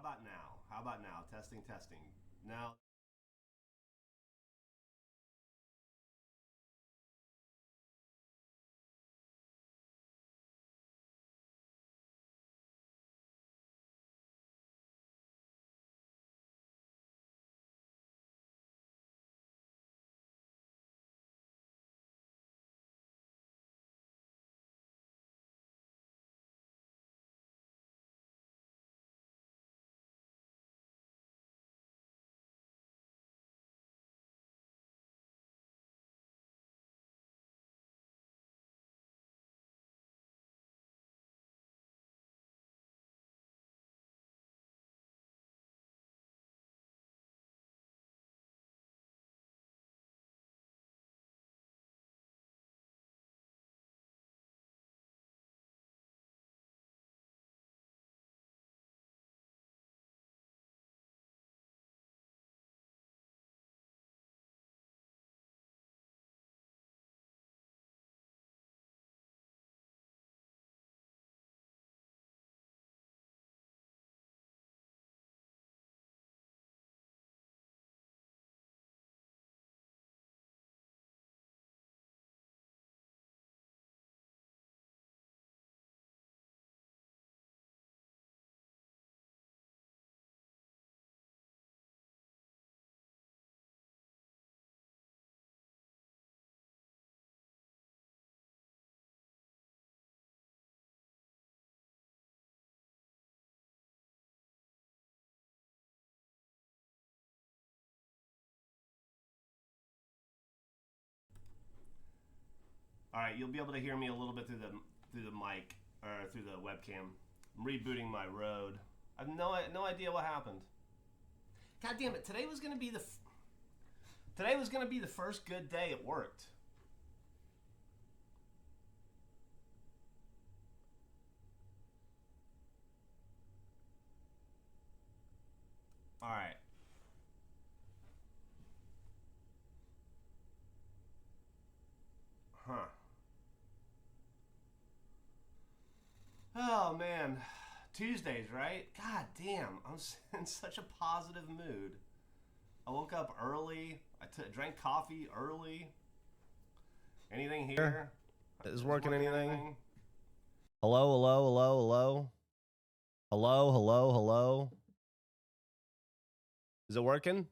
about now? How about now? Testing, testing. Now. All right, you'll be able to hear me a little bit through the mic or through the webcam. I'm rebooting my Rode. I have no idea what happened. God damn it! Today was gonna be the first good day it worked. All right. Huh. Oh man, Tuesdays, right? God damn, I'm in such a positive mood. I woke up early. Drank coffee early. Anything here? Is working anything? Hello, hello, hello, hello. Hello, hello, hello. Is it working?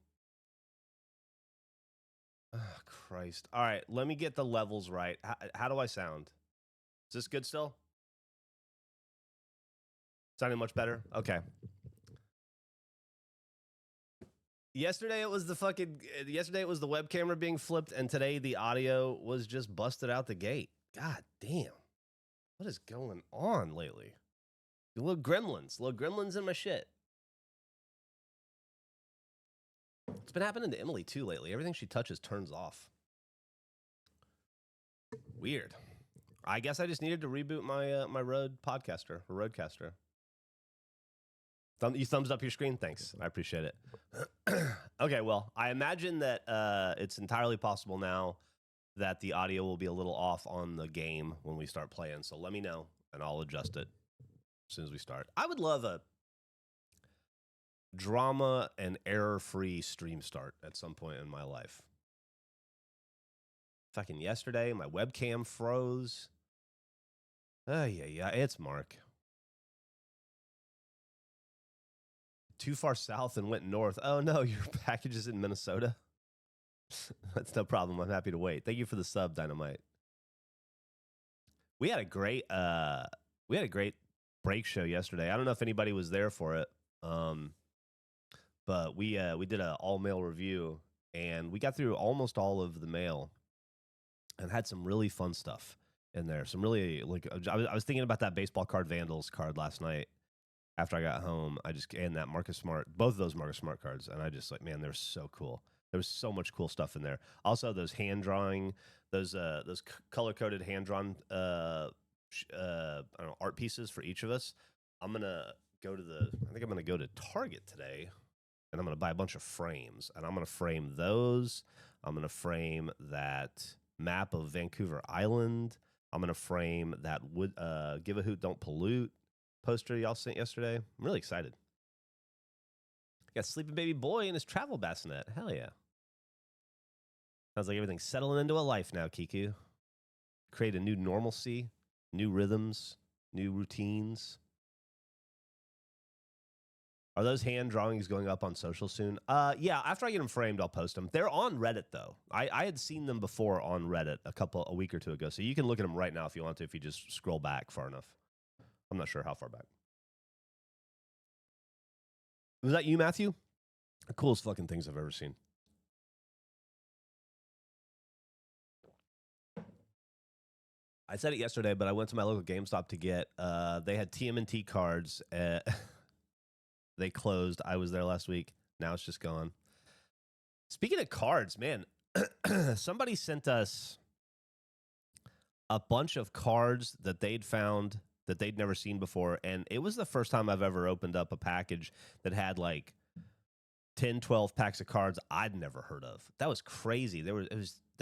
Oh, Christ. All right, let me get the levels right. How do I sound? Is this good still? Sounding much better? Okay. Yesterday it was the web camera being flipped, and today the audio was just busted out the gate. God damn. What is going on lately? Little gremlins in my shit. It's been happening to Emily too lately. Everything she touches turns off. Weird. I guess I just needed to reboot my my Rodecaster. You thumbs up your screen? Thanks. I appreciate it. Okay, well, I imagine that it's entirely possible now that the audio will be a little off on the game when we start playing. So let me know, and I'll adjust it as soon as we start. I would love a drama and error-free stream start at some point in my life. Fucking yesterday, my webcam froze. Yeah, it's Mark. Too far south and went north. Oh no, your package is in Minnesota. That's no problem. I'm happy to wait. Thank you for the sub, Dynamite. We had a great break show yesterday. I don't know if anybody was there for it, but we did an all mail review, and we got through almost all of the mail, and had some really fun stuff in there. Some really I was thinking about that baseball card Vandals card last night. After I got home, and that Marcus Smart, both of those Marcus Smart cards, and I just man, they're so cool. There was so much cool stuff in there. Also, those hand drawing, those color coded hand drawn art pieces for each of us. I think I'm gonna go to Target today, and I'm gonna buy a bunch of frames, and I'm gonna frame those. I'm gonna frame that map of Vancouver Island. I'm gonna frame that Give a Hoot Don't Pollute poster y'all sent yesterday. I'm really excited. Got sleeping baby boy in his travel bassinet. Hell yeah. Sounds like everything's settling into a life now, Kiku. Create a new normalcy, new rhythms, new routines. Are those hand drawings going up on social soon? Yeah, after I get them framed, I'll post them. They're on Reddit, though. I had seen them before on Reddit a week or two ago, so you can look at them right now if you want to, if you just scroll back far enough. I'm not sure how far back. Was that you, Matthew? The coolest fucking things I've ever seen. I said it yesterday, but I went to my local GameStop to get, they had TMNT cards. They closed. I was there last week. Now it's just gone. Speaking of cards, man, somebody sent us a bunch of cards that they'd found that they'd never seen before. And it was the first time I've ever opened up a package that had like 10, 12 packs of cards I'd never heard of. That was crazy. That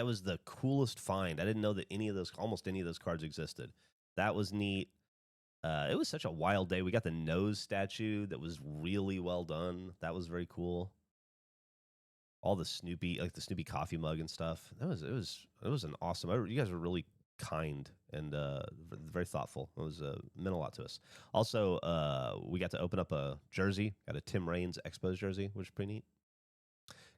was the coolest find. I didn't know that almost any of those cards existed. That was neat. It was such a wild day. We got the nose statue that was really well done. That was very cool. All the Snoopy, like the Snoopy coffee mug and stuff. It was an awesome. You guys were really kind and very thoughtful. It was meant a lot to us. Also, we got to open up a jersey. Got a Tim Raines Expos jersey, which is pretty neat.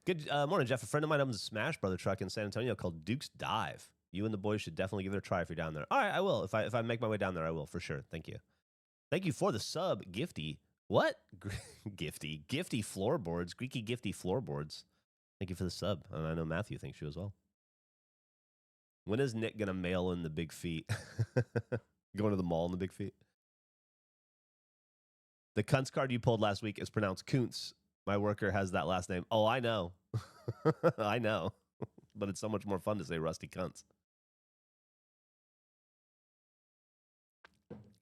Good morning, Jeff. A friend of mine owns a Smash Brother truck in San Antonio called Duke's Dive. You and the boys should definitely give it a try if you're down there. All right, I will. If I make my way down there, I will for sure. Thank you. Thank you for the sub, Gifty. What? Gifty floorboards. Greeky Gifty floorboards. Thank you for the sub. And I know Matthew thanks you as well. When is Nick going to mail in the big feet? Going to the mall in the big feet? The Kuntz card you pulled last week is pronounced Kuntz. My worker has that last name. Oh, I know. I know. But it's so much more fun to say Rusty Kuntz.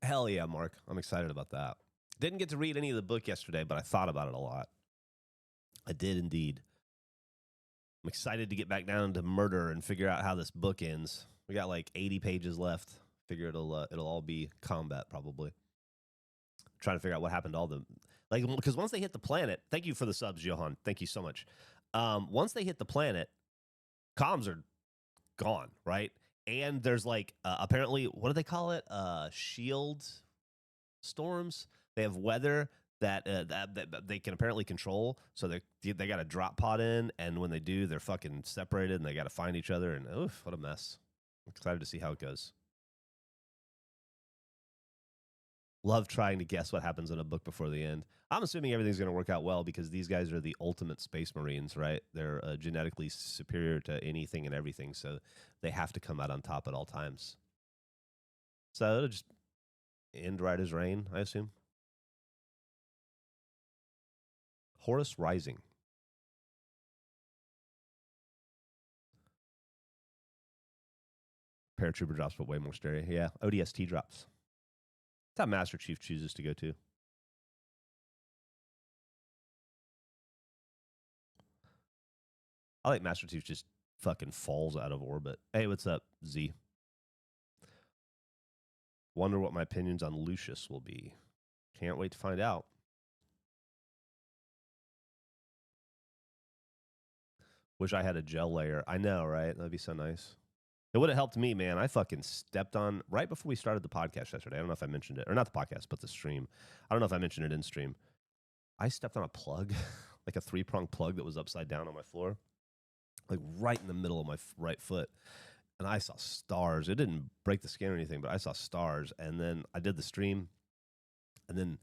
Hell yeah, Mark. I'm excited about that. Didn't get to read any of the book yesterday, but I thought about it a lot. I did indeed. I'm excited to get back down to murder and figure out how this book ends. We got like 80 pages left. Figure it'll all be combat probably. Trying to figure out what happened to all the because once they hit the planet. Thank you for the subs, Johan. Thank you so much. Once they hit the planet, comms are gone, right? And there's like apparently, what do they call it? Shield storms. They have weather that they can apparently control. So they got a drop pod in, and when they do, they're fucking separated, and they got to find each other. And oof, what a mess! I'm excited to see how it goes. Love trying to guess what happens in a book before the end. I'm assuming everything's going to work out well because these guys are the ultimate space marines, right? They're genetically superior to anything and everything, so they have to come out on top at all times. So it'll just end right as rain, I assume. Horus Rising. Paratrooper drops, but way more stereo. Yeah, ODST drops. That's how Master Chief chooses to go to. I like Master Chief just fucking falls out of orbit. Hey, what's up, Z? Wonder what my opinions on Lucius will be. Can't wait to find out. Wish I had a gel layer. I know, right? That'd be so nice. It would have helped me, man. I fucking stepped on, right before we started the podcast yesterday, I don't know if I mentioned it, or not the podcast, but the stream. I don't know if I mentioned it in stream. I stepped on a plug, like a 3-prong plug that was upside down on my floor, like right in the middle of my right foot. And I saw stars. It didn't break the skin or anything, but I saw stars. And then I did the stream and then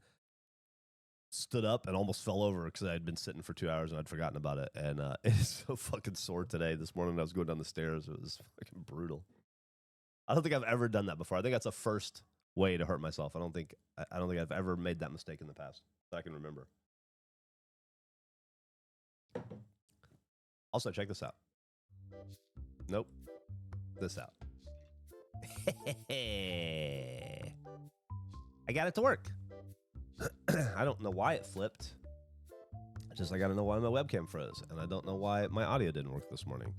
stood up and almost fell over because I had been sitting for 2 hours and I'd forgotten about it. And it's so fucking sore today. This morning I was going down the stairs. It was fucking brutal. I don't think I've ever done that before. I think that's a first way to hurt myself. I don't think I've ever made that mistake in the past that I can remember. Also, check this out. Nope. This out. I got it to work. I don't know why it flipped. Just I got to know why my webcam froze, and I don't know why my audio didn't work this morning.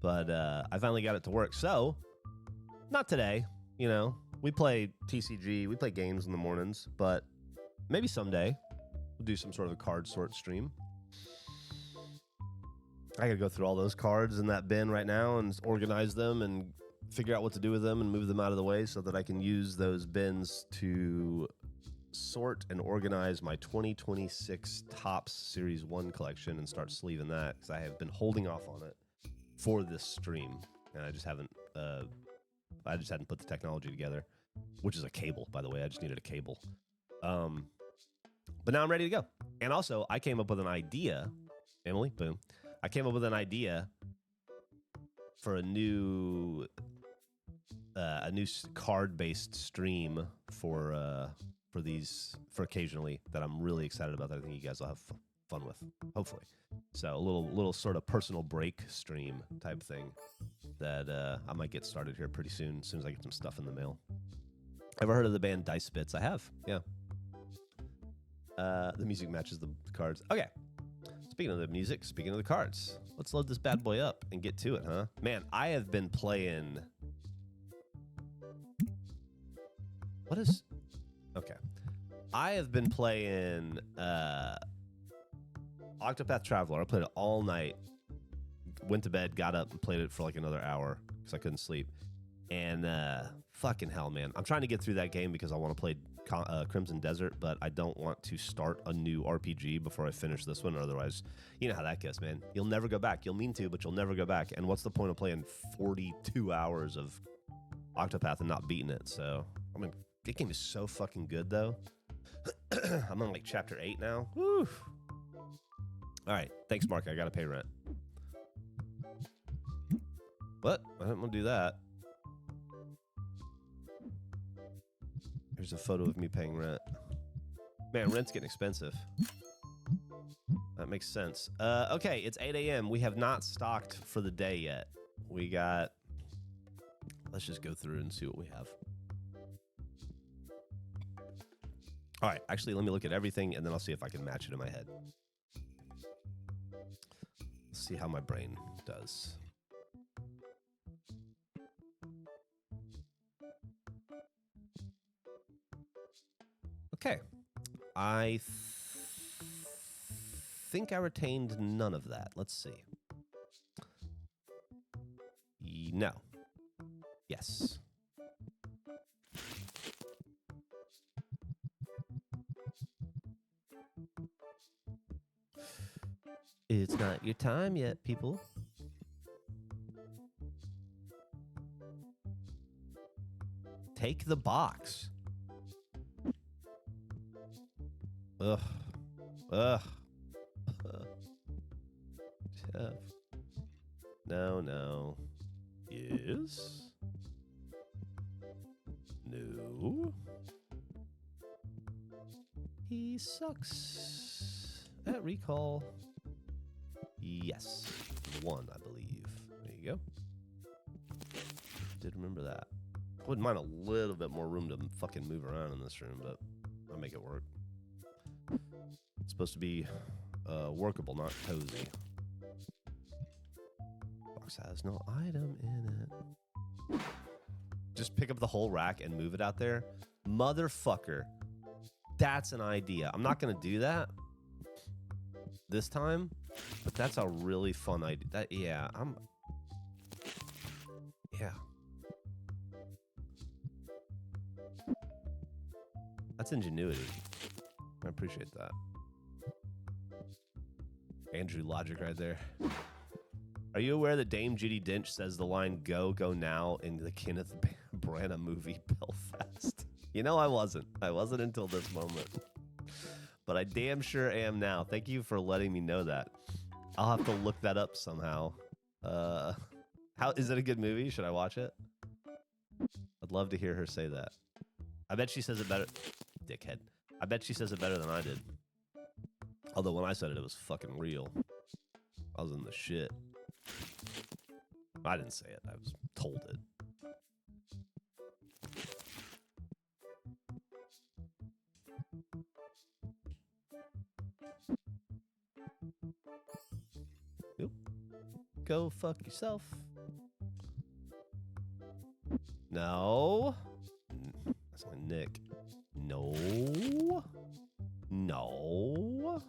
But I finally got it to work. So, not today. You know, we play TCG, we play games in the mornings, but maybe someday We'll do some sort of a card sort stream. I gotta go through all those cards in that bin right now and organize them and figure out what to do with them and move them out of the way so that I can use those bins to sort and organize my 2026 Topps Series 1 collection and start sleeving that, because I have been holding off on it for this stream, and I just hadn't put the technology together, which is a cable, by the way. I just needed a cable. But now I'm ready to go. And also, I came up with an idea. Emily, boom. I came up with an idea for a new card-based stream for occasionally that I'm really excited about, that I think you guys will have fun with, hopefully. So a little sort of personal break stream type thing that I might get started here pretty soon, as soon as I get some stuff in the mail. Ever heard of the band Dice Spits? I have, yeah. The music matches the cards. Okay. Speaking of the music, speaking of the cards, let's load this bad boy up and get to it, huh? Man, I have been playing... What is... Okay. I have been playing Octopath Traveler. I played it all night. Went to bed, got up, and played it for like another hour because I couldn't sleep. And fucking hell, man. I'm trying to get through that game because I want to play Crimson Desert, but I don't want to start a new RPG before I finish this one. Otherwise, you know how that goes, man. You'll never go back. You'll mean to, but you'll never go back. And what's the point of playing 42 hours of Octopath and not beating it? So, I mean, that game is so fucking good, though. I'm on like chapter 8 now. Woo. All right. Thanks, Mark. I got to pay rent. What? I didn't want to do that. Here's a photo of me paying rent. Man, rent's getting expensive. That makes sense. Okay, it's 8 a.m. We have not stocked for the day yet. We got... Let's just go through and see what we have. All right, actually, let me look at everything, and then I'll see if I can match it in my head. Let's see how my brain does. Okay. I think I retained none of that. Let's see. No. Yes. It's not your time yet, people. Take the box. Ugh. Ugh. Geoff. No, no. Yes. No. He sucks at recall. Yes. 1, I believe. There you go. Did remember that. Wouldn't mind a little bit more room to fucking move around in this room, but I'll make it work. It's supposed to be workable, not cozy. Box has no item in it. Just pick up the whole rack and move it out there. Motherfucker. That's an idea. I'm not going to do that this time, but that's a really fun idea. Yeah. That's ingenuity. I appreciate that. Andrew Logic right there. Are you aware that Dame Judi Dench says the line "Go, go now" in the Kenneth Branagh movie Belfast? You know, I wasn't. I wasn't until this moment. But I damn sure am now. Thank you for letting me know that. I'll have to look that up somehow. How is it a good movie? Should I watch it? I'd love to hear her say that. I bet she says it better. Dickhead. I bet she says it better than I did. Although when I said it, it was fucking real. I was in the shit. I didn't say it. I was told it. Nope. Go fuck yourself. No. That's my Nick. No. No.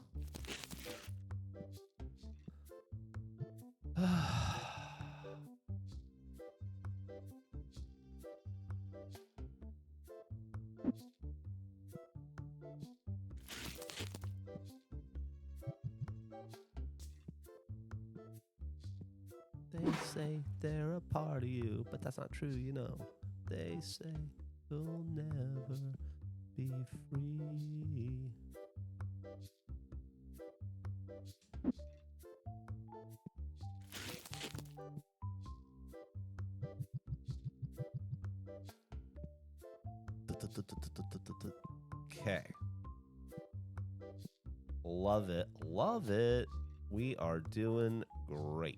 They say they're a part of you, but that's not true, you know. They say you'll never be free. Okay. Love it. Love it. We are doing great.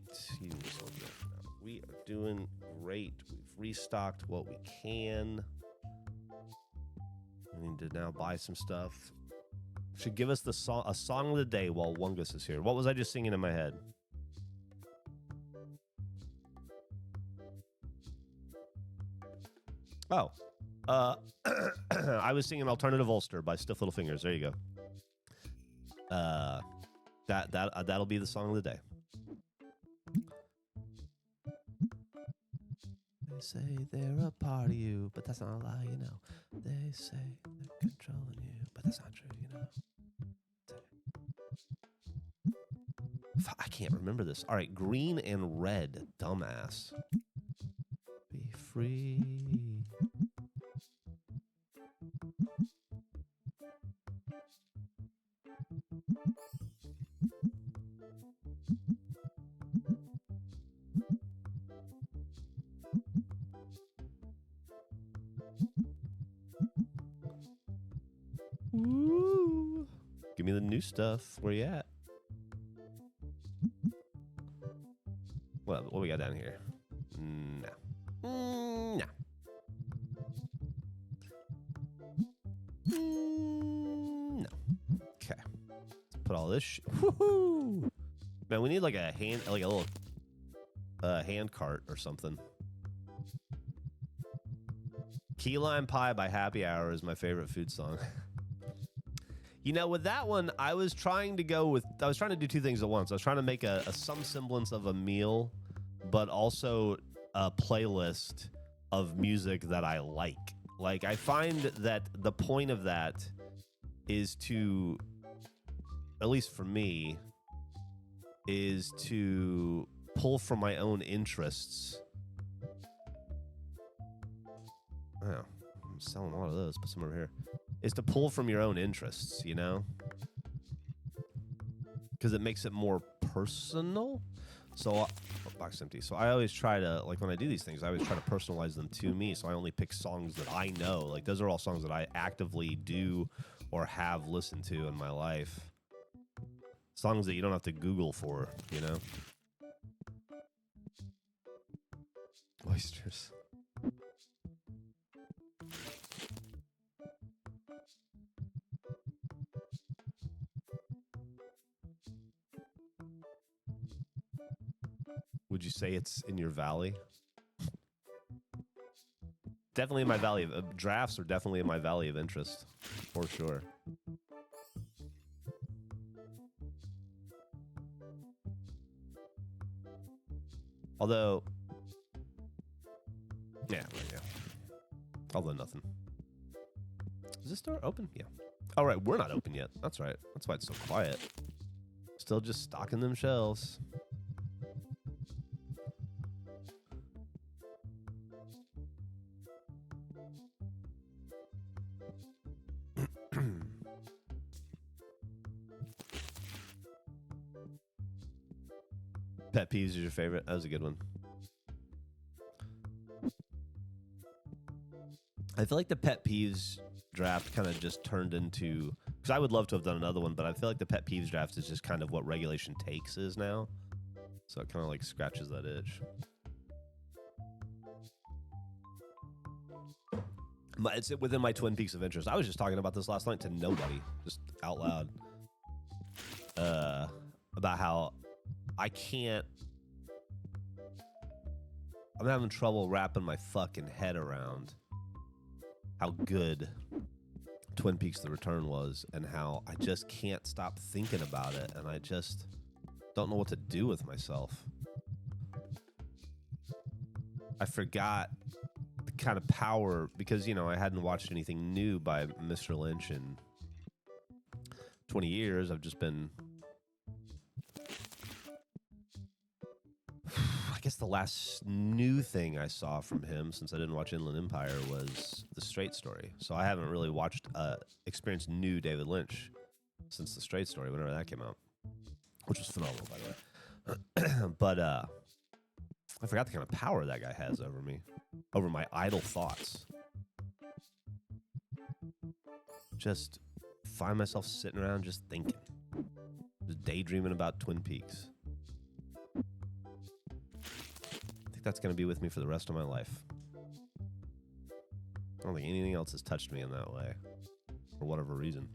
We are doing great. We've restocked what we can. We need to now buy some stuff. Should give us the a song of the day while Wungus is here. What was I just singing in my head? Oh. I was singing Alternative Ulster by Stiff Little Fingers. There you go. That'll be the song of the day. They say they're a part of you, but that's not a lie, you know. They say they're controlling you, but that's not true, you know. I can't remember this. All right, green and red, dumbass. Be free. Woo. Give me the new stuff. Where you at? What we got down here? No. No. No. Okay. Let's put all this woohoo! Man, we need like a little hand cart or something. Key lime pie by Happy Hour is my favorite food song. You know, with that one, I was trying to do two things at once. I was trying to make some semblance of a meal, but also a playlist of music that I like. Like, I find that the point of that is to, at least for me, is to pull from my own interests. Oh, I'm selling a lot of those. Put some over here. Is to pull from your own interests, you know? Because it makes it more personal. So, box empty. So I always try to, like when I do these things, I always try to personalize them to me. So I only pick songs that I know. Like those are all songs that I actively do or have listened to in my life. Songs that you don't have to Google for, you know? Oysters. Would you say it's in your valley? Definitely in my valley of drafts are definitely in my valley of interest, for sure. Although, yeah, there you go. Although nothing. Is this door open? Yeah. All right, we're not open yet. That's right. That's why it's so quiet. Still just stocking them shelves. Pet peeves is your favorite? That was a good one. I feel like the pet peeves draft kind of just turned into, because I would love to have done another one, but I feel like the pet peeves draft is just kind of what regulation takes is now. So it kind of like scratches that itch. It's within my Twin Peaks of interest. I was just talking about this last night to nobody, just out loud, about how I'm having trouble wrapping my fucking head around how good Twin Peaks: The Return was, and how I just can't stop thinking about it, and I just don't know what to do with myself. I forgot the kind of power, because, you know, I hadn't watched anything new by Mr. Lynch in 20 years. I've just been... I guess the last new thing I saw from him, since I didn't watch Inland Empire, was The Straight Story. So I haven't really experienced new David Lynch since The Straight Story, whenever that came out, which was phenomenal, by the way. But I forgot the kind of power that guy has over me, over my idle thoughts. Just find myself sitting around just thinking, just daydreaming about Twin Peaks. I think that's going to be with me for the rest of my life. I don't think anything else has touched me in that way, for whatever reason.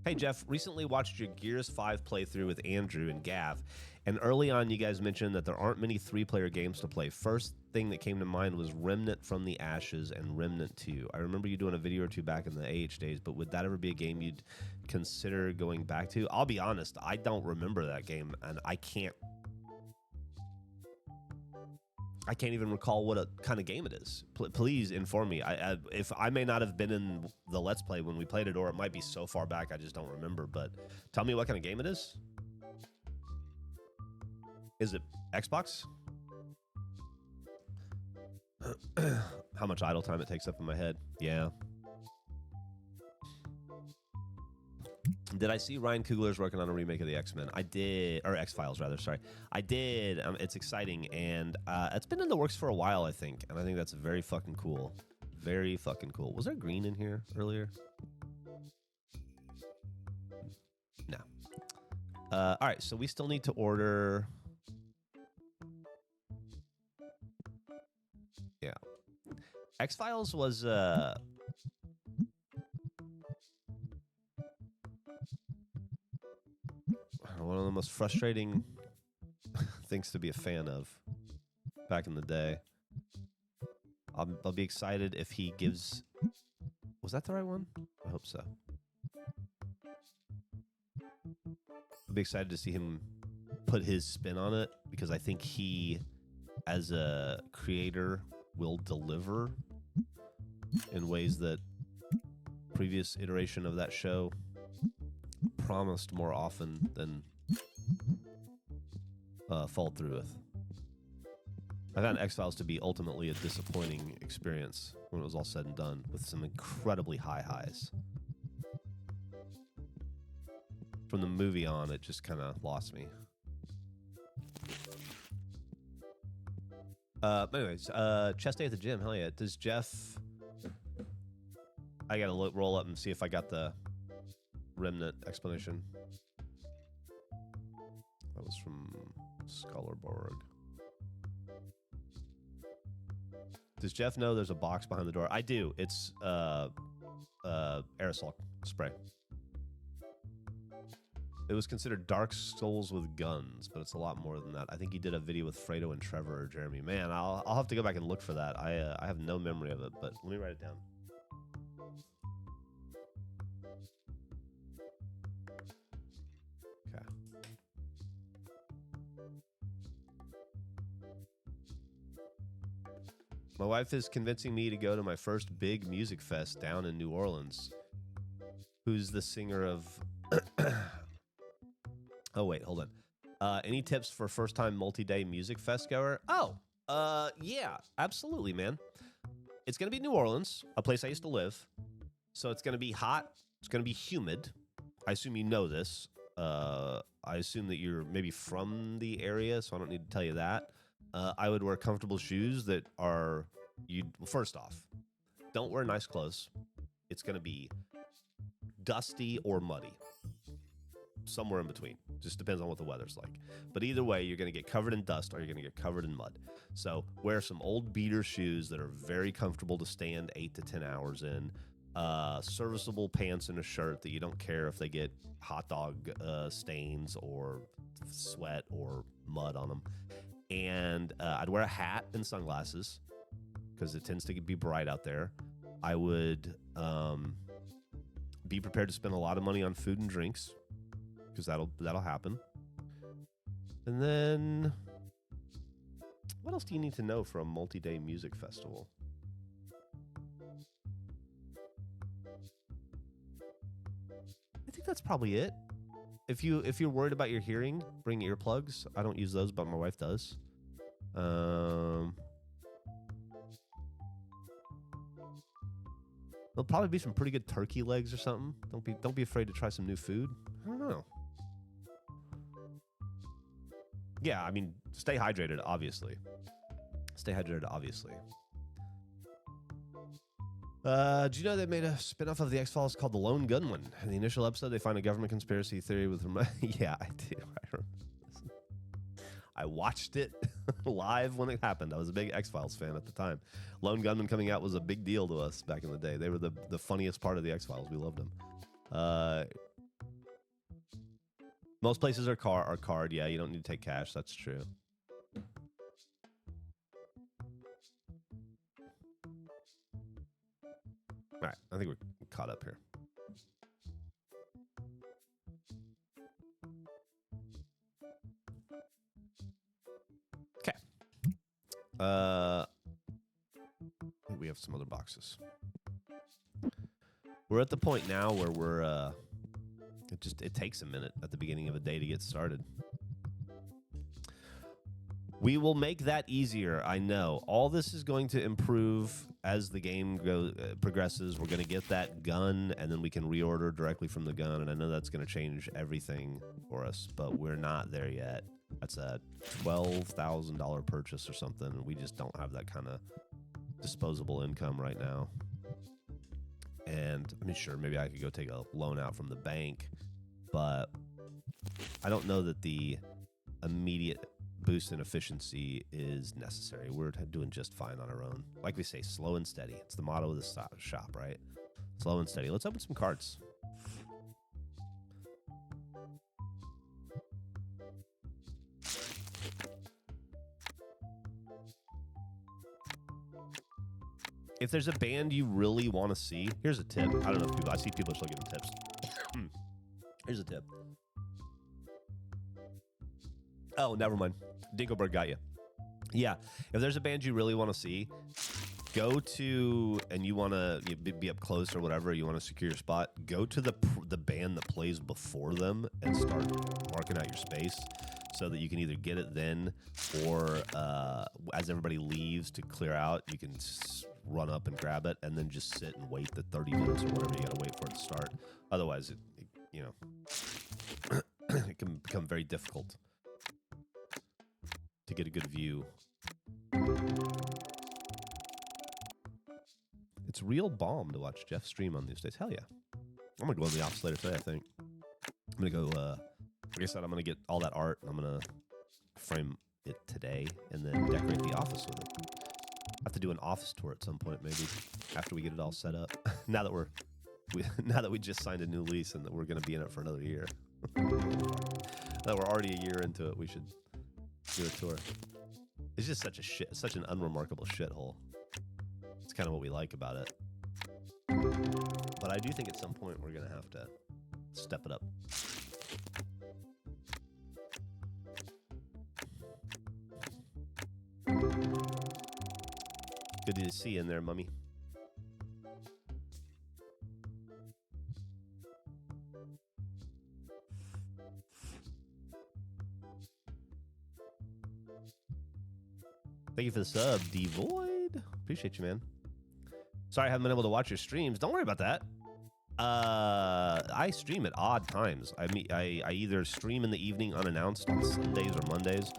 Hey, Geoff, recently watched your Gears 5 playthrough with Andrew and Gav, and early on you guys mentioned that there aren't many three-player games to play. First thing that came to mind was Remnant from the Ashes and Remnant 2. I remember you doing a video or two back in the AH days, but would that ever be a game you'd consider going back to? I'll be honest, I don't remember that game, and I can't even recall what kind of game it is. Please inform me. If I may not have been in the Let's Play when we played it, or it might be so far back I just don't remember, but tell me what kind of game it is. Is it Xbox? How much idle time it takes up in my head. Yeah. Did I see Ryan Coogler's working on a remake of the X-Men? I did, or X-Files rather, sorry. I did. It's exciting, and it's been in the works for a while, I think, and I think that's very fucking cool. Very fucking cool. Was there green in here earlier? No. All right, so we still need to order... Yeah. X-Files was... one of the most frustrating things to be a fan of back in the day. I'll be excited if he gives... Was that the right one? I hope so. I'll be excited to see him put his spin on it, because I think he, as a creator, will deliver in ways that previous iteration of that show promised more often than followed through with. I found X-Files to be ultimately a disappointing experience when it was all said and done, with some incredibly high highs. From the movie on, it just kind of lost me. Anyways, chest day at the gym. Hell yeah. Does Geoff... I gotta roll up and see if I got the Remnant explanation. That was from Scholarborg. Does Geoff know there's a box behind the door? I do. It's aerosol spray. It was considered Dark Souls with guns, but it's a lot more than that. I think he did a video with Fredo and Trevor or Jeremy. Man, I'll have to go back and look for that. I have no memory of it, but let me write it down. Okay. My wife is convincing me to go to my first big music fest down in New Orleans. Who's the singer of... Oh, wait, hold on. Any tips for first-time multi-day music fest goer? Oh, yeah, absolutely, man. It's going to be New Orleans, a place I used to live. So it's going to be hot. It's going to be humid. I assume you know this. I assume that you're maybe from the area, so I don't need to tell you that. I would wear comfortable shoes that are... First off, don't wear nice clothes. It's going to be dusty or muddy. Somewhere in between. Just depends on what the weather's like. But either way, you're going to get covered in dust or you're going to get covered in mud. So wear some old beater shoes that are very comfortable to stand 8 to 10 hours in. serviceable pants and a shirt that you don't care if they get hot dog stains or sweat or mud on them. And I'd wear a hat and sunglasses because it tends to be bright out there. I would be prepared to spend a lot of money on food and drinks because that'll happen. And then what else do you need to know for a multi-day music festival? I think that's probably it. If you're worried about your hearing, bring earplugs. I don't use those, but my wife does. There'll probably be some pretty good turkey legs or something. Don't be afraid to try some new food. I don't know. Yeah, I mean, stay hydrated, obviously. Stay hydrated, obviously. Do you know they made a spinoff of the X-Files called The Lone Gunman? In the initial episode, they find a government conspiracy theory with... Yeah, I do. I watched it live when it happened. I was a big X-Files fan at the time. Lone Gunman coming out was a big deal to us back in the day. They were the funniest part of the X-Files. We loved them. Most places are card. Yeah, you don't need to take cash. That's true. All right, I think we're caught up here. Okay. I think we have some other boxes. We're at the point now where we're it takes a minute at the beginning of a day to get started. We will make that easier, I know. All this is going to improve as the game progresses. We're going to get that gun, and then we can reorder directly from the gun, and I know that's going to change everything for us, but we're not there yet. That's a $12,000 purchase or something, and we just don't have that kind of disposable income right now. And, I mean, sure, maybe I could go take a loan out from the bank, but I don't know that the immediate boost in efficiency is necessary. We're doing just fine on our own. Like we say, slow and steady. It's the motto of the shop, right? Slow and steady. Let's open some cards. If there's a band you really want to see, here's a tip. I don't know if I see people are still giving tips. Here's a tip. Oh, never mind. Dinkelberg got you. Yeah, if there's a band you really want to see, go to, and you want to be up close or whatever, you want to secure your spot, go to the band that plays before them and start marking out your space so that you can either get it then or as everybody leaves to clear out, you can run up and grab it and then just sit and wait the 30 minutes or whatever you got to wait for it to start. Otherwise, it it can become very difficult to get a good view. It's real bomb to watch Geoff stream on these days. Hell yeah. I'm going to go in the office later today, I think. I'm going to go, like I said, I'm going to get all that art, and I'm going to frame it today and then decorate the office with it. I have to do an office tour at some point, maybe, after we get it all set up. now that we just signed a new lease and that we're going to be in it for another year. That we're already a year into it, we should do a tour. It's just such an unremarkable shithole. It's kind of what we like about it. But I do think at some point we're going to have to step it up. Good to see you in there, Mummy. Thank you for the sub, Devoid. Appreciate you, man. Sorry I haven't been able to watch your streams. Don't worry about that. I stream at odd times. I either stream in the evening unannounced on Sundays or Mondays,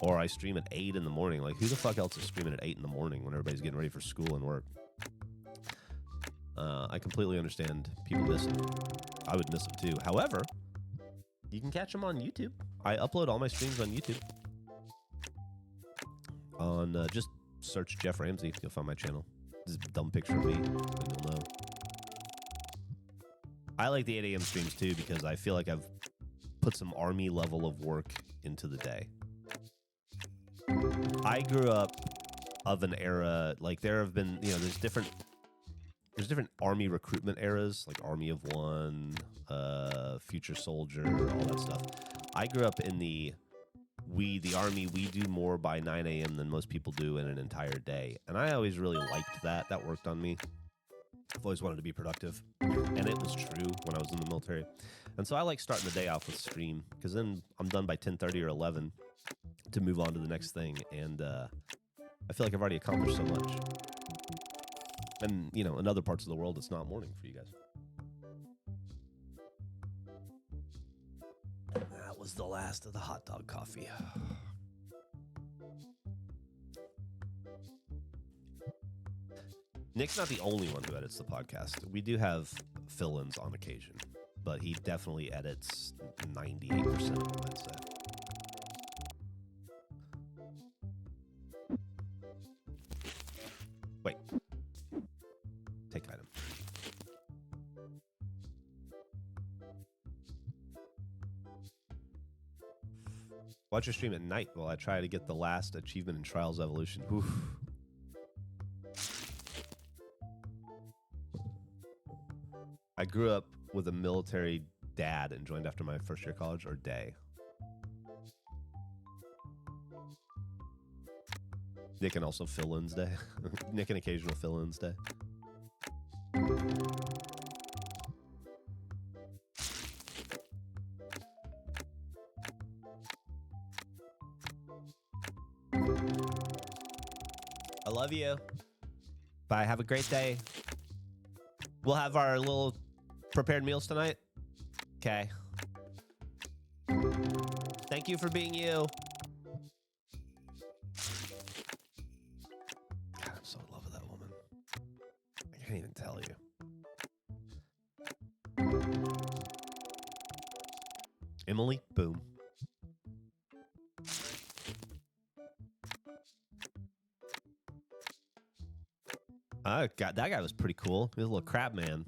or I stream at 8 in the morning. Like, who the fuck else is streaming at 8 in the morning when everybody's getting ready for school and work? I completely understand people miss them. I would miss them too. However, you can catch them on YouTube. I upload all my streams on YouTube. Just search Geoff Ramsey. You'll find my channel. This is a dumb picture of me, so you'll know. I like the 8 a.m. streams too because I feel like I've put some army level of work into the day. I grew up of an era, like there have been, you know, there's different army recruitment eras, like Army of One, Future Soldier, all that stuff. I grew up in the army, we do more by 9 a.m. than most people do in an entire day. And I always really liked that. That worked on me. I've always wanted to be productive. And it was true when I was in the military. And so I like starting the day off with stream because then I'm done by 10:30 or 11 to move on to the next thing. And I feel like I've already accomplished so much. And, you know, in other parts of the world, it's not morning for you guys. That was the last of the hot dog coffee. Nick's not the only one who edits the podcast. We do have fill-ins on occasion, but he definitely edits 98% of them, I'd say. Wait. Take item. Watch your stream at night while I try to get the last achievement in Trials Evolution. Oof. I grew up with a military dad and joined after my first year of college, or day. Nick and also fill-ins day. Nick and occasional fill-ins day. I love you. Bye. Have a great day. We'll have our little prepared meals tonight. Okay. Thank you for being you. God, I'm so in love with that woman. I can't even tell you. Emily, boom. Oh, God, that guy was pretty cool. He was a little crab man.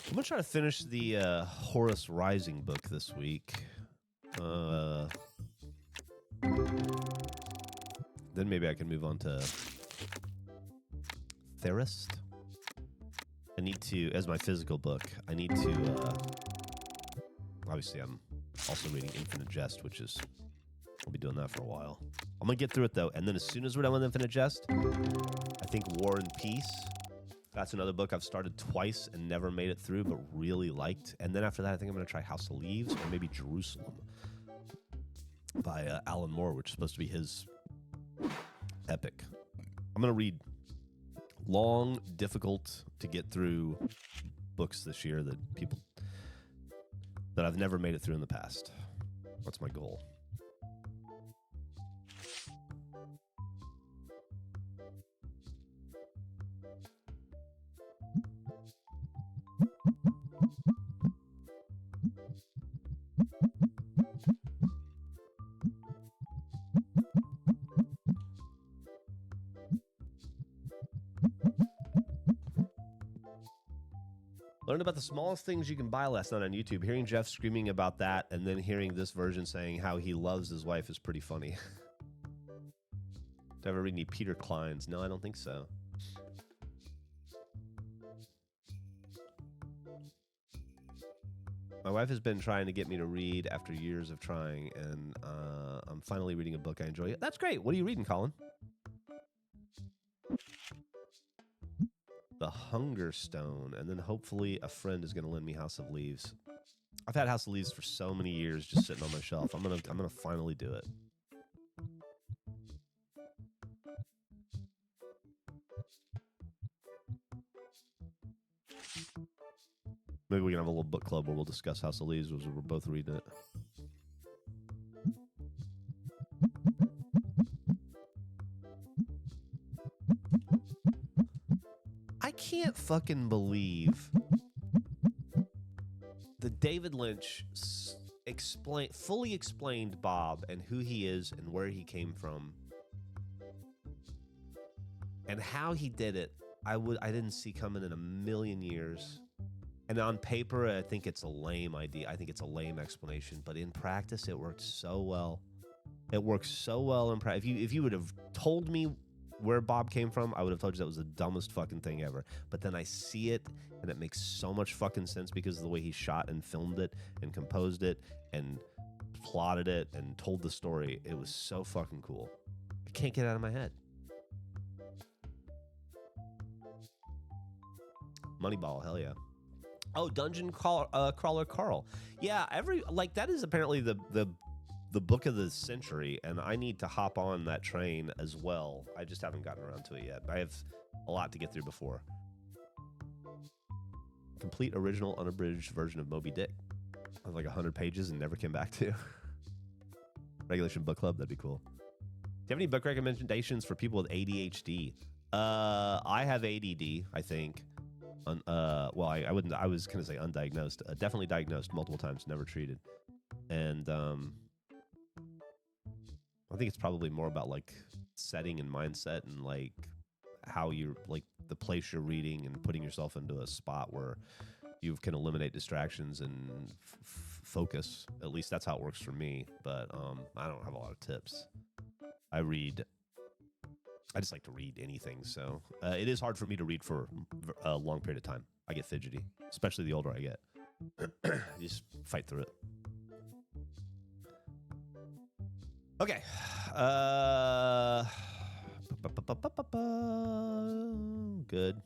I'm gonna try to finish the Horus Rising book this week. Then maybe I can move on to Therist. I need to, as my physical book, I need to, obviously I'm also reading Infinite Jest, which is, I'll be doing that for a while. I'm gonna get through it though, and then as soon as we're done with Infinite Jest, I think War and Peace. That's another book I've started twice and never made it through, but really liked. And then after that, I think I'm going to try House of Leaves or maybe Jerusalem by Alan Moore, which is supposed to be his epic. I'm going to read long, difficult to get through books this year that I've never made it through in the past. That's my goal. Learned about the smallest things you can buy last night on YouTube. Hearing Geoff screaming about that and then hearing this version saying how he loves his wife is pretty funny. Do I ever read any Peter Klein's? No, I don't think so. My wife has been trying to get me to read after years of trying, and I'm finally reading a book I enjoy. That's great. What are you reading, Colin? The Hunger Stone, and then hopefully a friend is going to lend me House of Leaves. I've had House of Leaves for so many years just sitting on my shelf. I'm gonna finally do it. Maybe we can have a little book club where we'll discuss House of Leaves as we're both reading it. I can't fucking believe that David Lynch fully explained Bob and who he is and where he came from And how he did it, I didn't see coming in a million years. And on paper, I think it's a lame idea. I think it's a lame explanation. But in practice, it worked so well. It works so well in practice. If you would have told me where Bob came from, I would have told you that was the dumbest fucking thing ever. But then I see it, and it makes so much fucking sense because of the way he shot and filmed it and composed it and plotted it and told the story. It was so fucking cool. I can't get it out of my head. Moneyball, hell yeah. Oh, Dungeon Crawler Carl. Yeah, that is apparently the book of the century, and I need to hop on that train as well. I just haven't gotten around to it yet. I have a lot to get through before. Complete original unabridged version of Moby Dick. Of like 100 pages and never came back to. Regulation Book Club, that'd be cool. Do you have any book recommendations for people with ADHD? I have ADD, I think. I wouldn't. I was gonna say undiagnosed. Definitely diagnosed multiple times, never treated. And I think it's probably more about like setting and mindset and like how you're like the place you're reading and putting yourself into a spot where you can eliminate distractions and focus. At least that's how it works for me. But I don't have a lot of tips. I just like to read anything, so it is hard for me to read for a long period of time. I get fidgety, especially the older I get. You just fight through it. Okay. Good.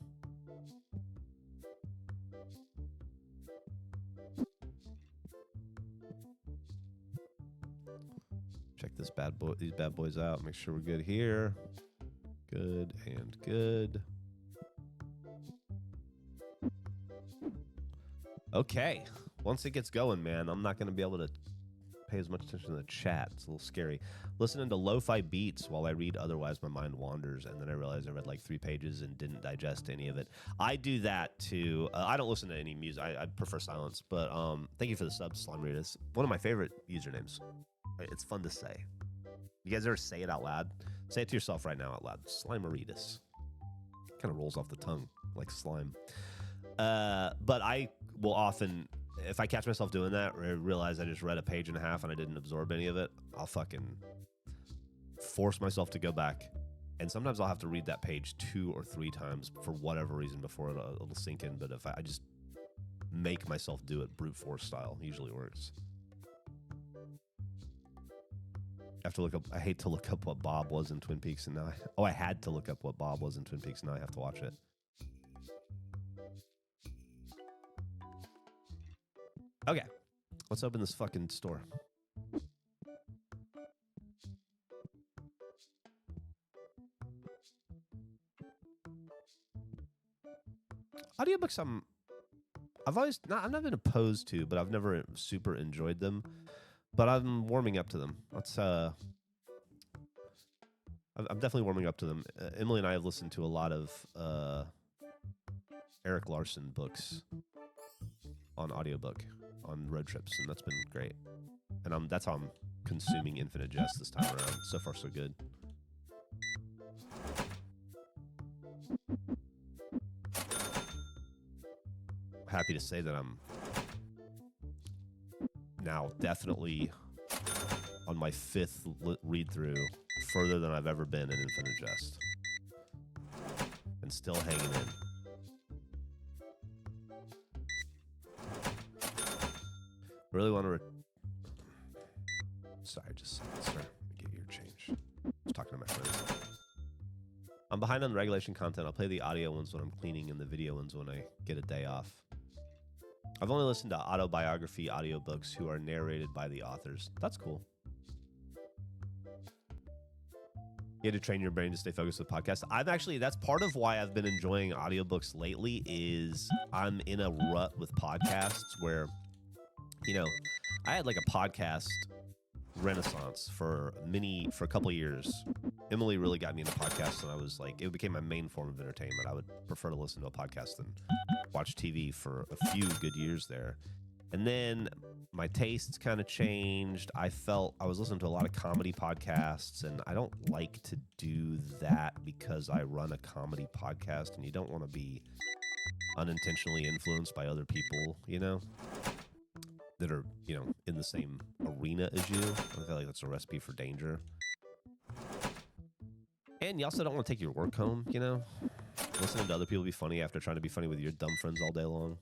Check these bad boys out. Make sure we're good here. Good and good. Okay. Once it gets going, man, I'm not going to be able to pay as much attention to the chat. It's a little scary. Listening to lo-fi beats while I read, otherwise my mind wanders, and then I realize I read like 3 pages and didn't digest any of it. I do that too. I don't listen to any music. I prefer silence, but thank you for the subs, Slimeritas. One of my favorite usernames. It's fun to say. You guys ever say it out loud? Say it to yourself right now out loud. Slimeritas. Kind of rolls off the tongue like slime. But I will often, if I catch myself doing that, or I realize I just read a page and a half and I didn't absorb any of it, I'll fucking force myself to go back. And sometimes I'll have to read that page 2 or 3 times for whatever reason before it'll sink in. But if I just make myself do it brute force style, it usually works. I have to look up. I hate to look up what Bob was in Twin Peaks, and now I had to look up what Bob was in Twin Peaks. Now I have to watch it. Okay, let's open this fucking store. Audiobooks, I've not been opposed to, but I've never super enjoyed them. But I'm warming up to them. I'm definitely warming up to them. Emily and I have listened to a lot of Eric Larson books on audiobook on road trips, and that's been great. And that's how I'm consuming Infinite Jest this time around. So far, so good. Happy to say that I'm now definitely on my 5th read through, further than I've ever been in Infinite Jest, and still hanging in. Really want to sorry, just let me get your change. Just talking to my friends. I'm behind on the regulation content. I'll play the audio ones when I'm cleaning and the video ones when I get a day off. I've only listened to autobiography audiobooks who are narrated by the authors. That's cool. You had to train your brain to stay focused with podcasts. That's part of why I've been enjoying audiobooks lately is I'm in a rut with podcasts where, I had like a podcast renaissance for a couple of years. Emily really got me into podcasts, and I was like, it became my main form of entertainment. I would prefer to listen to a podcast than watch TV for a few good years there. And then my tastes kind of changed. I was listening to a lot of comedy podcasts, and I don't like to do that because I run a comedy podcast, and you don't want to be unintentionally influenced by other people, that are, in the same arena as you. I feel like that's a recipe for danger. And you also don't want to take your work home, Listening to other people be funny after trying to be funny with your dumb friends all day long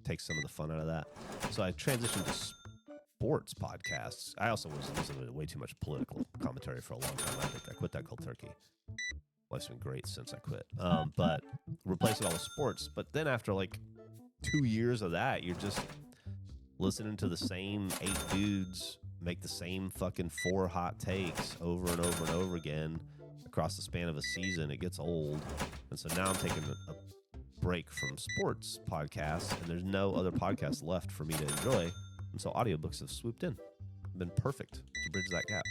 takes some of the fun out of that. So I transitioned to sports podcasts. I also was listening to way too much political commentary for a long time. I quit that cold turkey. Life's been great since I quit. But replaced it all with sports. But then after like 2 years of that, you're just listening to the same 8 dudes make the same fucking 4 hot takes over and over and over again across the span of a season. It gets old. And so now I'm taking a break from sports podcasts, and there's no other podcasts left for me to enjoy. And so audiobooks have swooped in. Been perfect to bridge that gap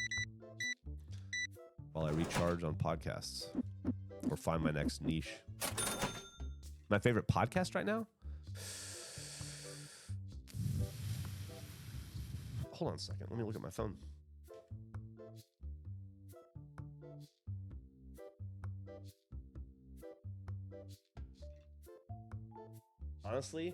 while I recharge on podcasts or find my next niche. My favorite podcast right now? Hold on a second. Let me look at my phone. Honestly,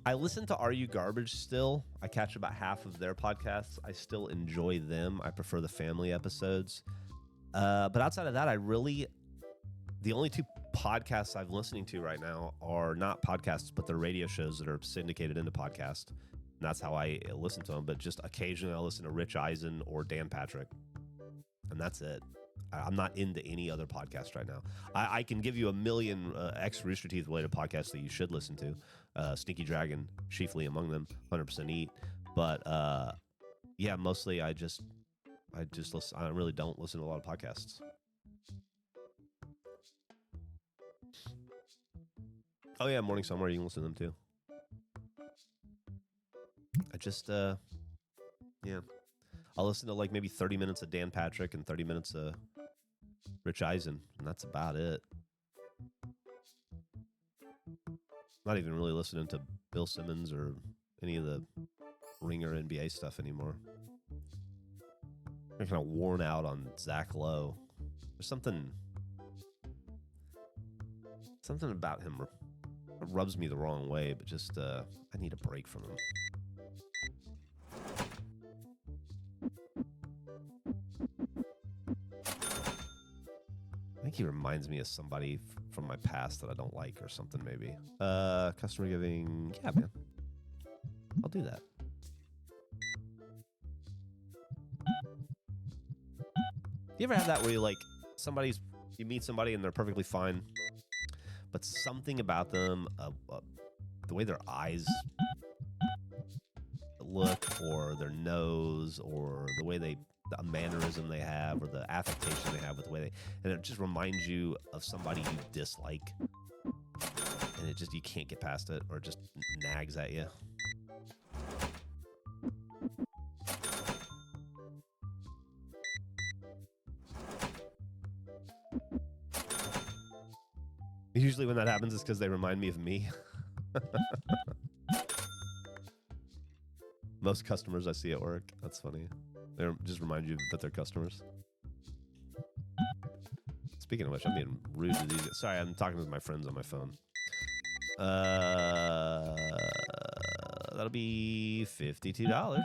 I listen to Are You Garbage still. I catch about half of their podcasts. I still enjoy them. I prefer the family episodes. But outside of that, the only 2 podcasts I'm listening to right now are not podcasts, but they're radio shows that are syndicated into podcast. And that's how I listen to them. But just occasionally I'll listen to Rich Eisen or Dan Patrick. And that's it. I'm not into any other podcast right now. I can give you a million ex-Rooster Teeth related podcasts that you should listen to. Sneaky Dragon, chiefly among them, 100% Eat. But yeah, mostly I just listen. I really don't listen to a lot of podcasts. Oh yeah, Morning Somewhere, you can listen to them too. I just yeah. I'll listen to like maybe 30 minutes of Dan Patrick and 30 minutes of Rich Eisen, and that's about it. Not even really listening to Bill Simmons or any of the Ringer NBA stuff anymore. I'm kind of worn out on Zach Lowe. There's something about him rubs me the wrong way, but just I need a break from him. I think he reminds me of somebody from my past that I don't like or something, maybe. Customer giving. Yeah, man. I'll do that. You ever have that where you you meet somebody and they're perfectly fine, but something about them, the way their eyes look or their nose or the way the mannerism they have or the affectation they have with the way and it just reminds you of somebody you dislike, and you can't get past it, or it just nags at you. Usually when that happens, it's because they remind me of me. Most customers I see at work. That's funny. They just remind you that they're customers. Speaking of which, I'm being rude to these guys. Sorry, I'm talking with my friends on my phone. That'll be $52.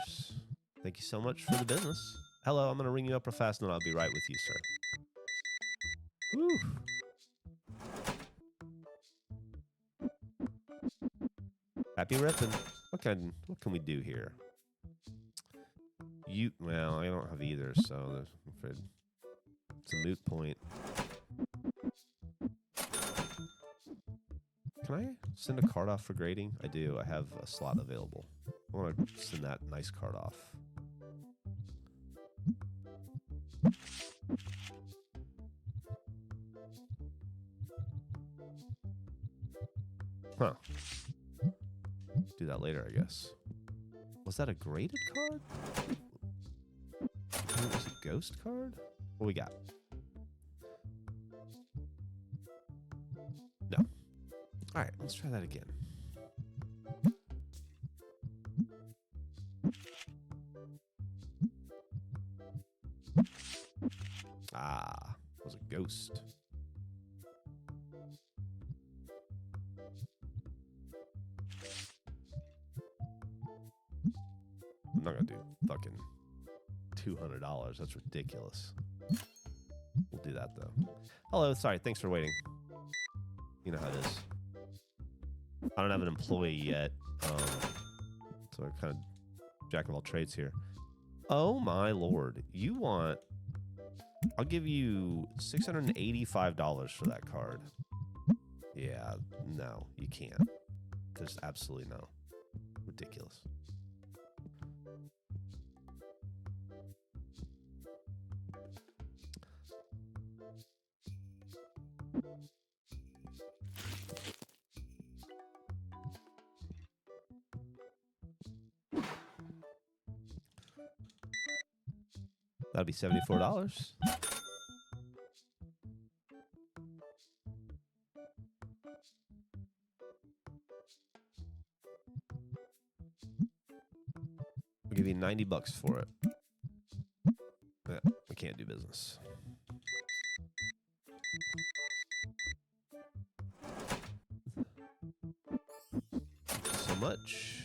Thank you so much for the business. Hello, I'm going to ring you up real fast, and then I'll be right with you, sir. Woo. Happy ripping. What can we do here? Well, I don't have either, so I'm afraid it's a moot point. Can I send a card off for grading? I do. I have a slot available. I want to send that nice card off. Huh. Do that later, I guess. Was that a graded card? It was a ghost card? What we got? No. All right, let's try that again. Ah, it was a ghost. I'm not gonna do fucking $200. That's ridiculous. We'll do that though. Hello, sorry, thanks for waiting. You know how it is. I don't have an employee yet, so I'm kind of jack of all trades here. Oh my lord, you want... I'll give you $685 for that card. Yeah, no, you can't. There's absolutely no. Ridiculous. That'd be $74. I'll give you $90 for it. Yeah, we can't do business. So much.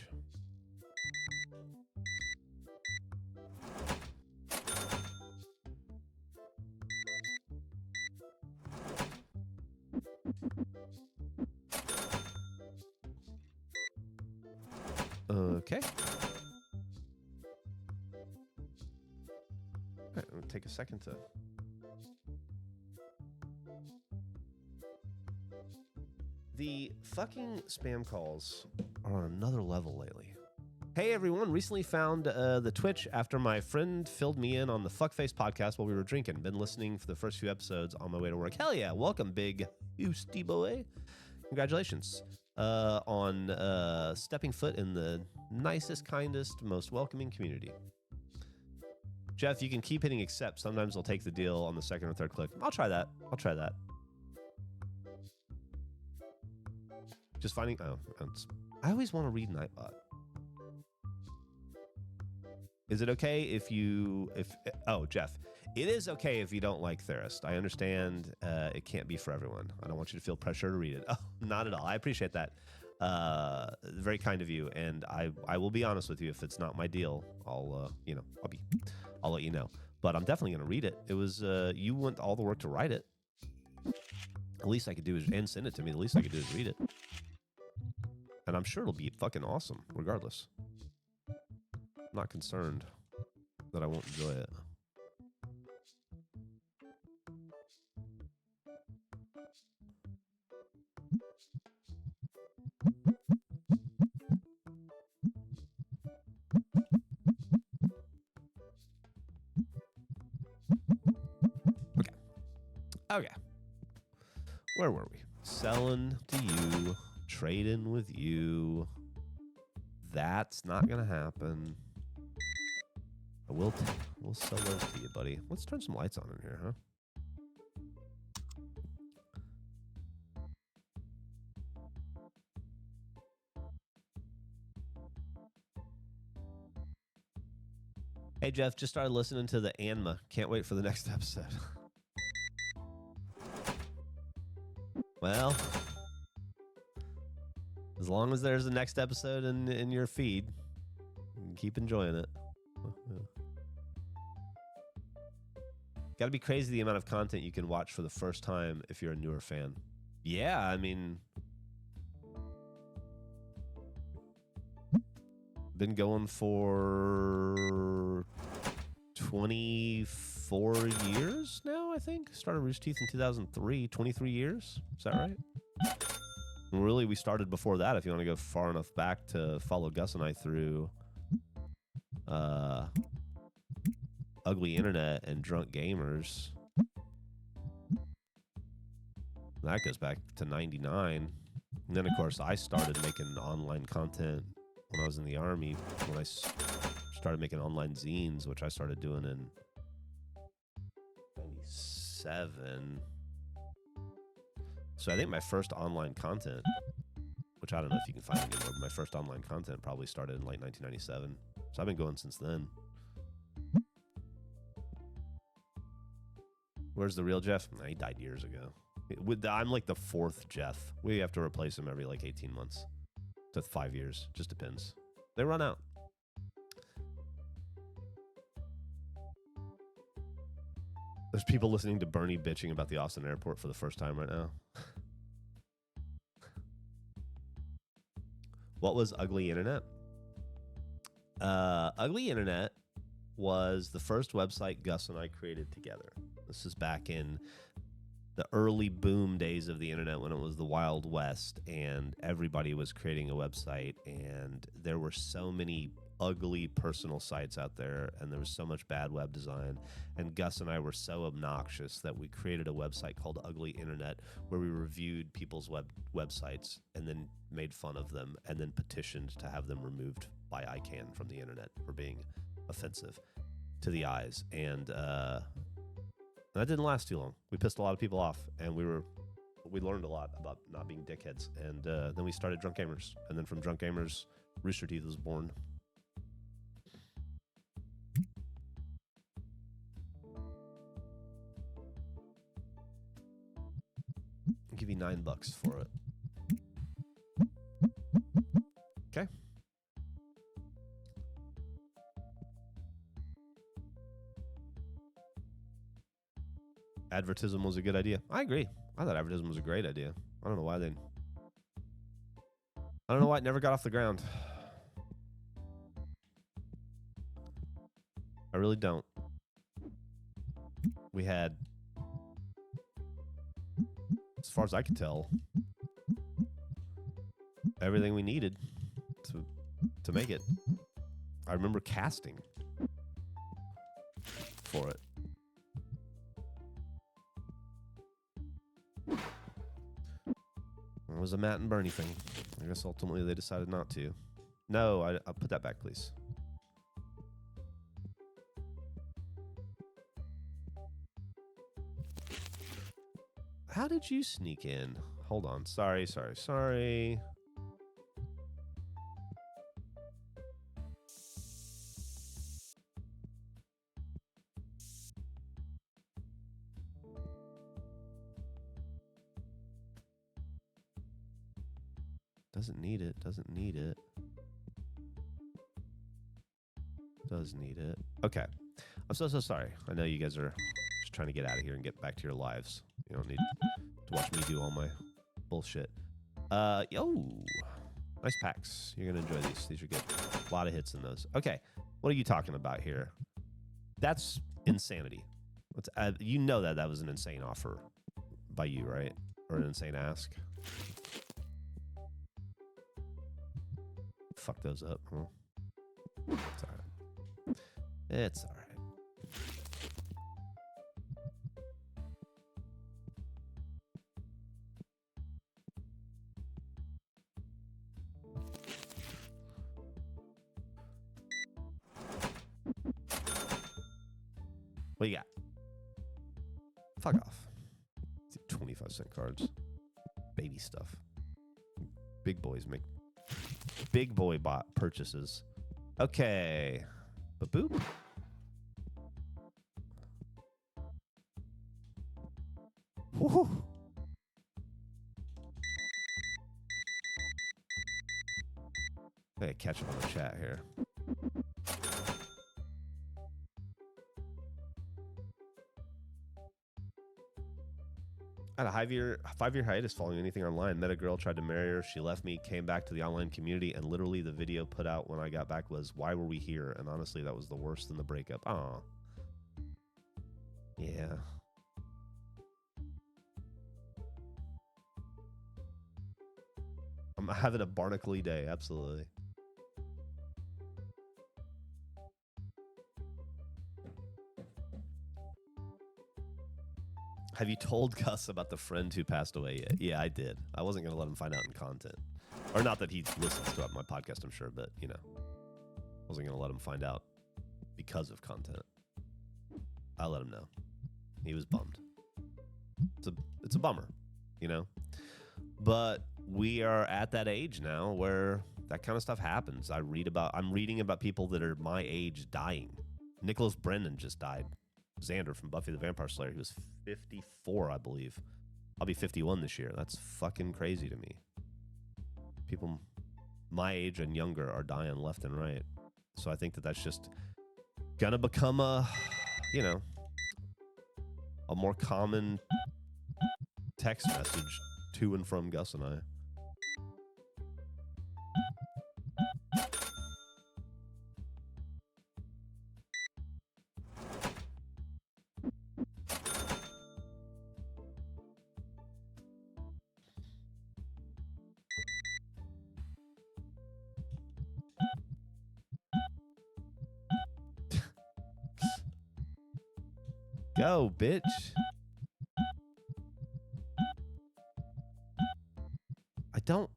Okay. All right, it'll take a second to... The fucking spam calls are on another level lately. Hey everyone, recently found the Twitch after my friend filled me in on the Fuckface podcast while we were drinking. Been listening for the first few episodes on my way to work. Hell yeah, welcome big Housty boy. Congratulations on stepping foot in the nicest, kindest, most welcoming community. Geoff, you can keep hitting accept. Sometimes I'll take the deal on the second or third click. I'll try that. I'll try that. Just finding... Oh, I always want to read Nightbot. Is it okay if you... Oh, Geoff. It is okay if you don't like Therist. I understand it can't be for everyone. I don't want you to feel pressure to read it. Oh, not at all. I appreciate that. Very kind of you. And I will be honest with you. If it's not my deal, I'll let you know. But I'm definitely going to read it. It was... you went all the work to write it. The least I could do is... And send it to me. The least I could do is read it. And I'm sure it'll be fucking awesome, regardless. I'm not concerned that I won't enjoy it. Okay. Where were we? Selling to you. Trading with you. That's not gonna happen. We'll sell those to you, buddy. Let's turn some lights on in here, huh? Hey Geoff, just started listening to the Anma. Can't wait for the next episode. Well, as long as there's a next episode in your feed, keep enjoying it. Gotta be crazy the amount of content you can watch for the first time if you're a newer fan. Yeah, I mean... Been going for 24 years now, I think. Started Rooster Teeth in 2003. 23 years? Is that right? Really, we started before that, if you want to go far enough back to follow Gus and I through Ugly Internet and Drunk Gamers. That goes back to 99. And then, of course, I started making online content when I was in the Army, when I started making online zines, which I started doing in 1997. So I think my first online content, which I don't know if you can find anymore, but my first online content probably started in like 1997. So I've been going since then. Where's the real Geoff? Nah, he died years ago. I'm like the fourth Geoff. We have to replace him every like 18 months to 5 years. Just depends. They run out. There's people listening to Bernie bitching about the Austin airport for the first time right now. What was Ugly Internet? Ugly Internet was the first website Gus and I created together. This is back in the early boom days of the internet when it was the Wild West and everybody was creating a website, and there were so many ugly personal sites out there and there was so much bad web design, and Gus and I were so obnoxious that we created a website called Ugly Internet where we reviewed people's websites and then made fun of them and then petitioned to have them removed by ICANN from the internet for being offensive to the eyes. And that didn't last too long. We pissed a lot of people off, and we learned a lot about not being dickheads. And then we started Drunk Gamers, and then from Drunk Gamers, Rooster Teeth was born. I'll give you $9 for it. Okay. Advertism was a good idea. I agree. I thought advertism was a great idea. I don't know why it never got off the ground. I really don't. We had, as far as I can tell, everything we needed to make it. I remember casting for it. It was a Matt and Bernie thing. I guess ultimately they decided not to. No, I'll put that back, please. How did you sneak in? Hold on. Sorry. Doesn't need it. Does need it. Okay. I'm so sorry. I know you guys are just trying to get out of here and get back to your lives. You don't need to watch me do all my bullshit. Yo. Nice packs. You're going to enjoy these. These are good. A lot of hits in those. Okay. What are you talking about here? That's insanity. You know that was an insane offer by you, right? Or an insane ask? Fuck those up, huh? It's all right. It's all right. What you got? Fuck off. 25-cent cards. Baby stuff. Big boys make big boy bot purchases. Okay. Ba-boop. Woo-hoo. I gotta catch up on the chat here. I had a 5-year hiatus following anything online. Met a girl, tried to marry her. She left me, came back to the online community, and literally the video put out when I got back was, "Why were we here?" And honestly, that was the worst than the breakup. Aw. Yeah. I'm having a barnacle day, absolutely. Have you told Gus about the friend who passed away yet? Yeah, I did. I wasn't going to let him find out in content. Or not that he listens to my podcast, I'm sure, but, you know. I wasn't going to let him find out because of content. I let him know. He was bummed. it's a bummer, you know. But we are at that age now where that kind of stuff happens. I'm reading about people that are my age dying. Nicholas Brennan just died. Xander from Buffy the Vampire Slayer. He was 54, I believe. I'll be 51 this year. That's fucking crazy to me. People my age and younger are dying left and right. So I think that that's just gonna become a more common text message to and from Gus and I. Go, bitch. I don't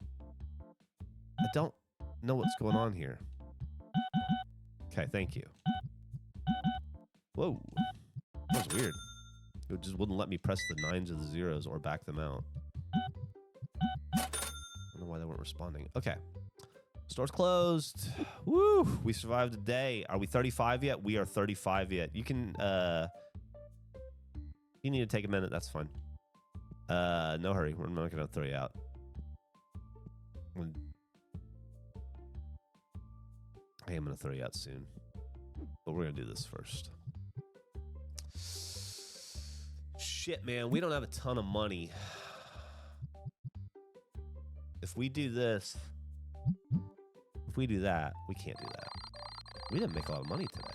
know what's going on here. Okay, thank you. Whoa. That was weird. It just wouldn't let me press the 9s or the 0s or back them out. I don't know why they weren't responding. Okay. Store's closed. Woo! We survived a day. Are we 35 yet? We are 35 yet. You can, you need to take a minute. That's fine. No hurry. We're not going to throw you out. I am going to throw you out soon. But we're going to do this first. Shit, man. We don't have a ton of money. If we do this, if we do that, we can't do that. We didn't make a lot of money today.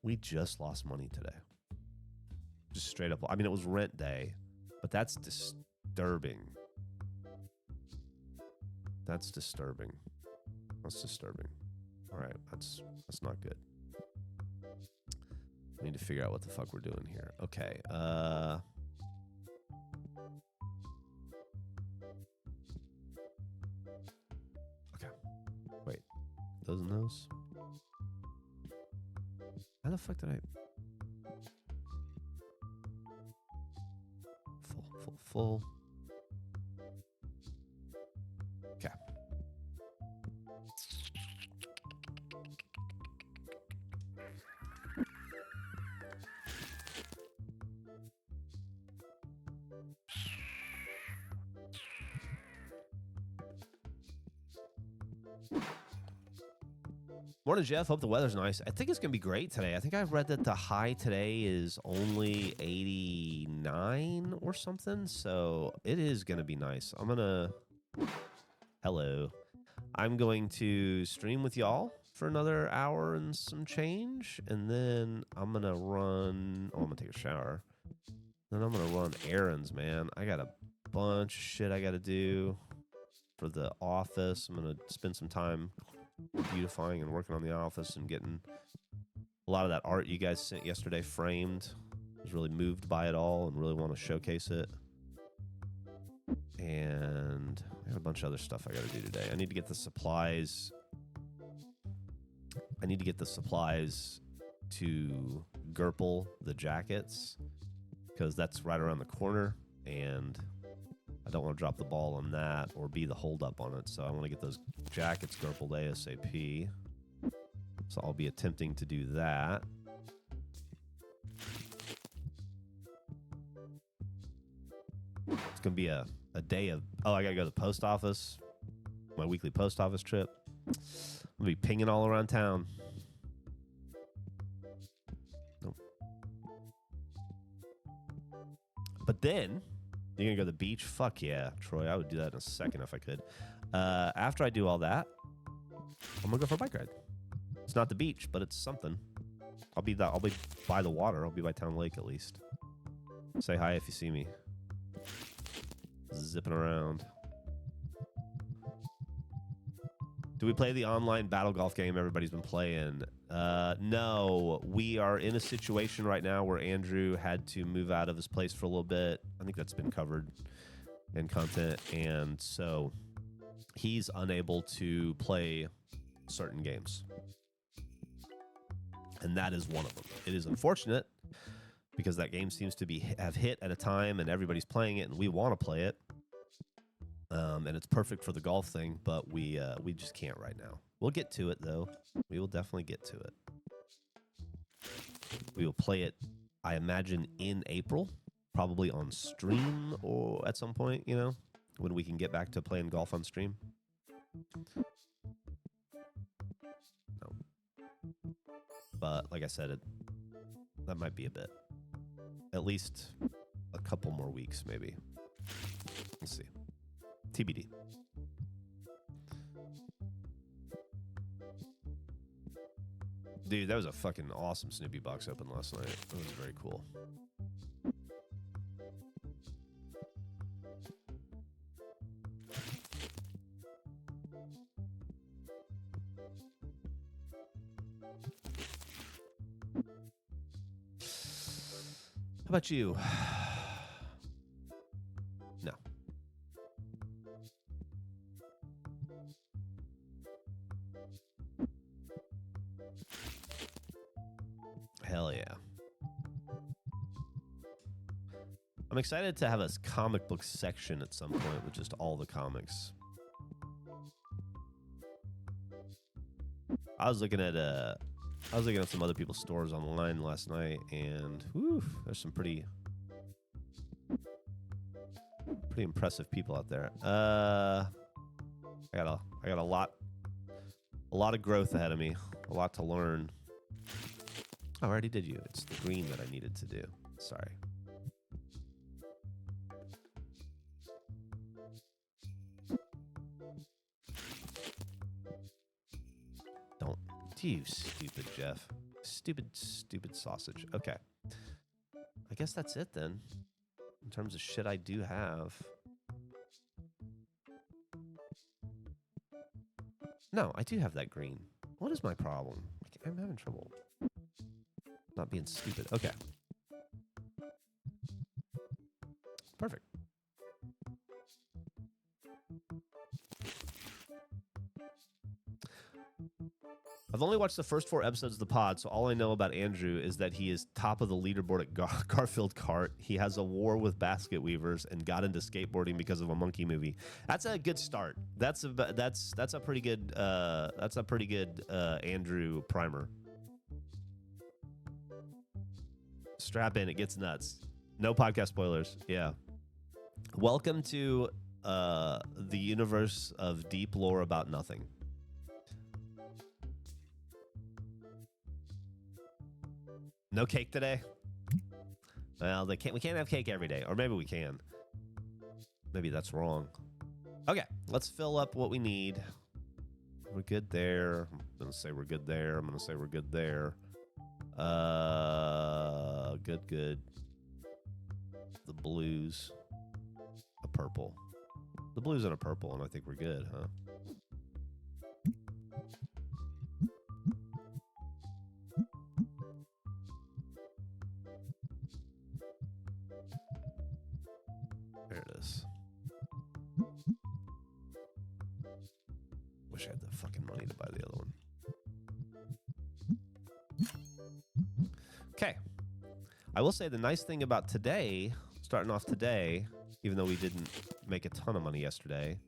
We just lost money today. Just straight up. I mean, it was rent day, but that's disturbing. That's disturbing. That's disturbing. All right, that's not good. We need to figure out what the fuck we're doing here. Okay. Okay. Wait. Those and those? How the fuck did I... Full. Okay. Morning, Geoff. Hope the weather's nice. I think it's going to be great today. I think I've read that the high today is only 89 or something. So it is going to be nice. Hello. I'm going to stream with y'all for another hour and some change. And then I'm going to run... Oh, I'm going to take a shower. Then I'm going to run errands, man. I got a bunch of shit I got to do for the office. I'm going to spend some time beautifying and working on the office and getting a lot of that art you guys sent yesterday framed. I was really moved by it all and really want to showcase it. And I got a bunch of other stuff I got to do today. I need to get the supplies. I need to get the supplies to Gerple the jackets because that's right around the corner and I don't want to drop the ball on that or be the holdup on it. So I want to get those jackets Gerpled ASAP. So I'll be attempting to do that. It's going to be a day of... Oh, I got to go to the post office. My weekly post office trip. I'm going to be pinging all around town. Nope. But then... You're going to go to the beach? Fuck yeah, Troy. I would do that in a second if I could. After I do all that, I'm going to go for a bike ride. It's not the beach, but it's something. I'll be by the water. I'll be by Town Lake at least. Say hi if you see me. Zipping around. Do we play the online battle golf game everybody's been playing? No, we are in a situation right now where Andrew had to move out of his place for a little bit. I think that's been covered in content. And so he's unable to play certain games. And that is one of them. It is unfortunate because that game seems to have hit at a time and everybody's playing it and we want to play it. And it's perfect for the golf thing, but we just can't right now. We'll get to it, though. We will definitely get to it. We will play it, I imagine, in April, probably on stream or at some point, you know, when we can get back to playing golf on stream. No. But like I said, that might be a bit. At least a couple more weeks, maybe. Let's see. TBD. Dude, that was a fucking awesome Snoopy box open last night. That was very cool. How about you? No. Hell yeah. I'm excited to have a comic book section at some point with just all the comics. I was looking at some other people's stores online last night, and whew, there's some pretty impressive people out there. I got a lot of growth ahead of me, a lot to learn. Oh, I already did you. It's the green that I needed to do. Sorry. Don't. You stupid Geoff. Stupid sausage. Okay. I guess that's it then. In terms of shit I do have. No, I do have that green. What is my problem? I'm having trouble. Not being stupid. Okay. Perfect. I've only watched the first 4 episodes of the pod, so all I know about Andrew is that he is top of the leaderboard at Garfield Kart. He has a war with basket weavers and got into skateboarding because of a monkey movie. That's a good start. That's a pretty good Andrew primer. Strap in, it gets nuts. No podcast spoilers. Yeah. Welcome to the universe of deep lore about nothing. No cake today? Well, we can't have cake every day. Or maybe we can. Maybe that's wrong. Okay, let's fill up what we need. We're good there. I'm going to say we're good there. I'm going to say we're good there. Good. The blues. A purple. The blues and a purple, and I think we're good, huh? There it is. Wish I had the fucking money to buy the other one. Okay. I will say the nice thing about today, starting off today, even though we didn't make a ton of money yesterday,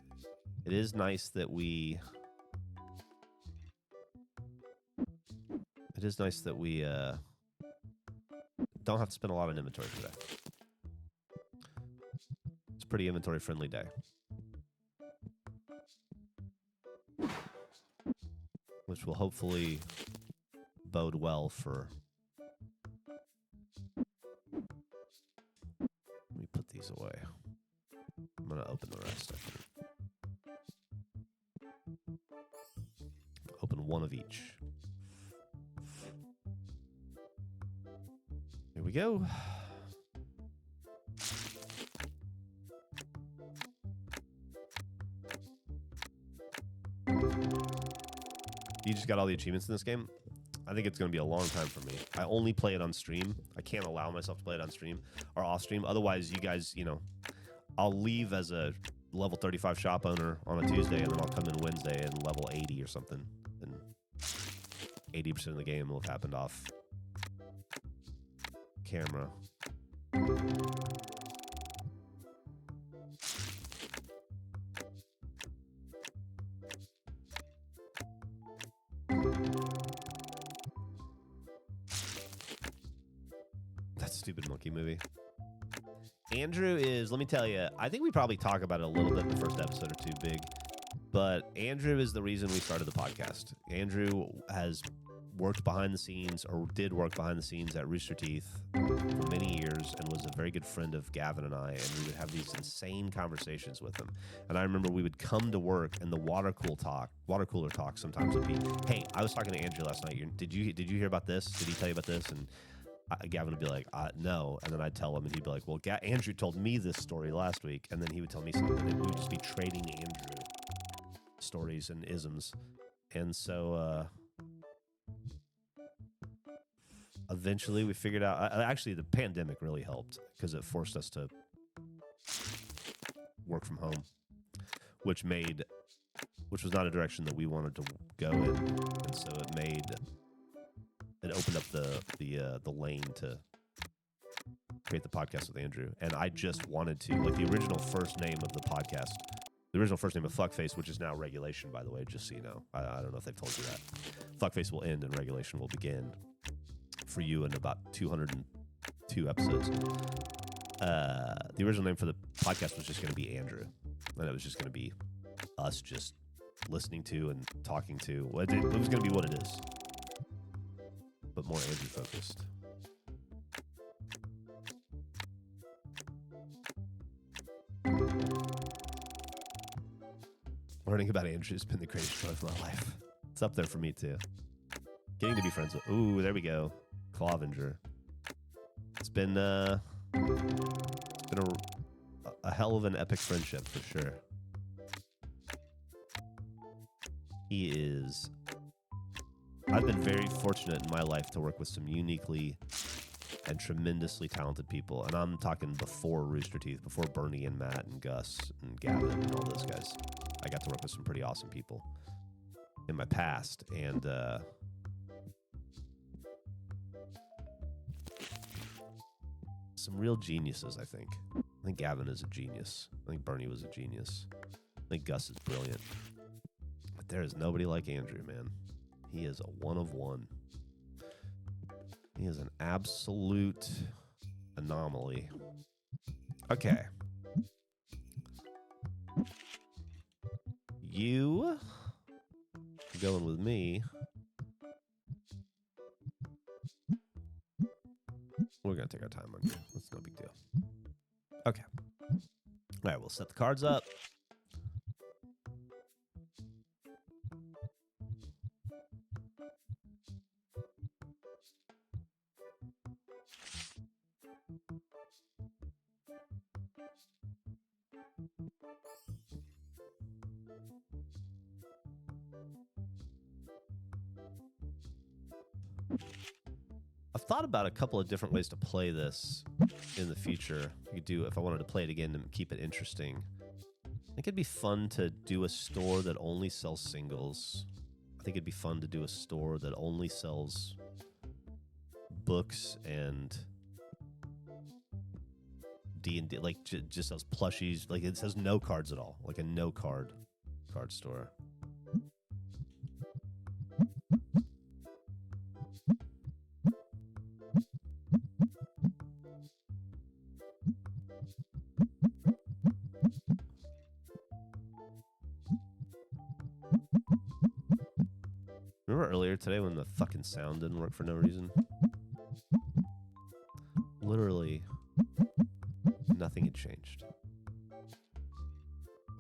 it is nice that we don't have to spend a lot on inventory today. It's a pretty inventory friendly day. Which will hopefully bode well for... Let me put these away. I'm going to open the rest, I think. Open one of each. Here we go. You just got all the achievements in this game? I think it's going to be a long time for me. I only play it on stream. I can't allow myself to play it on stream or off stream. Otherwise, you guys, you know, I'll leave as a level 35 shop owner on a Tuesday, and then I'll come in Wednesday and level 80 or something. And 80% of the game will have happened off camera. That stupid monkey movie. Andrew is, let me tell you, I think we probably talk about it a little bit in the first episode or two, Big. But Andrew is the reason we started the podcast. Andrew has worked behind the scenes, or did work behind the scenes at Rooster Teeth for many years, and was a very good friend of Gavin and I, and we would have these insane conversations with him. And I remember we would come to work, and the water cooler talk sometimes would be, hey, I was talking to Andrew last night. Did you hear about this? Did he tell you about this? And Gavin would be like, no. And then I'd tell him, and he'd be like, well, Andrew told me this story last week. And then he would tell me something, and we would just be trading Andrew stories and isms. And so eventually we figured out, actually the pandemic really helped because it forced us to work from home, which was not a direction that we wanted to go in. And so it opened up the lane to create the podcast with Andrew. And I just wanted to, like, the original first name of the podcast, the original first name of Fuckface, which is now Regulation, by the way, just so you know. I don't know if they've told you that. Fuckface will end and Regulation will begin for you in about 202 episodes. The original name for the podcast was just going to be Andrew. And it was just going to be us just listening to and talking to. Well, it was going to be what it is, but more Andrew focused. Learning about Andrew has been the greatest joy of my life. It's up there for me too. Getting to be friends with, ooh, there we go, Clovenger. It's been a hell of an epic friendship for sure. I've been very fortunate in my life to work with some uniquely and tremendously talented people. And I'm talking before Rooster Teeth, before Bernie and Matt and Gus and Gavin and all those guys. I got to work with some pretty awesome people in my past. And some real geniuses, I think. I think Gavin is a genius. I think Bernie was a genius. I think Gus is brilliant. But there is nobody like Andrew, man. He is a one of one. He is an absolute anomaly. Okay. You going with me. We're going to take our time on here. That's no big deal. Okay. All right, we'll set the cards up. I've thought about a couple of different ways to play this in the future. You could do, if I wanted to play it again to keep it interesting, I think it'd be fun to do a store that only sells singles. I think it'd be fun to do a store that only sells books and D&D, like just sells plushies. Like it says no cards at all, like a no card store. Remember earlier today when the fucking sound didn't work for no reason? Literally nothing had changed.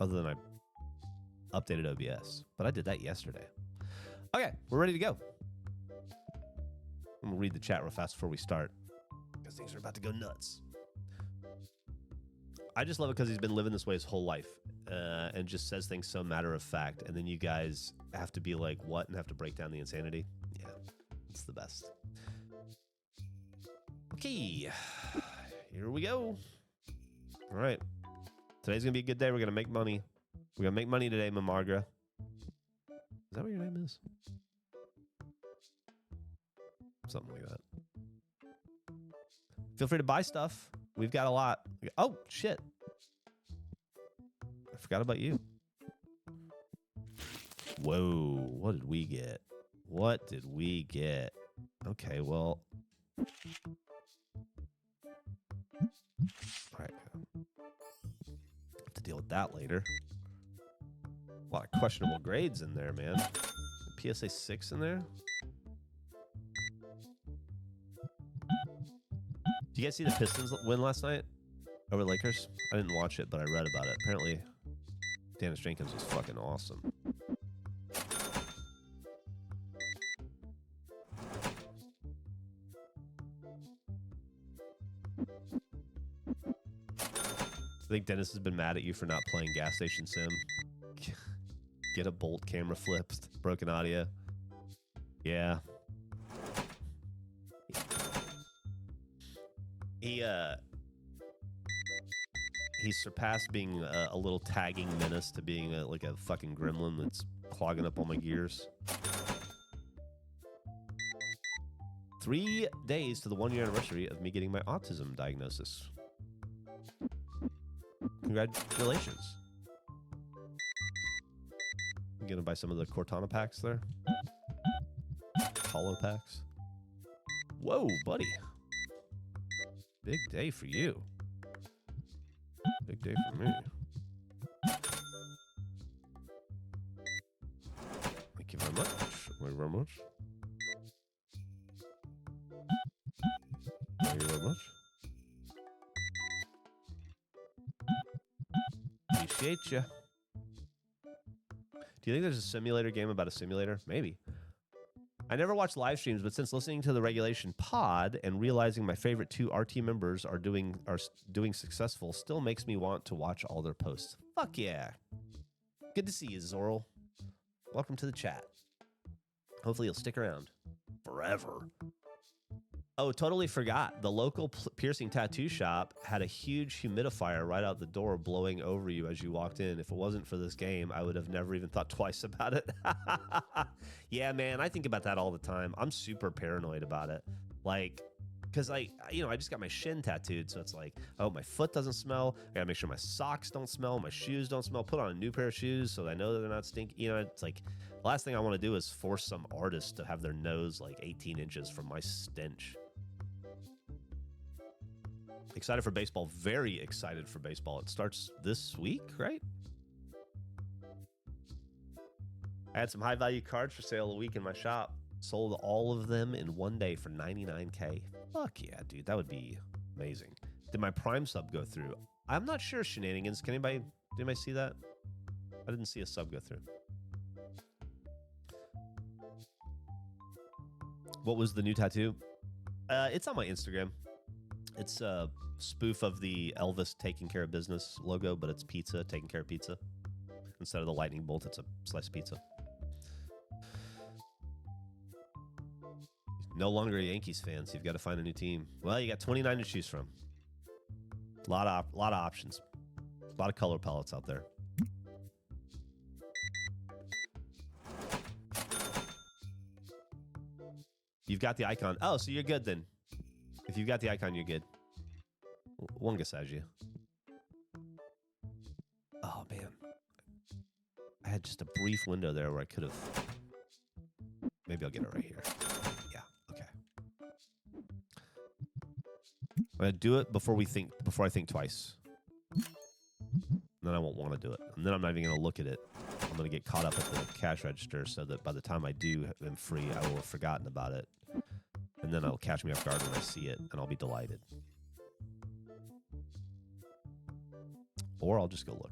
Other than I updated OBS. But I did that yesterday. Okay, we're ready to go. I'm going to read the chat real fast before we start, because things are about to go nuts. I just love it because he's been living this way his whole life. And just says things so matter of fact, and then you guys have to be like, what, and have to break down the insanity. Yeah, it's the best. Okay, here we go. All right, today's gonna be a good day. We're gonna make money. We're gonna make money today, Mamargra. Is that what your name is? Something like that. Feel free to buy stuff. We've got a lot. Oh, shit. I forgot about you. Whoa. What did we get? What did we get? Okay, well. All right. Have to deal with that later. A lot of questionable grades in there, man. PSA 6 in there. Did you guys see the Pistons win last night over Lakers? I didn't watch it, but I read about it. Apparently, Dennis Jenkins was fucking awesome. I think Dennis has been mad at you for not playing Gas Station Sim. Get a Bolt camera flipped, broken audio. Yeah. He surpassed being a little tagging menace to being like a fucking gremlin that's clogging up all my gears. 3 days to the 1-year anniversary of me getting my autism diagnosis. Congratulations. I'm gonna buy some of the Cortana packs there. Hollow packs. Whoa, buddy. Big day for you. Big day for me. Thank you very much. Thank you very much. Thank you very much. Appreciate you. Do you think there's a simulator game about a simulator? Maybe. I never watch live streams, but since listening to the Regulation Pod and realizing my favorite 2 RT members are doing successful still makes me want to watch all their posts. Fuck yeah. Good to see you, Zorl. Welcome to the chat. Hopefully you'll stick around forever. Oh, totally forgot. The local piercing tattoo shop had a huge humidifier right out the door blowing over you as you walked in. If it wasn't for this game, I would have never even thought twice about it. Yeah, man, I think about that all the time. I'm super paranoid about it. Like, because I just got my shin tattooed, so it's like, oh, my foot doesn't smell. I gotta make sure my socks don't smell, my shoes don't smell. Put on a new pair of shoes so I know that they're not stinky. You know, it's like, the last thing I want to do is force some artist to have their nose like 18 inches from my stench. Excited for baseball. Very excited for baseball. It starts this week, right? I had some high-value cards for sale a week in my shop. Sold all of them in one day for $99K. Fuck yeah, dude. That would be amazing. Did my Prime sub go through? I'm not sure, Shenanigans. Did anybody see that? I didn't see a sub go through. What was the new tattoo? It's on my Instagram. It's a spoof of the Elvis Taking Care of Business logo, but it's pizza, taking care of pizza. Instead of the lightning bolt, it's a slice of pizza. No longer a Yankees fan, so you've got to find a new team. Well, you got 29 to choose from. A lot of options. A lot of color palettes out there. You've got the icon. Oh, so you're good then. If you've got the icon, you're good. One you. Oh, man. I had just a brief window there where I could have... Maybe I'll get it right here. Yeah, okay. I'm going to do it before I think twice. And then I won't want to do it. And then I'm not even going to look at it. I'm going to get caught up at the cash register so that by the time I am free, I will have forgotten about it. And then it'll catch me off guard when I see it, and I'll be delighted. Or I'll just go look.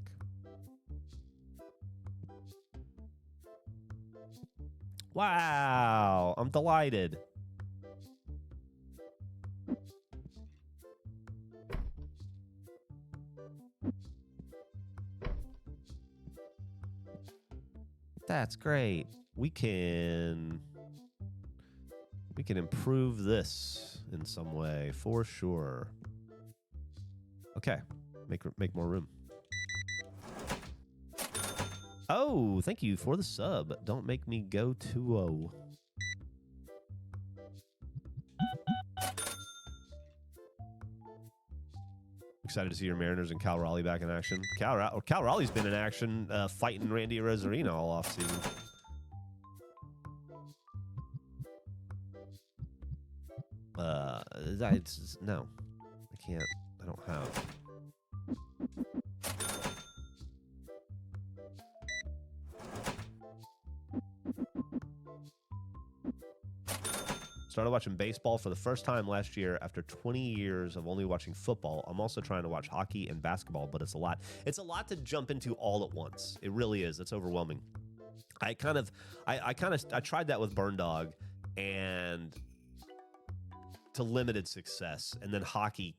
Wow, I'm delighted. That's great. We can improve this in some way for sure. Okay, make more room. Oh, thank you for the sub. Don't make me go 2-0. Excited to see your Mariners and Cal Raleigh back in action. Cal Raleigh's been in action fighting Randy Rosarino all offseason. No, I can't. I don't have. Started watching baseball for the first time last year after 20 years of only watching football. I'm also trying to watch hockey and basketball, but it's a lot. It's a lot to jump into all at once. It really is. It's overwhelming. I tried that with Burn Dog, and to limited success. And then hockey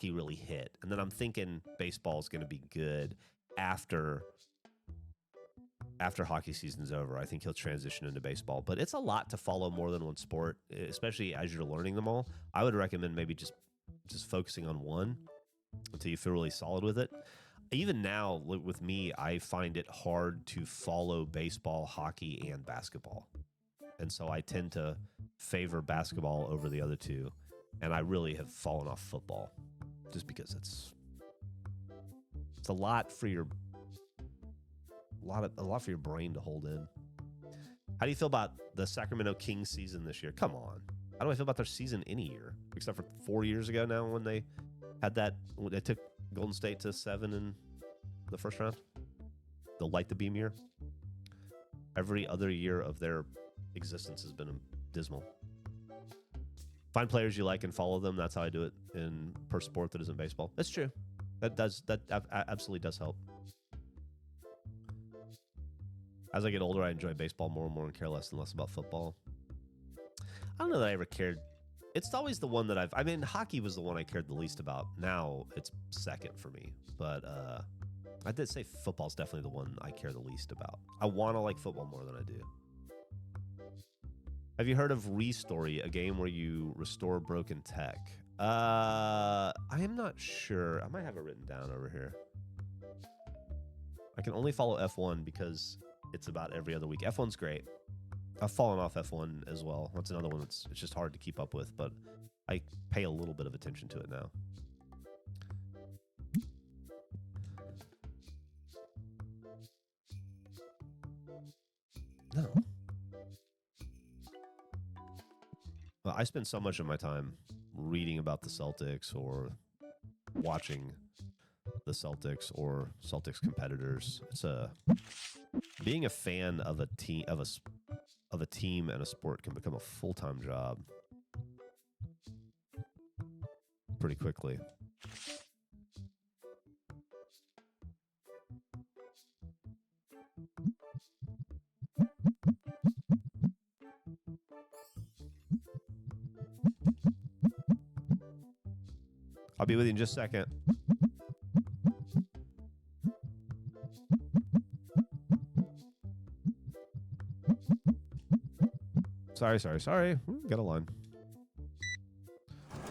really hit. And then I'm thinking baseball is going to be good after hockey season's over. I think he'll transition into baseball, but it's a lot to follow more than one sport, especially as you're learning them all. I would recommend maybe just focusing on one until you feel really solid with it. Even now with me, I find it hard to follow baseball, hockey, and basketball. And so I tend to favor basketball over the other two. And I really have fallen off football just because it's a lot for your a lot for your brain to hold in. How do you feel about the Sacramento Kings season this year? Come on. How do I feel about their season any year? Except for 4 years ago now when they had when they took Golden State to 7 in the first round. The light the beam year. Every other year of their existence has been dismal. Find players you like and follow them. That's how I do it per sport that isn't baseball. That's true. That absolutely does help. As I get older, I enjoy baseball more and more and care less and less about football. I don't know that I ever cared. It's always the one that hockey was the one I cared the least about. Now it's second for me. But I did say football's definitely the one I care the least about. I want to like football more than I do. Have you heard of Restory, a game where you restore broken tech? I am not sure. I might have it written down over here. I can only follow F1 because it's about every other week. F1's great. I've fallen off F1 as well. That's another one it's just hard to keep up with, but I pay a little bit of attention to it now. No. Well, I spend so much of my time reading about the Celtics or watching the Celtics or Celtics competitors. Being a fan of a team and a sport can become a full-time job pretty quickly. I'll be with you in just a second. Sorry. Got a line.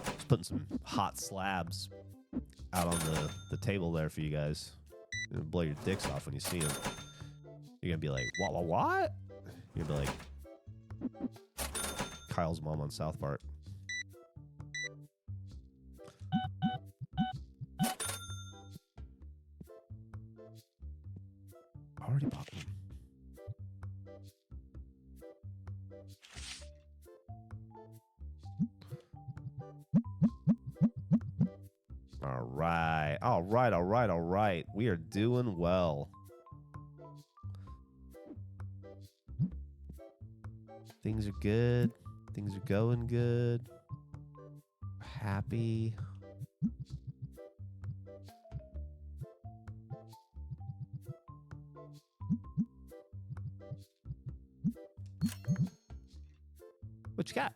Just putting some hot slabs out on the table there for you guys. You're gonna blow your dicks off when you see them. You're gonna be like, what? You're gonna be like Kyle's mom on South Park. I already bought one. All right. We are doing well. Things are good. Things are going good. Happy. What you got?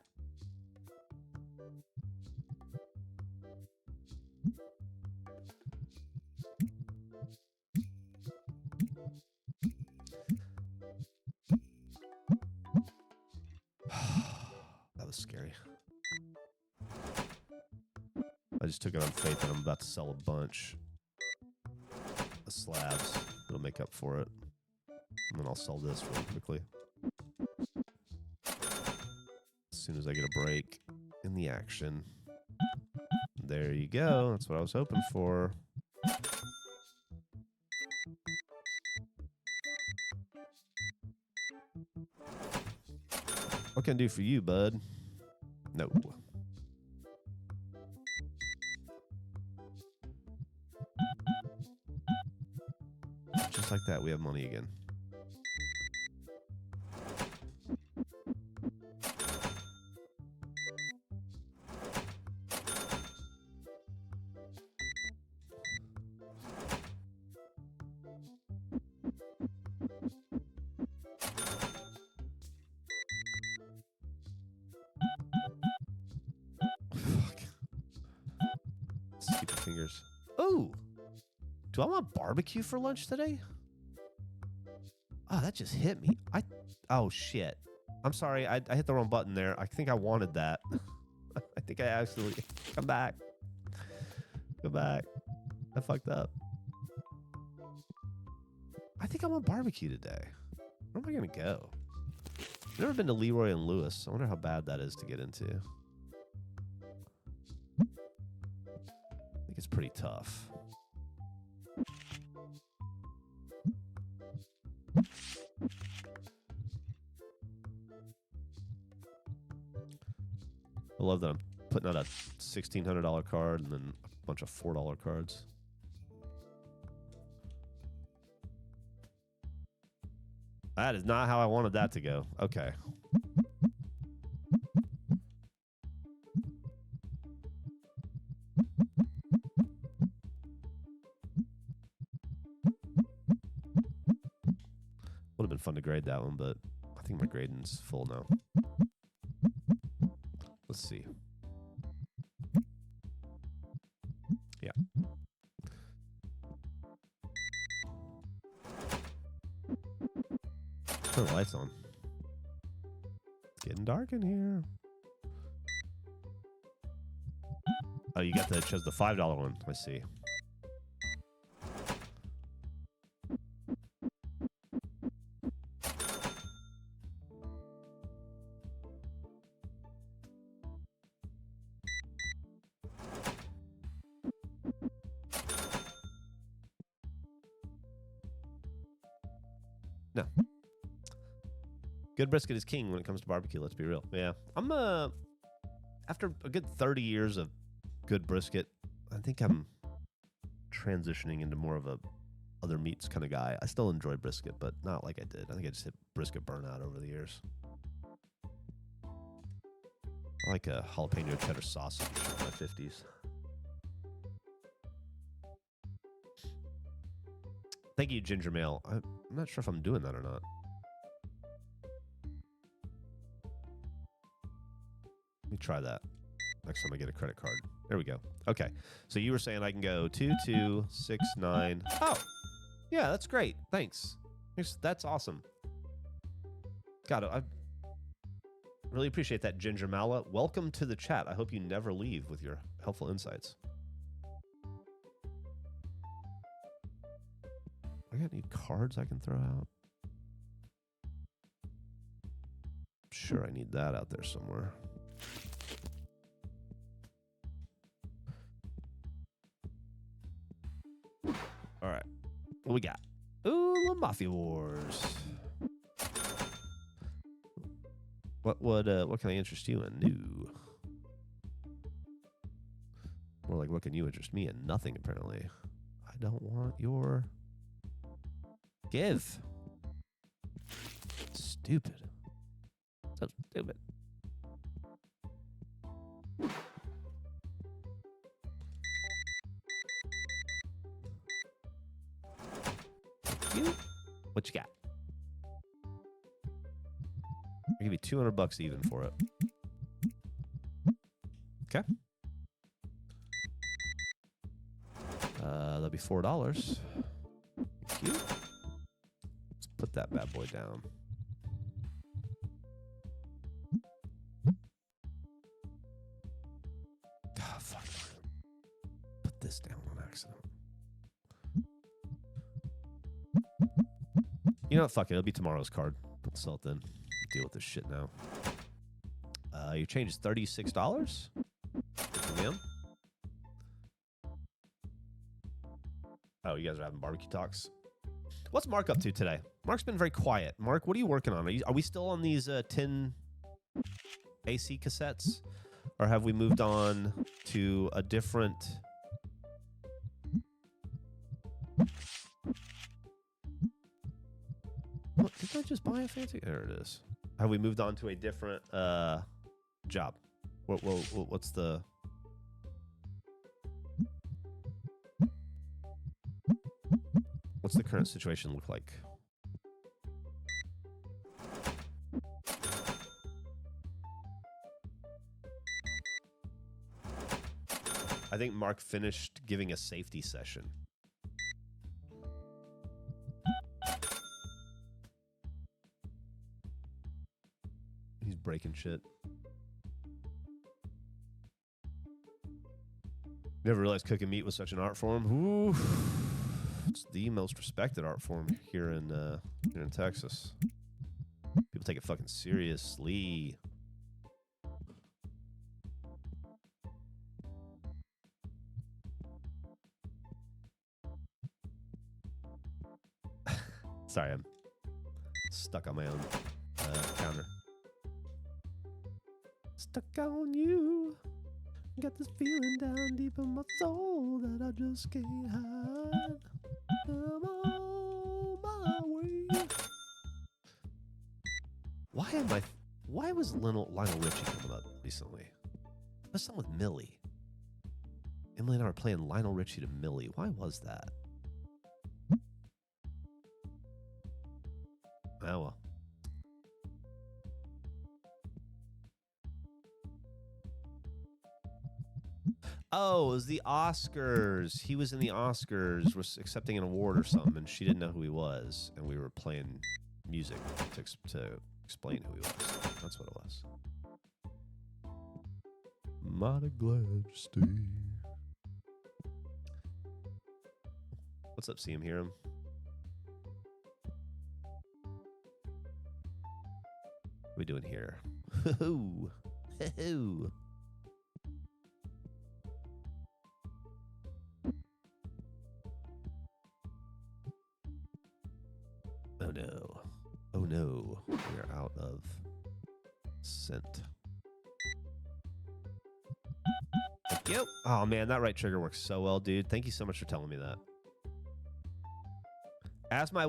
That was scary. I just took it on faith that I'm about to sell a bunch of slabs. It'll make up for it. And then I'll sell this really quickly. As soon as I get a break in the action. There you go. That's what I was hoping for. What can I do for you, bud? No. Just like that, we have money again. Stupid fingers. Oh! Do I want barbecue for lunch today? Oh, that just hit me. Oh, shit. I'm sorry. I hit the wrong button there. I think I wanted that. I think I actually... Come back. Come back. I fucked up. I think I want barbecue today. Where am I going to go? I've never been to Leroy and Lewis. I wonder how bad that is to get into. I think it's pretty tough. I love that I'm putting out a $1,600 card and then a bunch of $4 cards. That is not how I wanted that to go. Okay. Would have been fun to grade that one, but I think my grading's full now. Let's see. Yeah. Turn the lights on. It's getting dark in here. Oh, you got the chose the $5 one. I see. No. Good brisket is king when it comes to barbecue, let's be real. Yeah. I'm after a good 30 years of good brisket, I think I'm transitioning into more of a other meats kind of guy. I still enjoy brisket, but not like I did. I think I just hit brisket burnout over the years. I like a jalapeno cheddar sausage in my 50s. Thank you, Ginger Mail. I'm not sure if I'm doing that or not. Let me try that next time I get a credit card. There we go. Okay. So you were saying I can go 2269. Oh, yeah, that's great. Thanks. That's awesome. Got it. I really appreciate that, Ginger Mala. Welcome to the chat. I hope you never leave with your helpful insights. I got any cards I can throw out? I'm sure I need that out there somewhere. All right. What we got? Ooh, the Mafia Wars. What can I interest you in? New. More like, what can you interest me in? Nothing, apparently. I don't want your... Give. Stupid. So stupid. You? What you got? I'll give you $200 even for it. Okay. That'll be $4. Thank you. Let's put that bad boy down. Oh, fuck. Put this down on accident. You know what? Fuck it. It'll be tomorrow's card. Let's sell it then. Deal with this shit now. Your change is $36. Ma'am. Oh, you guys are having barbecue talks. What's Mark up to today? Mark's been very quiet. Mark, what are you working on? Are we still on these 10 AC cassettes? Or have we moved on to a different... What, did I just buy a fancy... There it is. Have we moved on to a different job? What's the... What's the current situation look like? I think Mark finished giving a safety session. He's breaking shit. Never realized cooking meat was such an art form. Ooh. It's the most respected art form here in Texas. People take it fucking seriously. Sorry, I'm stuck on my own counter. Stuck on you. Got this feeling down deep in my soul that I just can't hide. I'm on my way. Why was Lionel Richie coming up recently? What's something with Millie? Emily and I were playing Lionel Richie to Millie. Why was that? Oh well. Oh, it was the Oscars. He was in the Oscars, was accepting an award or something, and she didn't know who he was, and we were playing music to explain who he was. That's what it was. Mighty glad to stay. What's up, see him, hear him? What are we doing here? Hoo-hoo. Hoo-hoo. Oh no. Oh no. We are out of scent. Thank you. Oh man, that right trigger works so well, dude. Thank you so much for telling me that. Ask my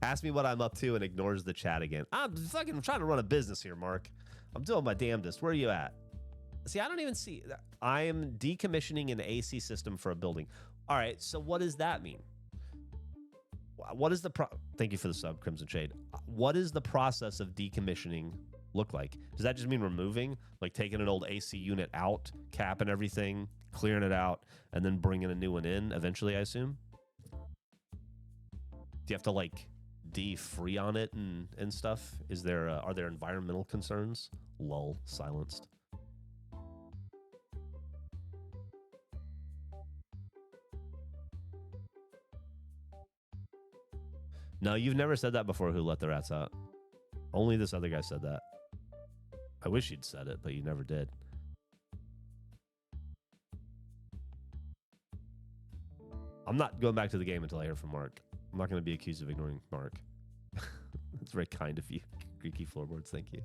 ask me what I'm up to and ignores the chat again. I'm trying to run a business here, Mark. I'm doing my damnedest. Where are you at? See, I don't even see. I am decommissioning an AC system for a building. All right, so what does that mean? What is the Thank you for the sub, Crimson Shade. What is the process of decommissioning look like? Does that just mean removing, like taking an old AC unit out, capping everything, clearing it out, and then bringing a new one in eventually, I assume? Do you have to like de-freon it and stuff? Is there are there environmental concerns? Lull, silenced. No, you've never said that before, Who Let the Rats Out. Only this other guy said that. I wish you'd said it, but you never did. I'm not going back to the game until I hear from Mark. I'm not going to be accused of ignoring Mark. That's very kind of you, Greeky Floorboards. Thank you.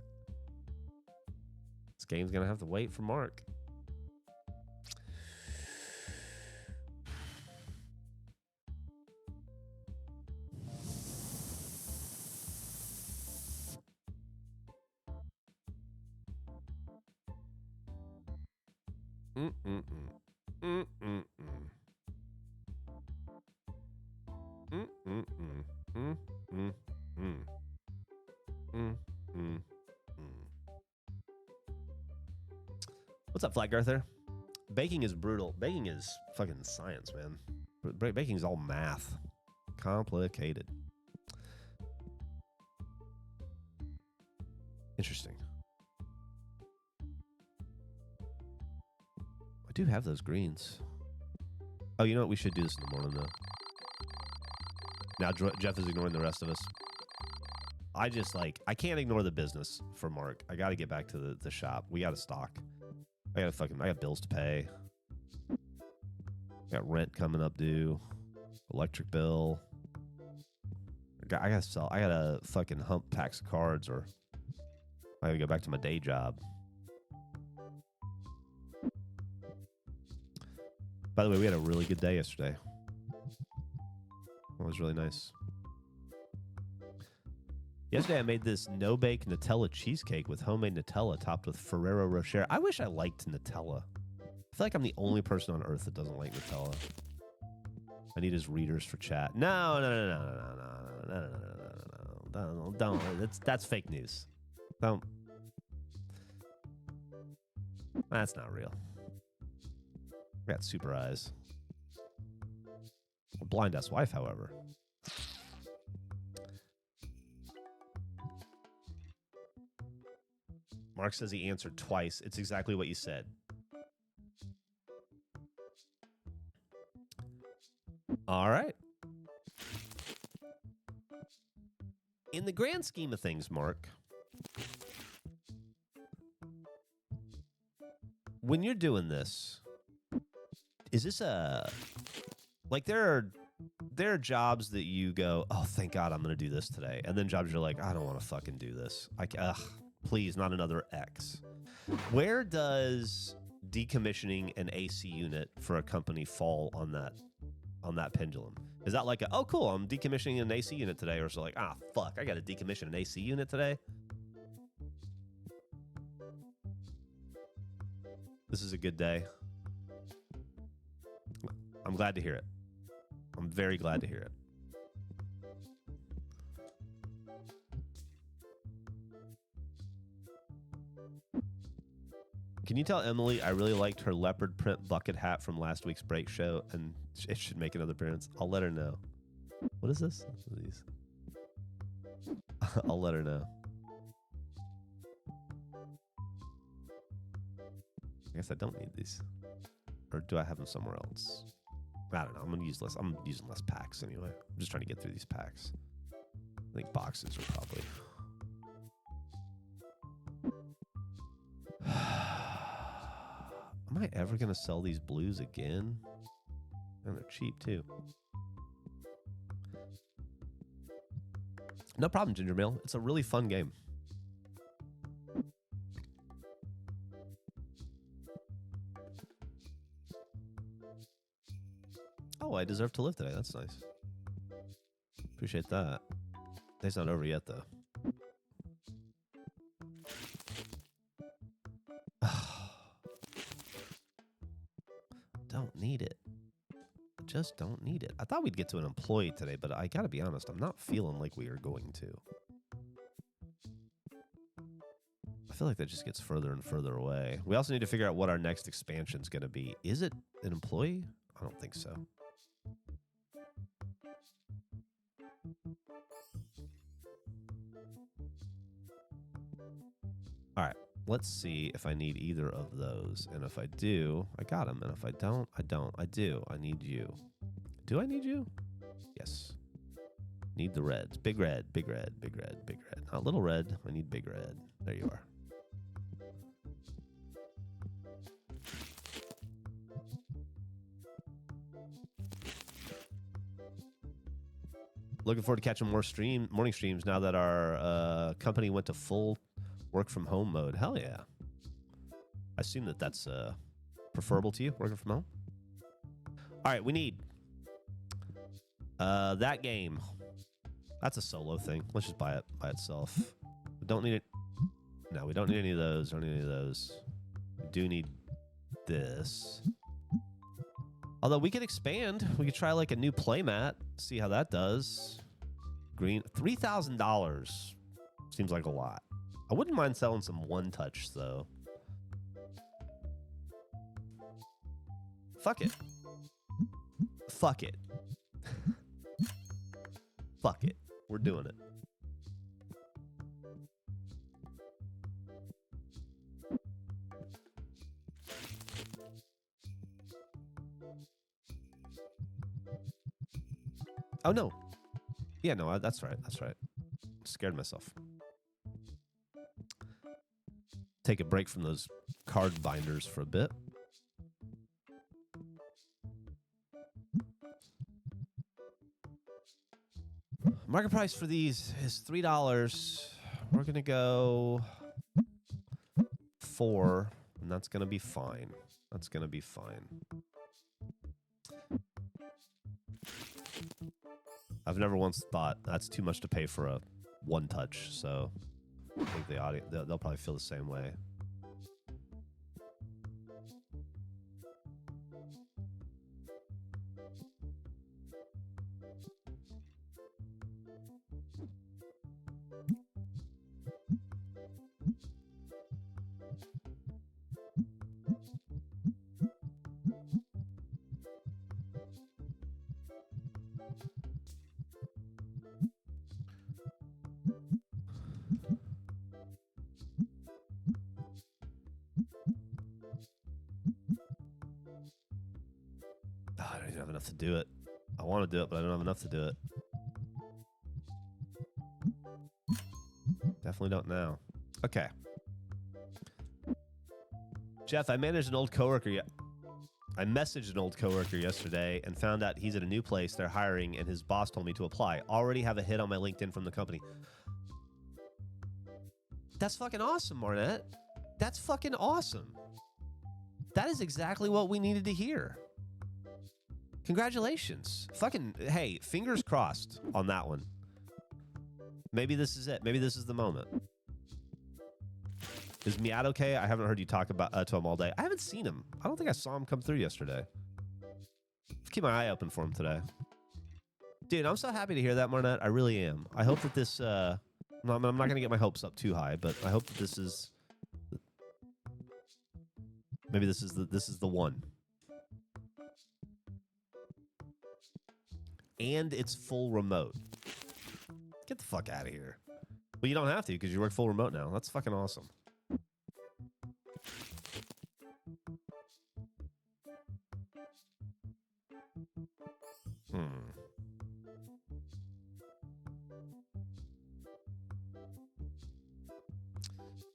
This game's going to have to wait for Mark. What's up, Flat Garther? Baking is brutal. Baking is fucking science, man. Baking is all math. Complicated. Interesting. I do have those greens. Oh, you know what? We should do this in the morning, though. Now Geoff is ignoring the rest of us. I just, like, I can't ignore the business for Mark. I got to get back to the shop. We got to stock. I got bills to pay. Got rent coming up due, electric bill. I gotta fucking hump packs of cards, or I gotta go back to my day job. By the way, we had a really good day yesterday. It was really nice. Yesterday, I made this no-bake Nutella cheesecake with homemade Nutella topped with Ferrero Rocher. I wish I liked Nutella. I feel like I'm the only person on earth that doesn't like Nutella. I need his readers for chat. No. Don't. That's fake news. Don't. That's not real. I got super eyes. A blind-ass wife, however. Mark says he answered twice. It's exactly what you said. All right. In the grand scheme of things, Mark, when you're doing this, is this like there are jobs that you go, oh, thank God I'm going to do this today. And then jobs you're like, I don't want to fucking do this. Please, not another X. Where does decommissioning an AC unit for a company fall on that pendulum? Is that like oh, cool, I'm decommissioning an AC unit today? Or is it like, fuck, I got to decommission an AC unit today? This is a good day. I'm glad to hear it. I'm very glad to hear it. Can you tell Emily I really liked her leopard print bucket hat from last week's break show, and it should make another appearance? I'll let her know. What is this? What are these? I'll let her know. I guess I don't need these. Or do I have them somewhere else? I don't know. I'm using less packs anyway. I'm just trying to get through these packs. I think boxes are probably... Am I ever going to sell these blues again? And they're cheap, too. No problem, Ginger Mill. It's a really fun game. Oh, I deserve to live today. That's nice. Appreciate that. Day's not over yet, though. Don't need it. Just don't need it. I thought we'd get to an employee today, but I gotta be honest, I'm not feeling like we are going to. I feel like that just gets further and further away. We also need to figure out what our next expansion's gonna be. Is it an employee? I don't think so. All right. Let's see if I need either of those. And if I do, I got them. And if I don't, I don't. I do. I need you. Do I need you? Yes. Need the reds. Big red, big red, big red, big red. Not little red. I need big red. There you are. Looking forward to catching more morning streams now that our company went to full work from home mode. Hell yeah. I assume that that's preferable to you, working from home. All right, we need that game. That's a solo thing. Let's just buy it by itself. We don't need it. No, we don't need any of those. Don't need any of those. We do need this. Although we could expand. We could try like a new playmat. See how that does. Green. $3,000 seems like a lot. I wouldn't mind selling some one-touch, though. Fuck it. Fuck it. Fuck it. We're doing it. Oh, no. Yeah, no, that's right. That's right. Scared myself. Take a break from those card binders for a bit. Market price for these is $3. We're going to go 4, and that's going to be fine. That's going to be fine. I've never once thought that's too much to pay for a one touch, so I think the audience, they'll probably feel the same way. I don't even have enough to do it. I want to do it, but I don't have enough to do it. Definitely don't now. Okay. Geoff, I messaged an old coworker yesterday and found out he's at a new place they're hiring and his boss told me to apply. Already have a hit on my LinkedIn from the company. That's fucking awesome, Marnette. That's fucking awesome. That is exactly what we needed to hear. Congratulations. Fucking, hey, fingers crossed on that one. Maybe this is it. Maybe this is the moment. Is Miat okay? I haven't heard you talk about to him all day. I haven't seen him. I don't think I saw him come through yesterday. Keep my eye open for him today. Dude, I'm so happy to hear that, Marnette. I really am. I hope that this... I'm not going to get my hopes up too high, but I hope that this is... Maybe this is the one. And it's full remote. Get the fuck out of here. But you don't have to because you work full remote now. That's fucking awesome.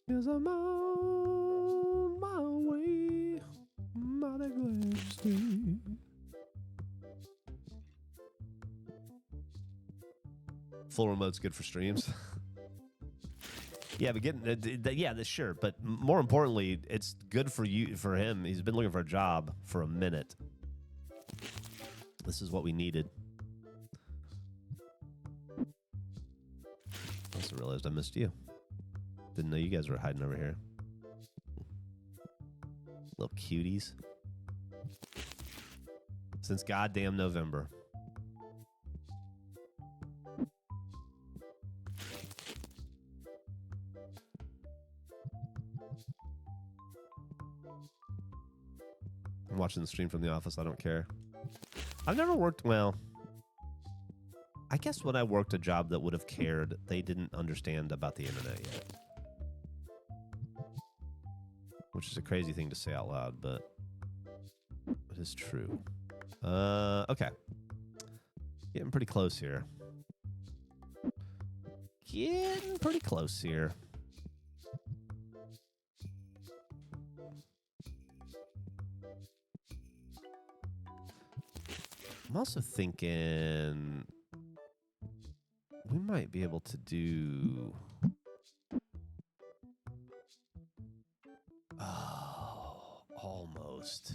Yes, I'm on my way. Mighty glad to stay. Full remote's good for streams. Yeah, but sure. But more importantly, it's good for you, for him. He's been looking for a job for a minute. This is what we needed. I also realized I missed you. Didn't know you guys were hiding over here. Little cuties. Since goddamn November. I'm watching the stream from the office. I don't care. I've never worked, well, I guess when I worked a job that would have cared, they didn't understand about the internet yet. Which is a crazy thing to say out loud, but it is true. Okay. Getting pretty close here. Getting pretty close here. I'm also thinking we might be able to do... Oh, almost.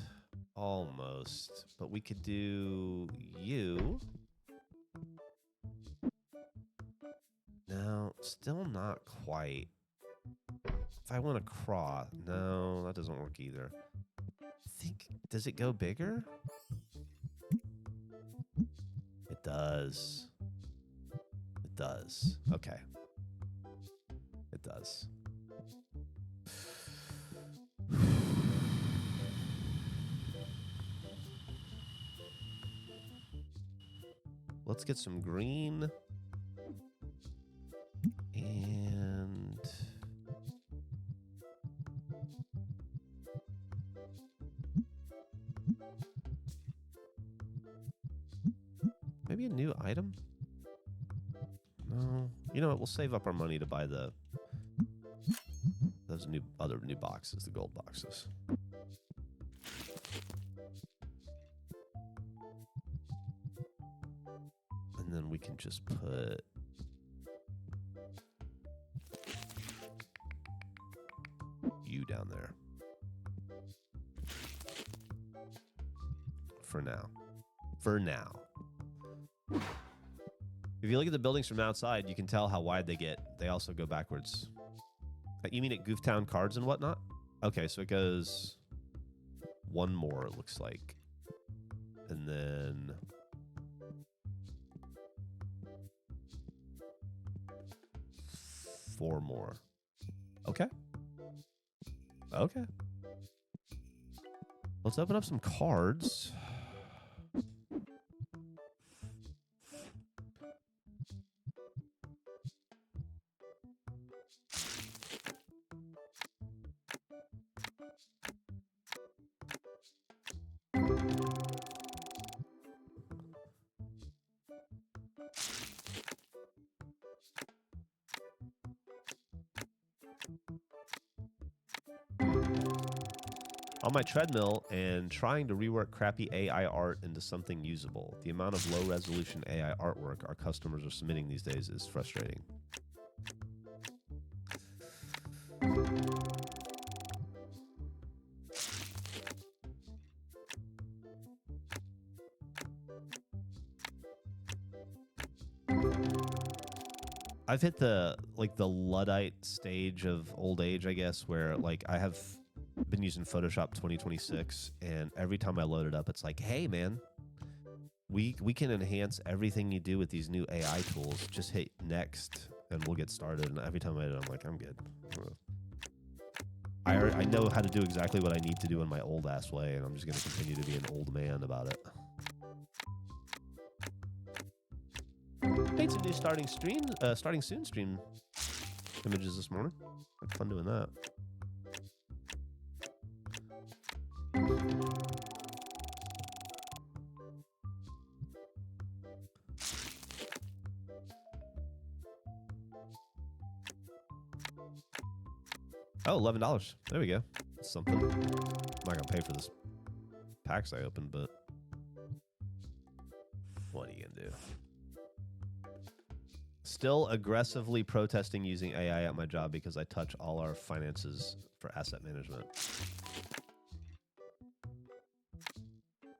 Almost. But we could do you. No, still not quite. If I want to cross, no, that doesn't work either. I think, does it go bigger? It does. It does. Okay. It does. Let's get some green. And maybe a new item? No. You know what? We'll save up our money to buy those other new boxes, the gold boxes. And then we can just put you down there. For now. For now. If you look at the buildings from outside, you can tell how wide they get. They also go backwards. You mean at Gooftown cards and whatnot? Okay, so it goes one more, it looks like. And then... four more. Okay. Okay. Let's open up some cards. On my treadmill and trying to rework crappy AI art into something usable. The amount of low-resolution AI artwork our customers are submitting these days is frustrating. I've hit the Luddite stage of old age, I guess, where like I have been using Photoshop 2026, and every time I load it up, it's like, hey man, we can enhance everything you do with these new AI tools. Just hit next and we'll get started. And every time I do it, I'm like, I'm good. I know how to do exactly what I need to do in my old ass way, and I'm just going to continue to be an old man about it. Made some new starting soon stream images this morning. Had fun doing that. Oh, $11. There we go. That's something. I'm not going to pay for this packs I opened, but what are you going to do? Still aggressively protesting using AI at my job because I touch all our finances for asset management.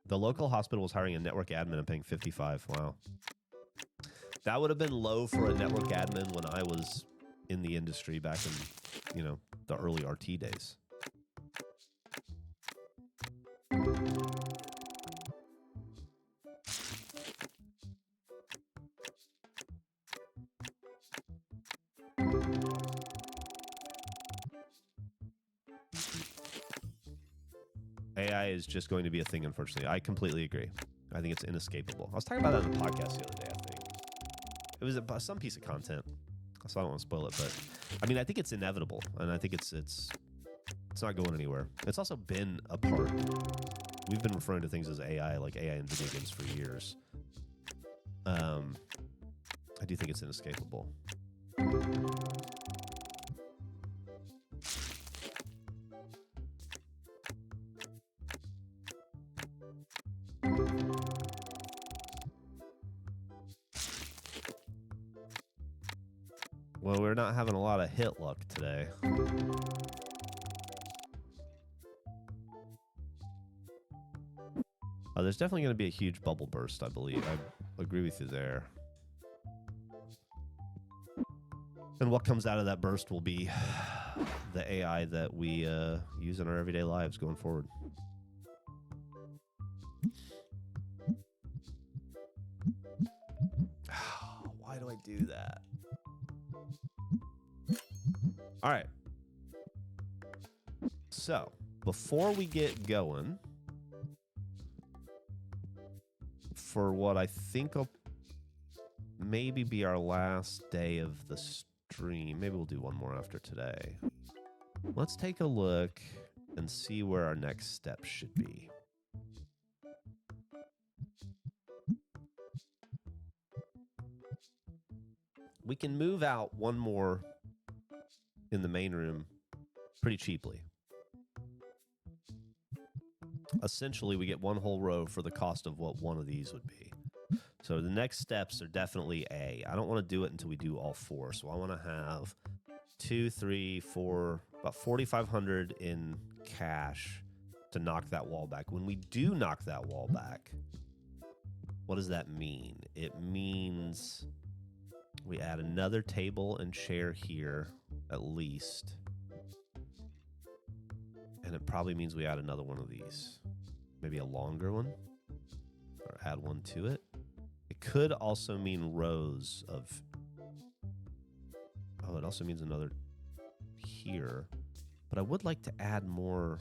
The local hospital was hiring a network admin and paying $55. Wow. That would have been low for a network admin when I was in the industry back in, you know, the early RT days. AI is just going to be a thing, unfortunately. I completely agree. I think it's inescapable. I was talking about that on the podcast the other day, I think. It was some piece of content, so I don't want to spoil it, but I mean, I think it's inevitable, and I think it's not going anywhere. It's also been a part. We've been referring to things as AI, like AI in video games, for years. I do think it's inescapable. Well, we're not having a lot of hit luck today. There's definitely going to be a huge bubble burst, I believe. I agree with you there. And what comes out of that burst will be the AI that we use in our everyday lives going forward. Why do I do that? All right. So, before we get going, for what I think will maybe be our last day of the stream, maybe we'll do one more after today. Let's take a look and see where our next step should be. We can move out one more in the main room pretty cheaply. Essentially, we get one whole row for the cost of what one of these would be. So the next steps are definitely I don't want to do it until we do all four. So I want to have 2, 3, 4, about 4,500 in cash to knock that wall back. When we do knock that wall back, what does that mean? It means we add another table and chair here, at least. And it probably means we add another one of these. Maybe a longer one, or add one to it. It could also mean rows of... Oh, it also means another here. But I would like to add more...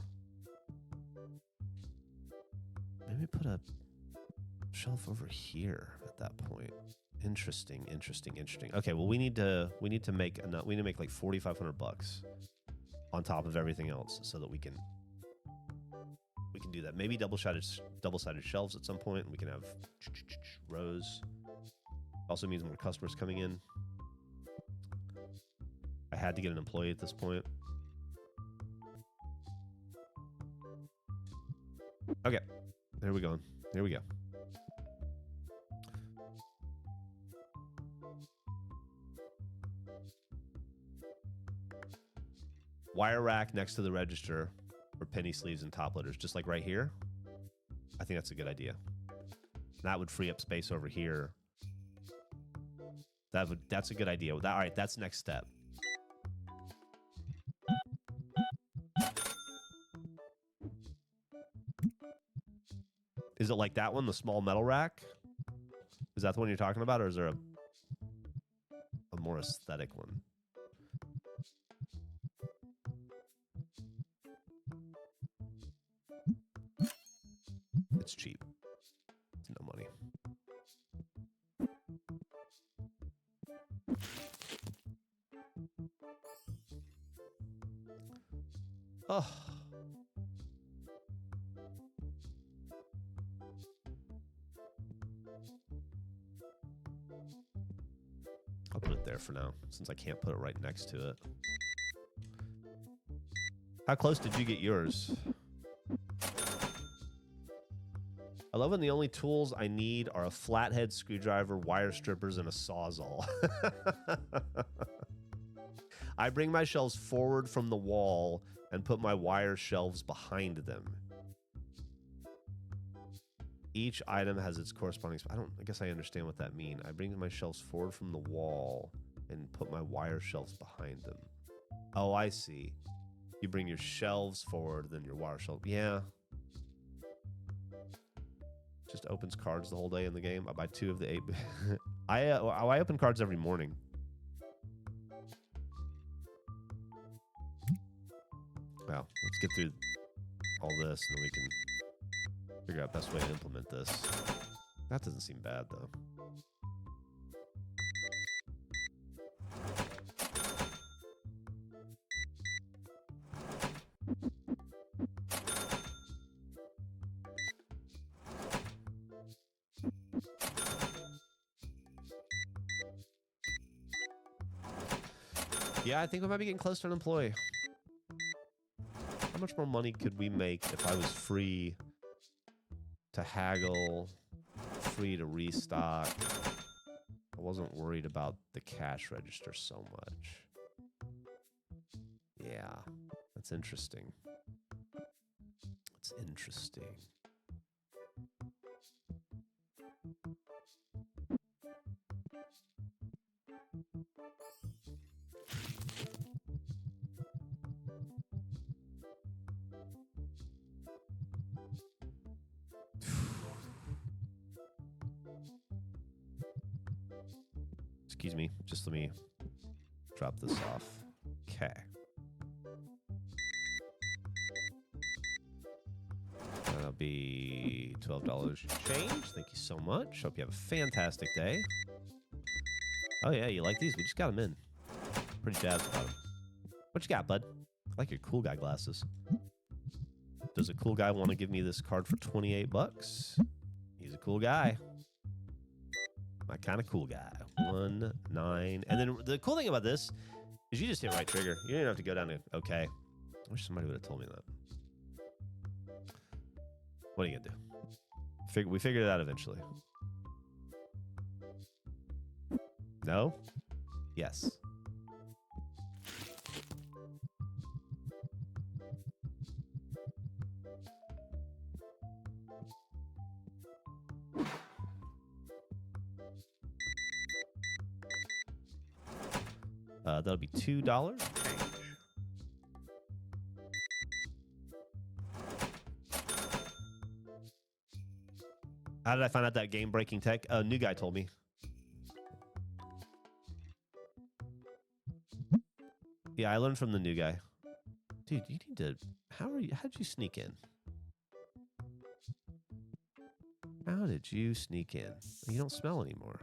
Maybe put a shelf over here at that point. Interesting. Okay, well we need to make like 4,500 bucks on top of everything else so that we can do that. Maybe double-sided shelves at some point, and we can have rows. Also means more customers coming in. I had to get an employee at this point. Okay, there we go. Here we go. Wire rack next to the register for penny sleeves and top loaders, just like right here. I think that's a good idea. That would free up space over here. That's a good idea. All right, that's next step. Is it like that one, the small metal rack? Is that the one you're talking about, or is there a more aesthetic one? It's cheap. It's no money. Oh. I'll put it there for now, since I can't put it right next to it. How close did you get yours? I love when the only tools I need are a flathead screwdriver, wire strippers, and a Sawzall. I bring my shelves forward from the wall and put my wire shelves behind them. Each item has its corresponding... I guess I understand what that means. I bring my shelves forward from the wall and put my wire shelves behind them. Oh, I see. You bring your shelves forward, then your wire shelf... Yeah. Just opens cards the whole day in the game. I buy 2 of the 8. I open cards every morning. Well, let's get through all this, and then we can figure out best way to implement this. That doesn't seem bad, though. Yeah, I think we might be getting close to an employee. How much more money could we make if I was free to haggle, free to restock? I wasn't worried about the cash register so much. Yeah, that's interesting. It's interesting. Excuse me, just let me drop this off. Okay. That'll be $12 change. Thank you so much. Hope you have a fantastic day. Oh yeah, you like these? We just got them in. Pretty jazzed about them. What you got, bud? I like your cool guy glasses. Does a cool guy want to give me this card for 28 bucks? He's a cool guy. My kind of cool guy. 1, 9. And then the cool thing about this is you just hit right trigger. You don't even have to go down to okay. I wish somebody would have told me that. What are you going to do? We figured it out eventually. No? Yes. That'll be $2. How did I find out that game-breaking tech? A new guy told me. Yeah, I learned from the new guy. Dude, you need to... How did you sneak in? How did you sneak in? You don't smell anymore.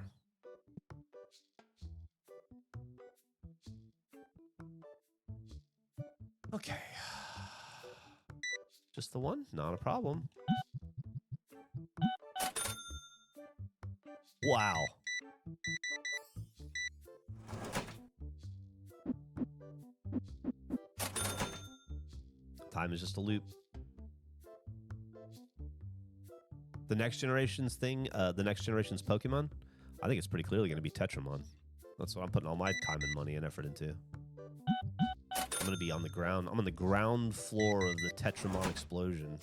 Okay. Just the one? Not a problem. Wow. Time is just a loop. The next generation's thing, the next generation's Pokemon, I think it's pretty clearly going to be Tetramon. That's what I'm putting all my time and money and effort into. I'm going to be on the ground. I'm on the ground floor of the Tetramon explosion.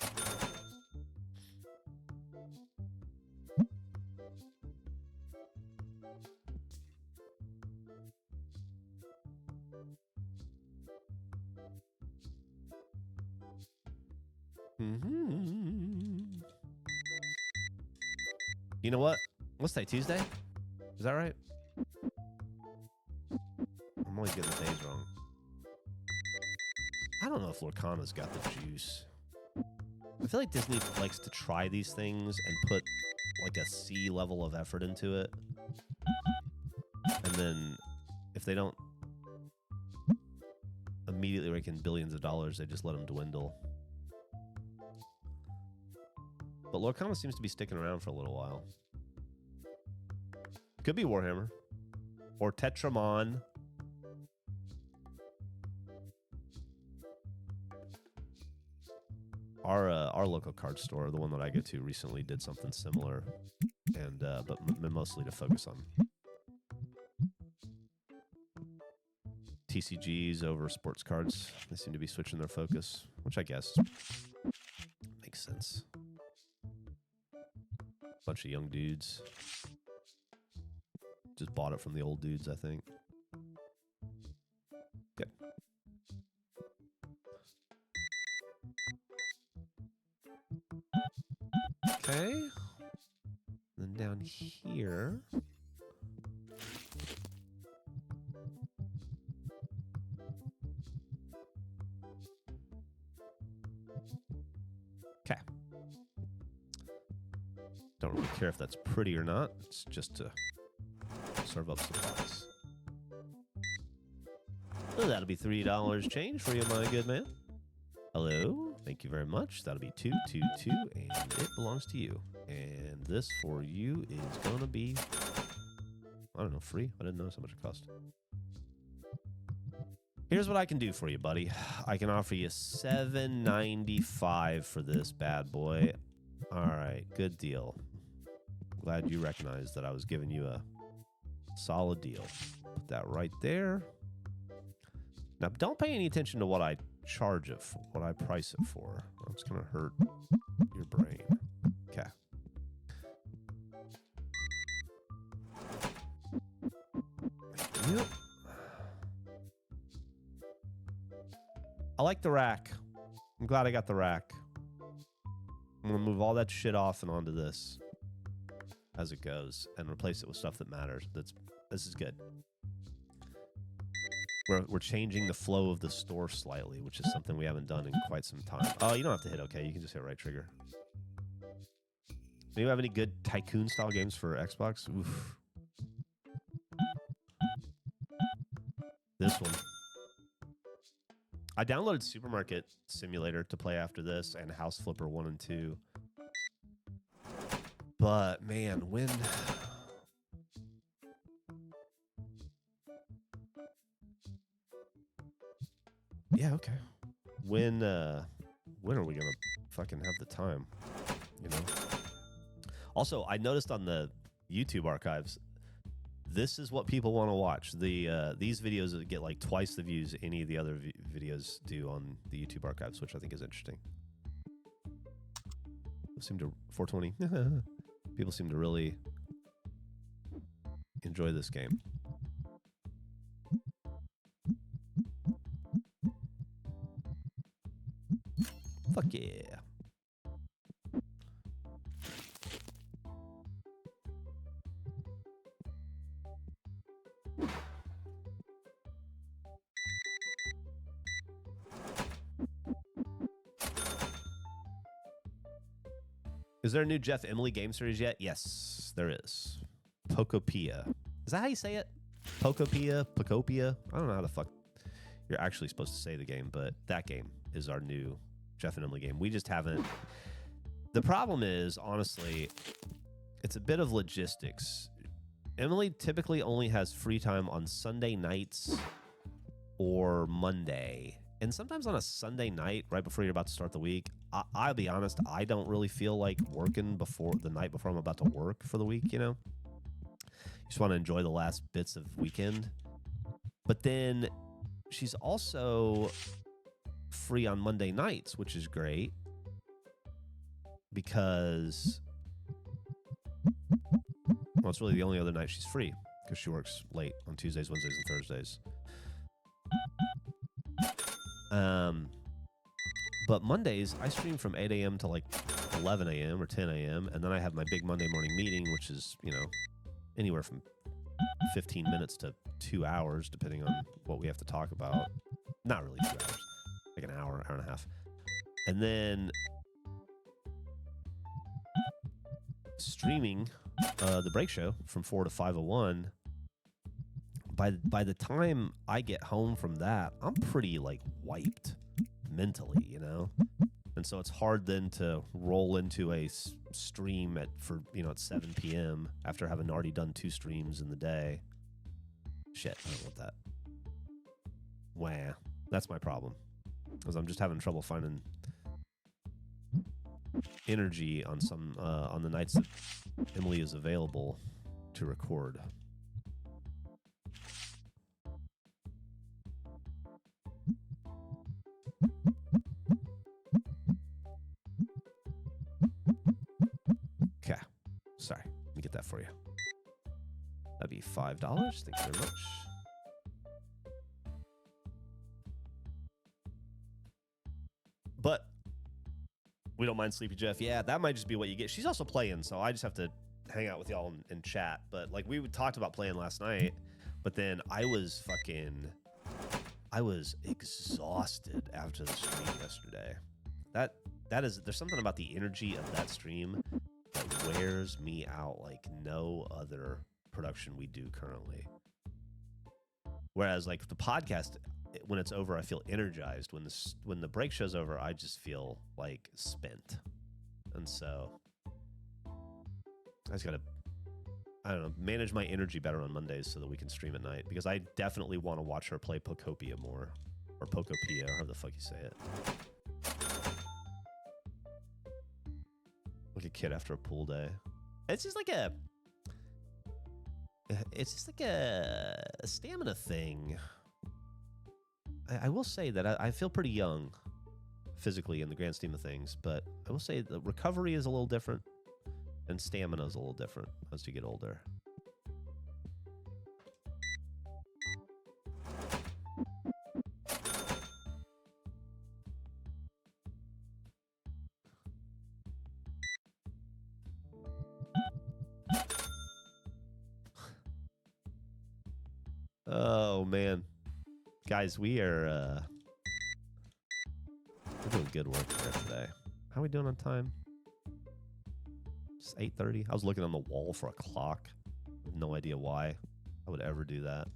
You know what? What's today? Tuesday? Is that right? I'm always getting the days wrong. I don't know if Lorcana's got the juice. I feel like Disney likes to try these things and put like a C level of effort into it. And then if they don't immediately rake in billions of dollars, they just let them dwindle. But Lorcana seems to be sticking around for a little while. Could be Warhammer. Or Tetramon. Our local card store, the one that I go to recently, did something similar. And but mostly to focus on TCGs over sports cards. They seem to be switching their focus, which I guess makes sense. Bunch of young dudes. Just bought it from the old dudes, I think. Good. Okay. Then down here. Okay. Don't really care if that's pretty or not. It's just to serve up supplies. Well, that'll be $3 change for you, my good man. Hello. Thank you very much. That'll be 222, and it belongs to you. And this for you is gonna be, I don't know, free. I didn't know how much it cost. Here's what I can do for you, buddy. I can offer you $7.95 for this bad boy. All right, good deal. Glad you recognized that I was giving you a solid deal. Put that right there. Now, don't pay any attention to what I charge it for, what I price it for. It's going to hurt your brain. Okay. Yep. I like the rack. I'm glad I got the rack. I'm going to move all that shit off and onto this as it goes and replace it with stuff that matters. This is good. We're changing the flow of the store slightly, which is something we haven't done in quite some time. Oh, you don't have to hit OK. You can just hit right trigger. Do you have any good tycoon-style games for Xbox? Oof. This one. I downloaded Supermarket Simulator to play after this and House Flipper 1 and 2. But, man, when... Yeah, okay. When are we gonna fucking have the time? You know. Also, I noticed on the YouTube archives, this is what people want to watch. These videos get like twice the views any of the other videos do on the YouTube archives, which I think is interesting. People seem to 420. People seem to really enjoy this game. Fuck yeah. Is there a new Geoff Emily game series yet? Yes, there is. Pokopia. Is that how you say it? Pokopia? Pokopia? I don't know how the fuck you're actually supposed to say the game, but that game is our new Geoff and Emily game. We just haven't. The problem is, honestly, it's a bit of logistics. Emily typically only has free time on Sunday nights or Monday. And sometimes on a Sunday night, right before you're about to start the week, I'll be honest, I don't really feel like working before the night before I'm about to work for the week, you know? You just want to enjoy the last bits of weekend. But then she's also free on Monday nights, which is great because, well, it's really the only other night she's free because she works late on Tuesdays, Wednesdays, and Thursdays. But Mondays, I stream from 8 a.m. to like 11 a.m. or 10 a.m. And then I have my big Monday morning meeting, which is, you know, anywhere from 15 minutes to 2 hours, depending on what we have to talk about. Not really 2 hours, like an hour, hour and a half. And then streaming the break show from 4 to 5:01. By the time I get home from that, I'm pretty like wiped mentally, you know? And so it's hard then to roll into a stream at 7 p.m. after having already done 2 streams in the day. Shit, I don't want that. Wah. That's my problem. Because I'm just having trouble finding energy on on the nights that Emily is available to record. Okay. Sorry. Let me get that for you. That'd be $5. Thank you very much. But we don't mind Sleepy Geoff. Yeah, that might just be what you get. She's also playing, so I just have to hang out with y'all and chat. But like we talked about playing last night, but then I was exhausted after the stream yesterday. There's something about the energy of that stream that wears me out like no other production we do currently. Whereas like the podcast, when it's over, I feel energized. When the break show's over, I just feel like spent. And so I just gotta, I don't know, manage my energy better on Mondays so that we can stream at night, because I definitely want to watch her play Pokopia more, or Pokopia, or however the fuck you say it. Like a kid after a pool day. It's just like a stamina thing. I will say that I feel pretty young physically in the grand scheme of things, but I will say the recovery is a little different and stamina is a little different as you get older. Oh man, guys, we're doing good work here today. How are we doing on time? It's 8:30. I was looking on the wall for a clock. No idea why I would ever do that.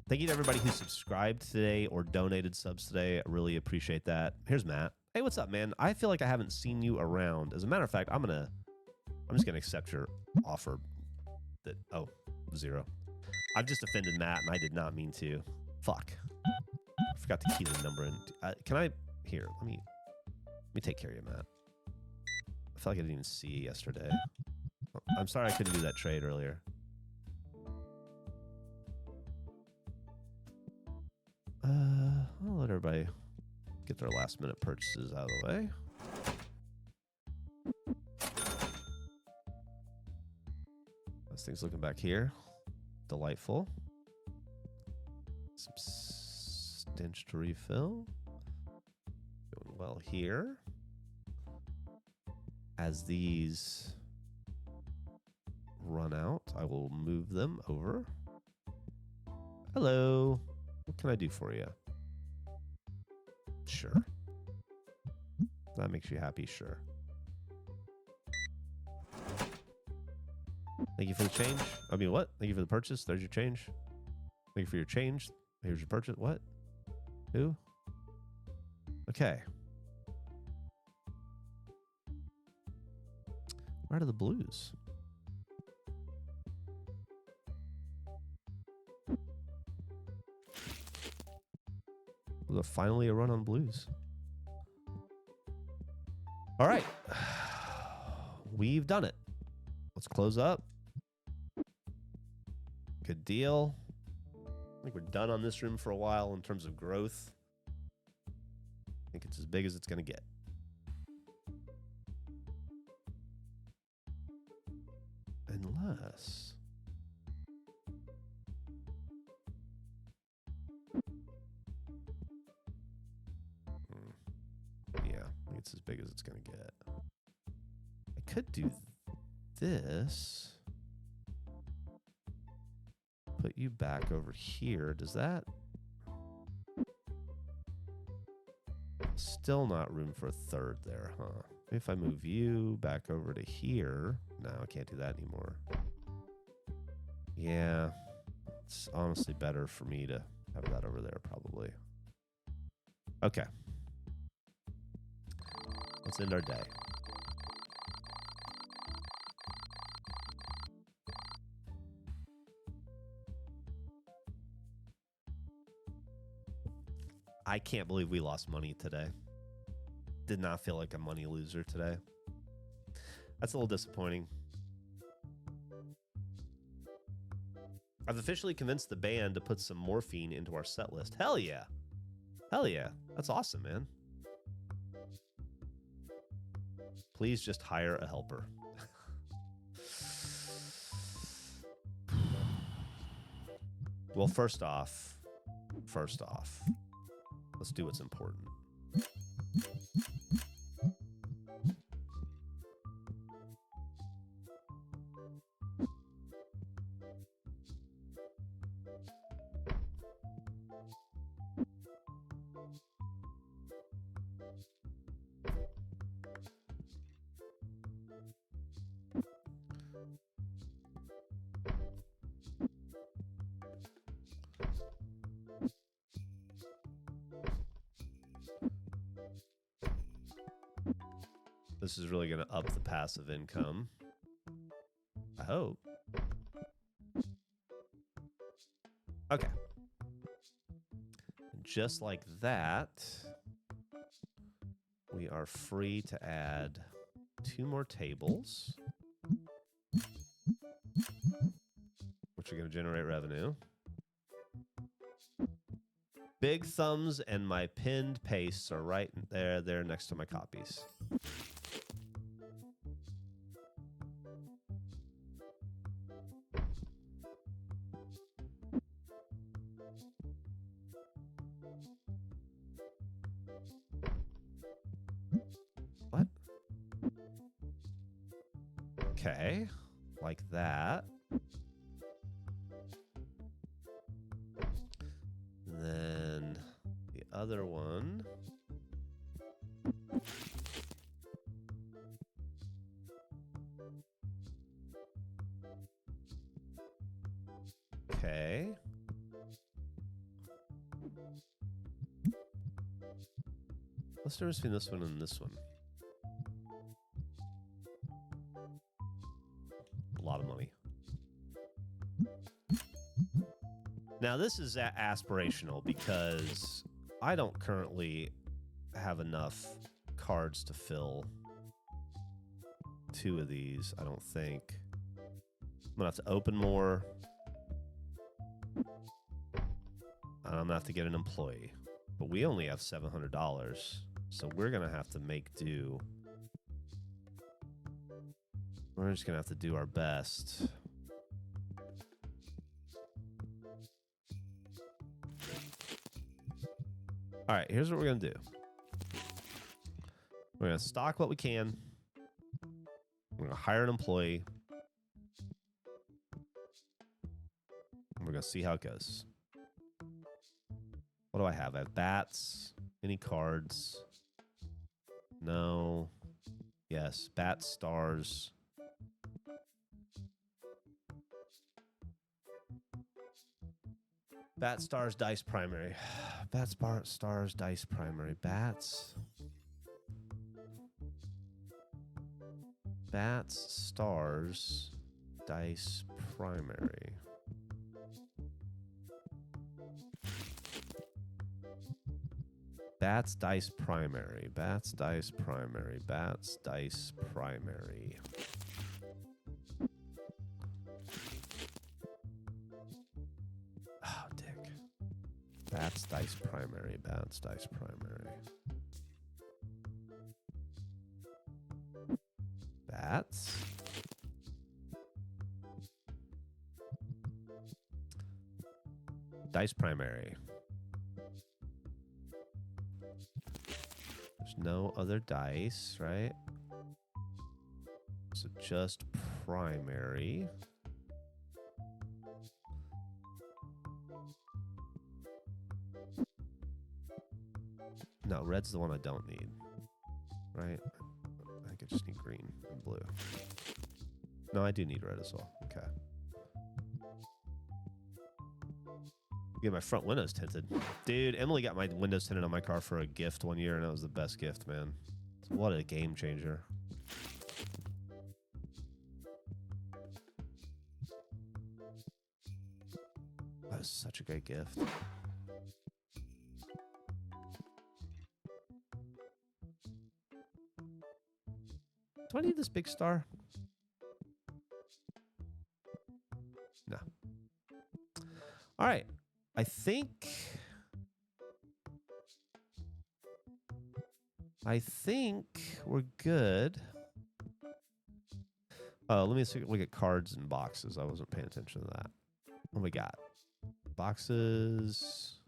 Thank you to everybody who subscribed today or donated subs today. I really appreciate that. Here's Matt. Hey, what's up, man? I feel like I haven't seen you around. As a matter of fact, I'm just gonna accept your offer. Zero. I've just offended Matt, and I did not mean to. Fuck. I forgot to key the number in. Can I? Here, let me take care of you, Matt. I feel like I didn't even see you yesterday. I'm sorry I couldn't do that trade earlier. I'll let everybody get their last minute purchases out of the way. This thing's looking back here. Delightful. Some inch to refill. Going well here. As these run out, I will move them over. Hello. What can I do for you? Sure. That makes you happy, sure. Thank you for the change. I mean, what? Thank you for the purchase. There's your change. Thank you for your change. Here's your purchase. What? Who? Okay. Where are the blues? Was it finally a run on blues? All right. We've done it. Let's close up. Good deal. I think we're done on this room for a while in terms of growth. I think it's as big as it's going to get. Unless... yeah, I think it's as big as it's going to get. I could do this. Put you back over here. Does that... Still not room for a third there, huh? If I move you back over to here... No, I can't do that anymore. Yeah. It's honestly better for me to have that over there, probably. Okay. Let's end our day. I can't believe we lost money today. Did not feel like a money loser today. That's a little disappointing. I've officially convinced the band to put some morphine into our set list. Hell yeah. Hell yeah. That's awesome, man. Please just hire a helper. Well, first off, let's do what's important. This is really going to up the passive income. I hope. Okay. And just like that, we are free to add 2 more tables, which are going to generate revenue. Big thumbs and my pinned pastes are right there next to my copies. What? Okay, like that. Then the other one. Okay. What's the difference between this one and this one? A lot of money. Now, this is aspirational because I don't currently have enough cards to fill 2 of these, I don't think. I'm going to have to open more. And I'm going to have to get an employee. But we only have $700, so we're going to have to make do. We're just going to have to do our best. All right, here's what we're going to do. We're going to stock what we can. We're going to hire an employee. And we're going to see how it goes. What do I have? I have bats. Any cards? No. Yes. Bats, stars. Bat, stars, dice, primary. Bats, stars, dice, primary. Bats. Bats, stars, dice, primary. Bats, dice, primary. Bats, dice, primary. Bats, dice, primary. Oh, dick. Bats, dice, primary. Bats, dice, primary. Bats. Dice, primary. There's no other dice, right? So just primary. No, red's the one I don't need, right? I think I just need green and blue. No, I do need red as well. Okay. Get my front windows tinted. Dude, Emily got my windows tinted on my car for a gift one year, and it was the best gift, man. What a game changer. That was such a great gift. Do I need this big star? No. All right. I think we're good. Let me look at cards and boxes. I wasn't paying attention to that. What we got? Boxes.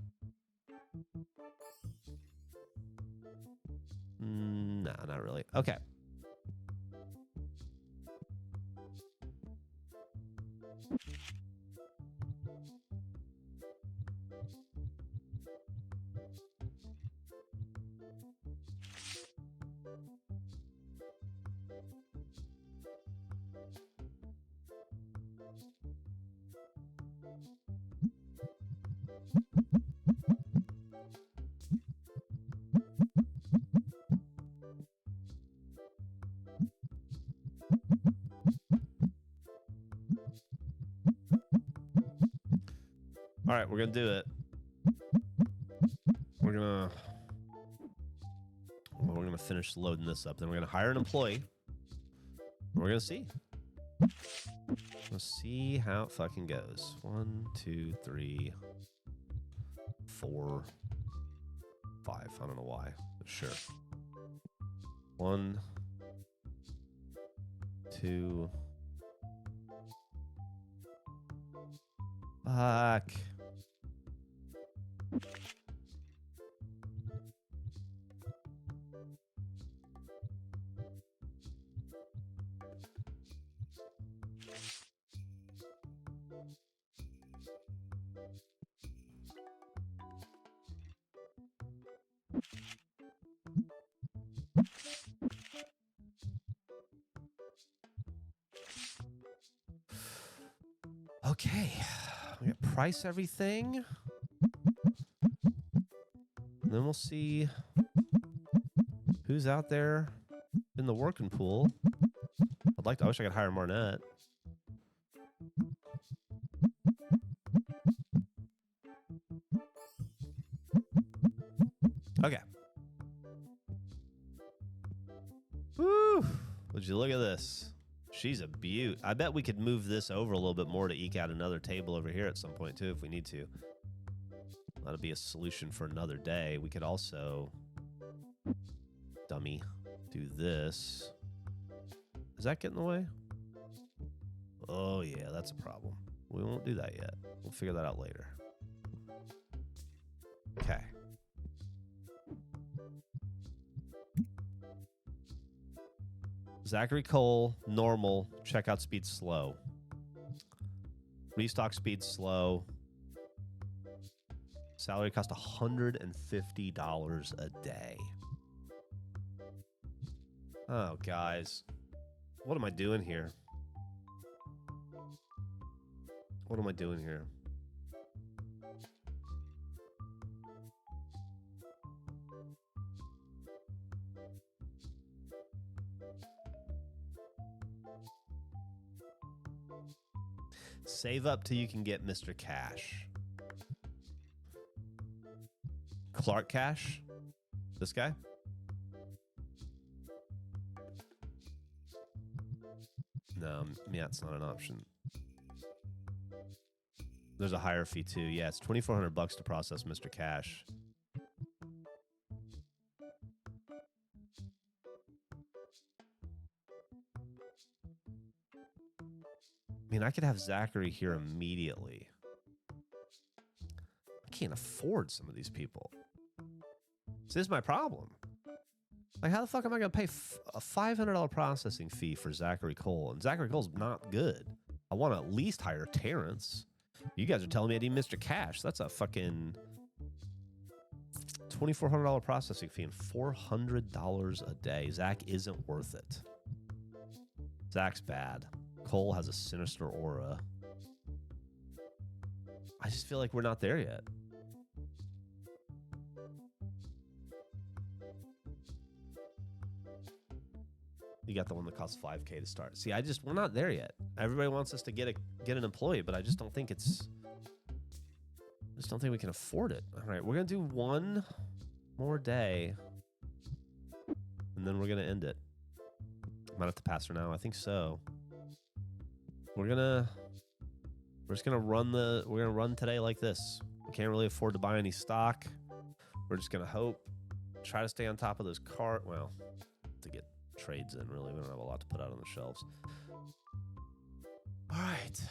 No, not really. Okay. All right, we're going to do it. We're going to finish loading this up. Then we're going to hire an employee. We're going to see. Let's see how it fucking goes. 1, 2, 3, 4, 5. I don't know why, but sure. 1, 2. Fuck. Okay, we got price everything. And then we'll see who's out there in the working pool. I wish I could hire Marnette. Okay. Woo! Would you look at this? She's a beaut. I bet we could move this over a little bit more to eke out another table over here at some point too if we need to. That'll be a solution for another day. We could also, dummy, do this. Does that get in the way? Oh yeah, that's a problem. We won't do that yet. We'll figure that out later. Okay. Zachary Cole, normal. Checkout speed slow. Restock speed slow. Salary cost $150 a day. Oh, guys. What am I doing here? What am I doing here? Save up till you can get Mr. Cash. Clark Cash? This guy? No, yeah, it's not an option. There's a higher fee too. Yeah, it's $2,400 to process Mr. Cash. I mean, I could have Zachary here immediately. I can't afford some of these people. This is my problem. Like, how the fuck am I going to pay a $500 processing fee for Zachary Cole? And Zachary Cole's not good. I want to at least hire Terrence. You guys are telling me I need Mr. Cash. That's a fucking $2,400 processing fee and $400 a day. Zach isn't worth it. Zach's bad. Cole has a sinister aura. I just feel like we're not there yet. You got the one that costs $5K to start. See, we're not there yet. Everybody wants us to get an employee, but I just don't think we can afford it. All right, we're gonna do one more day, and then we're gonna end it. Might have to pass her now. I think so. We're just gonna run today like this. We can't really afford to buy any stock. We're just gonna hope, try to stay on top of those well, to get trades in, really. We don't have a lot to put out on the shelves. All right.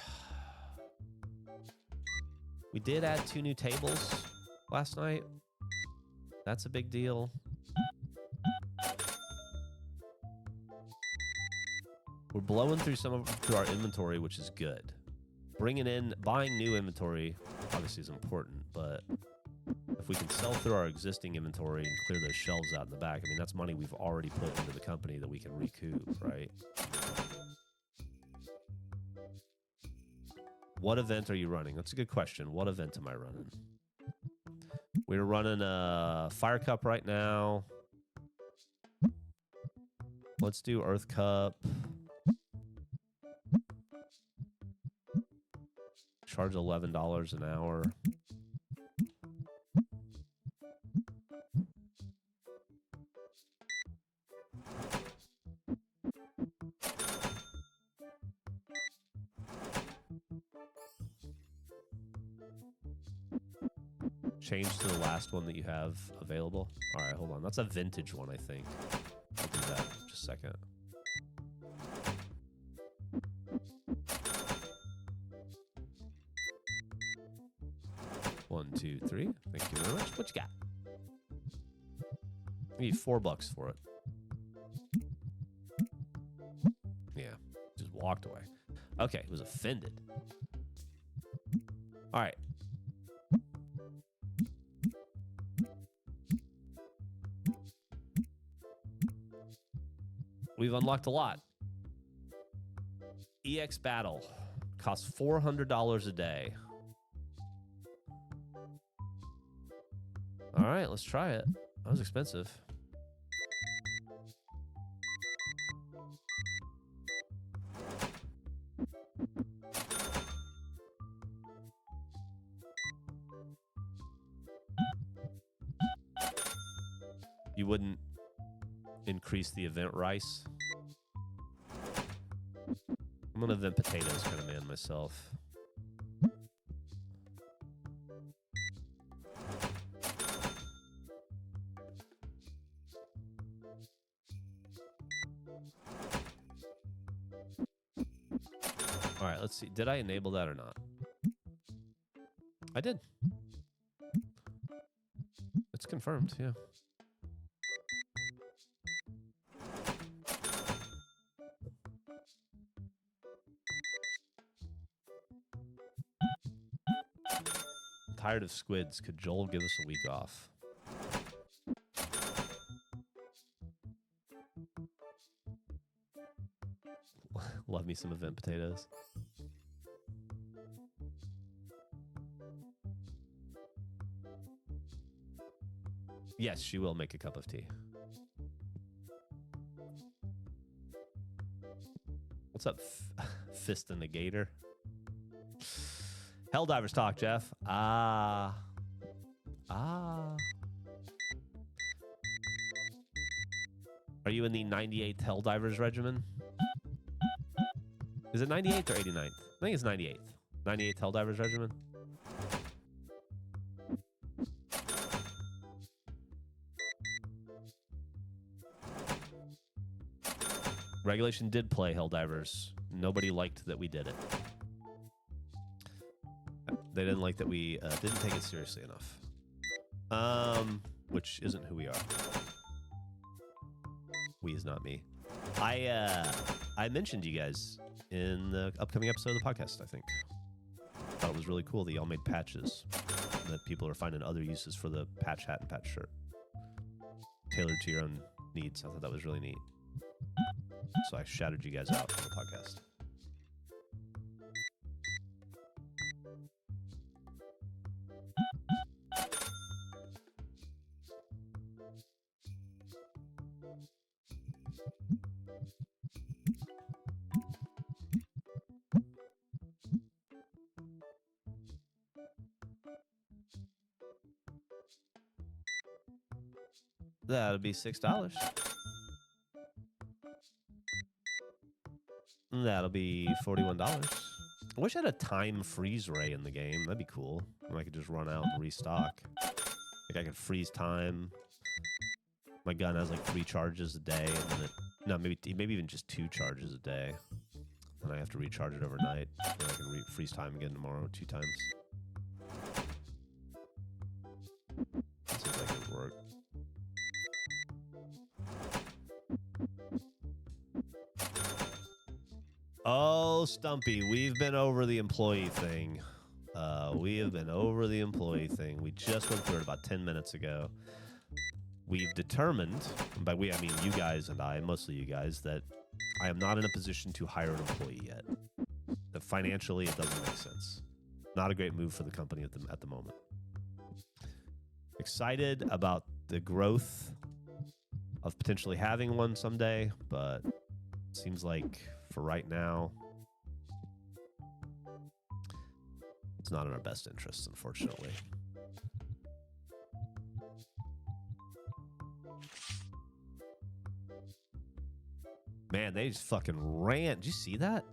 We did add 2 new tables last night. That's a big deal. We're blowing through through our inventory, which is good. Buying new inventory obviously is important, but if we can sell through our existing inventory and clear those shelves out in the back, I mean, that's money we've already put into the company that we can recoup, right? What event are you running? That's a good question. What event am I running? We're running a Fire Cup right now. Let's do Earth Cup. Charge $11 an hour. Change to the last one that you have available. All right, hold on. That's a vintage one, I think. I'll do that in just a second. One, two, three. Thank you very much. What you got? I need $4 for it. Yeah, just walked away. Okay, was offended. All right. We've unlocked a lot. EX Battle costs $400 a day. All right, let's try it. That was expensive. You wouldn't increase the event rice? I'm an event potatoes kind of man myself. All right, let's see. Did I enable that or not? I did. It's confirmed, yeah. tired of squids. Could Joel give us a week off? Love me some event potatoes. Yes, she will make a cup of tea. What's up, Fist and the Gator? Helldivers talk, Geoff. Are you in the 98th Helldivers regimen? Is it 98th or 89th? I think it's 98th. 98th Helldivers regimen. Regulation did play Helldivers. Nobody liked that we did it. They didn't like that we didn't take it seriously enough. Which isn't who we are. We is not me. I mentioned you guys in the upcoming episode of the podcast, I think. Thought it was really cool that y'all made patches. That people are finding other uses for the patch hat and patch shirt. Tailored to your own needs. I thought that was really neat. So I shouted you guys out on the podcast. That'll be $6. That'll be $41. I wish I had a time freeze ray in the game. That'd be cool. I could just run out and restock. Like I could freeze time. My gun has like 3 charges a day, and then maybe even just 2 charges a day. And I have to recharge it overnight. And I can freeze time again tomorrow 2 times. That seems like it would work. Oh, Stumpy, we've been over the employee thing. We have been over the employee thing. We just went through it about 10 minutes ago. We've determined, and by we I mean you guys and I, mostly you guys, that I am not in a position to hire an employee yet. That financially, it doesn't make sense. Not a great move for the company at the moment. Excited about the growth of potentially having one someday, but it seems like for right now, it's not in our best interests, unfortunately. Man, they just fucking ran. Did you see that?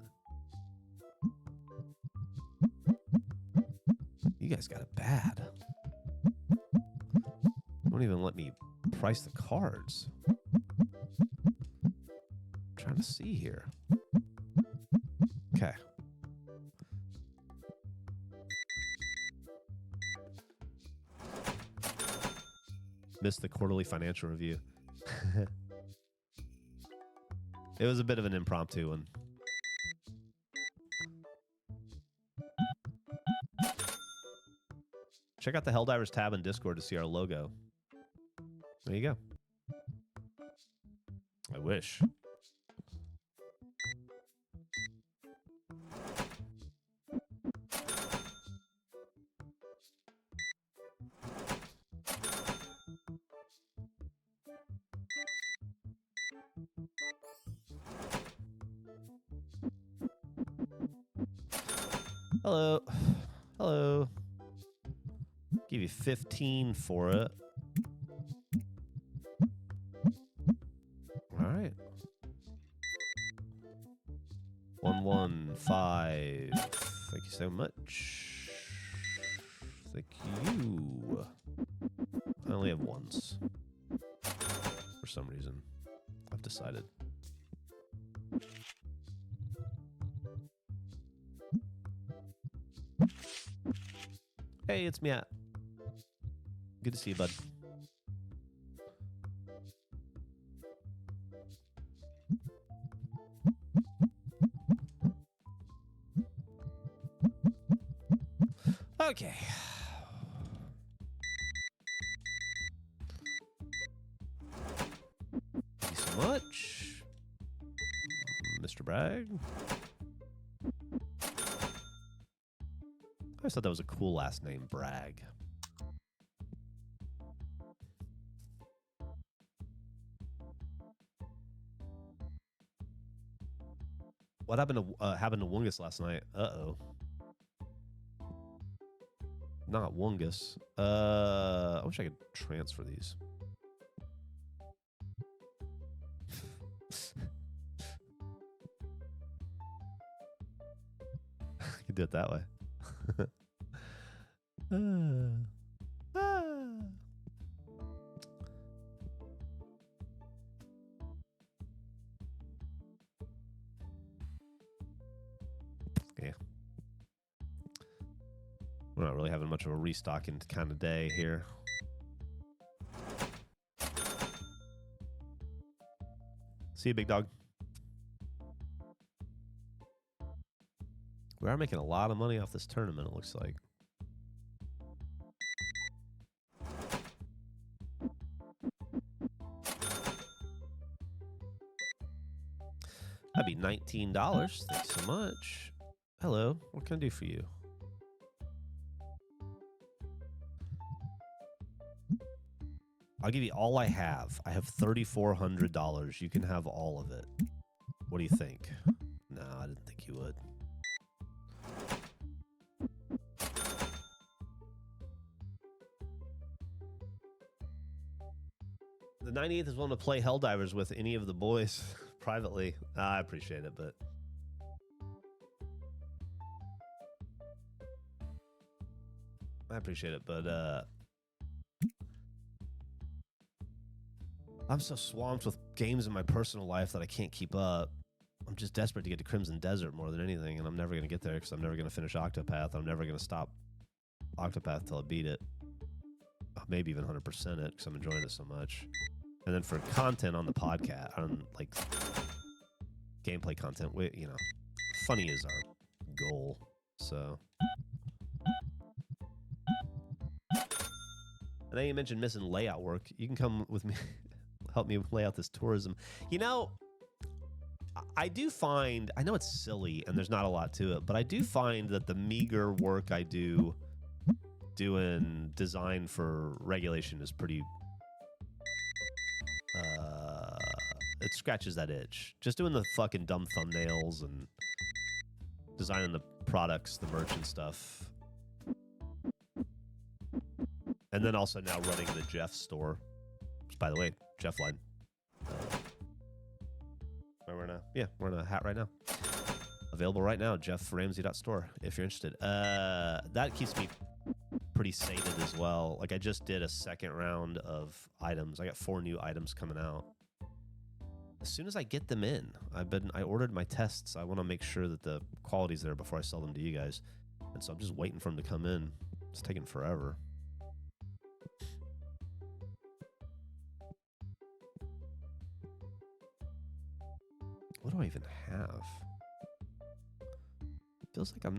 You guys got it bad. Won't even let me price the cards. I'm trying to see here. Okay. Missed the quarterly financial review. It was a bit of an impromptu one. Check out the Helldivers tab in Discord to see our logo. There you go. I wish. Hello. Hello. Give you 15 for it. All right. 115. Thank you so much. Thank you. I only have ones. For some reason. I've decided. Hey, it's Matt. Good to see you, bud. Okay. much. Mr. Bragg. I always thought that was a cool last name, Bragg. What happened to Wungus last night? Uh-oh. Not Wungus. I wish I could transfer these. I could do it that way. Yeah. We're not really having much of a restocking kind of day here. See you, big dog. We are making a lot of money off this tournament, it looks like. That'd be $19. Thanks so much. Hello, what can I do for you? I'll give you all I have. I have $3,400. You can have all of it. What do you think? No, I didn't think you would. The 98th is willing to play Helldivers with any of the boys privately. I appreciate it, but... I appreciate it, but I'm so swamped with games in my personal life that I can't keep up. I'm just desperate to get to Crimson Desert more than anything, and I'm never going to get there because I'm never going to finish Octopath. I'm never going to stop Octopath till I beat it. Maybe even 100% it because I'm enjoying it so much. And then for content on the podcast, on like gameplay content, you know, funny is our goal. So. And then you mentioned missing layout work. You can come with me, help me lay out this tourism. You know, I do find, I know it's silly and there's not a lot to it, but I do find that the meager work I do doing design for regulation is pretty, it scratches that itch. Just doing the fucking dumb thumbnails and designing the products, the merch and stuff. And then also now running the Geoff store. Which, by the way, Geoff line. We're in a hat right now. Available right now, GeoffRamsey.store if you're interested. That keeps me pretty sated as well. Like I just did a second round of items. I got 4 new items coming out. As soon as I get them in, I ordered my tests. I want to make sure that the quality's there before I sell them to you guys. And so I'm just waiting for them to come in. It's taking forever. What do I even have? Feels like I'm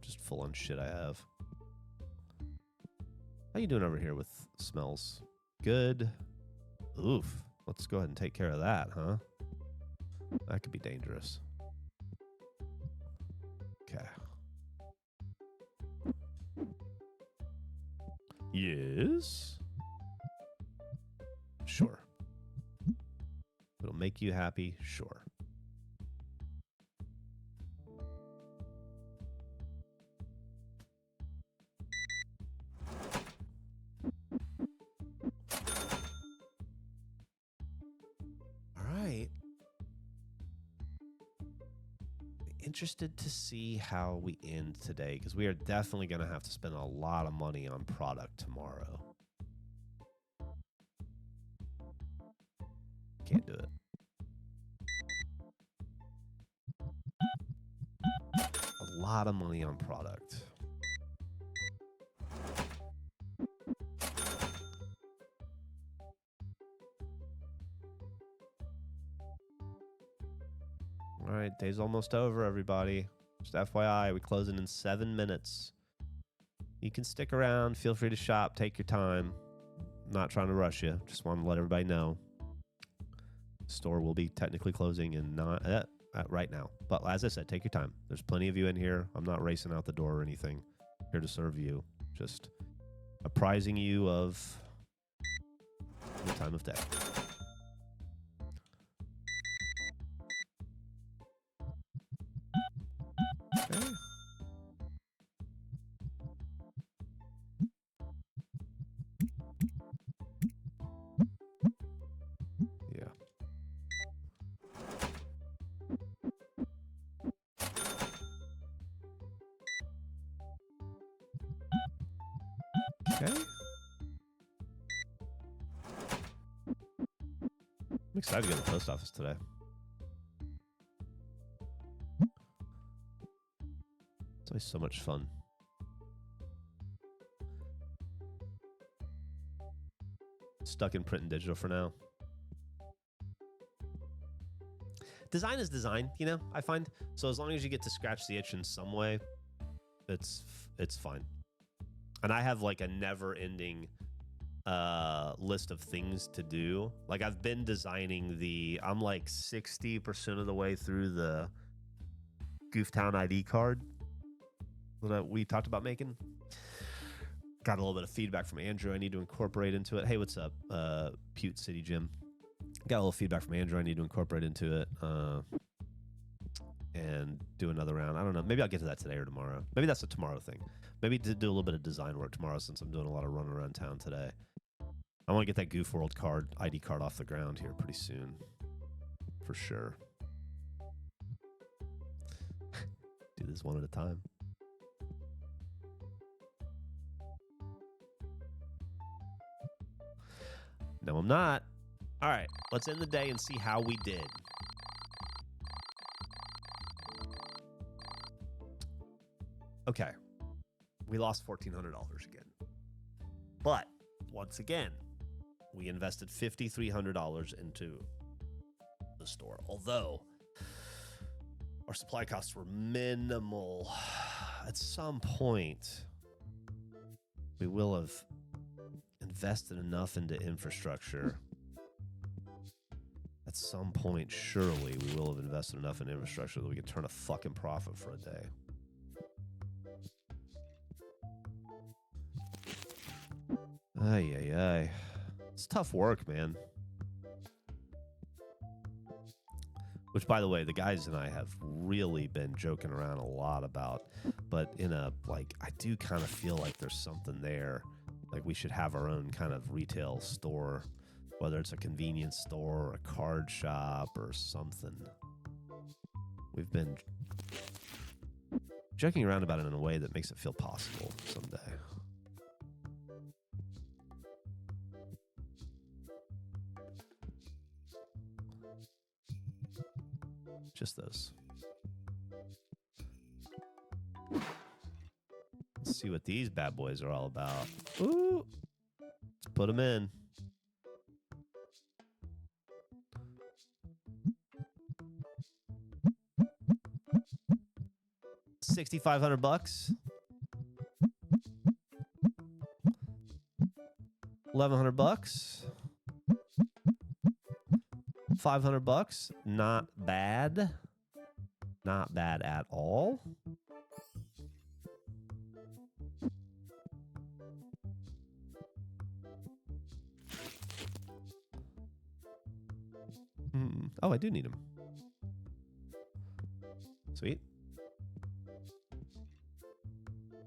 just full on shit I have. How you doing over here with smells? Good. Oof. Let's go ahead and take care of that, huh? That could be dangerous. Okay. Yes. Sure. It'll make you happy, sure. Interested to see how we end today because we are definitely going to have to spend a lot of money on product tomorrow. Can't do it. A lot of money on product. All right, day's almost over, everybody. Just FYI, we closing in 7 minutes. You can stick around. Feel free to shop. Take your time. Not trying to rush you. Just want to let everybody know. Store will be technically closing in not right now. But as I said, take your time. There's plenty of you in here. I'm not racing out the door or anything. Here to serve you. Just apprising you of the time of day. Okay. Yeah. Okay. I'm excited to go to the post office today. It's always so much fun. Stuck in print and digital for now. Design is design, you know, I find. So as long as you get to scratch the itch in some way, it's fine. And I have like a never-ending list of things to do. Like I've been designing I'm like 60% of the way through the Gooftown ID card that we talked about making. Got a little bit of feedback from Andrew I need to incorporate into it. Hey, what's up, Pute City Gym? Got a little feedback from Andrew I need to incorporate into it and do another round. I don't know. Maybe I'll get to that today or tomorrow. Maybe that's a tomorrow thing. Maybe to do a little bit of design work tomorrow since I'm doing a lot of running around town today. I want to get that Goof World ID card off the ground here pretty soon. For sure. Do this one at a time. No, I'm not. All right, let's end the day and see how we did. Okay, we lost $1,400 again. But, once again, we invested $5,300 into the store. Although, our supply costs were minimal. At some point, we will have invested enough into infrastructure. At some point, surely, we will have invested enough in infrastructure that we can turn a fucking profit for a day. Ay, ay, ay. It's tough work, man. Which, by the way, the guys and I have really been joking around a lot about. But in a, like, I do kind of feel like there's something there. Like, we should have our own kind of retail store. Whether it's a convenience store or a card shop or something. We've been joking around about it in a way that makes it feel possible someday. Just those. Let's see what these bad boys are all about. Ooh. Let's put them in. $6,500. 1,100 bucks. $500. Not bad. Not bad at all. Oh, I do need them. Sweet.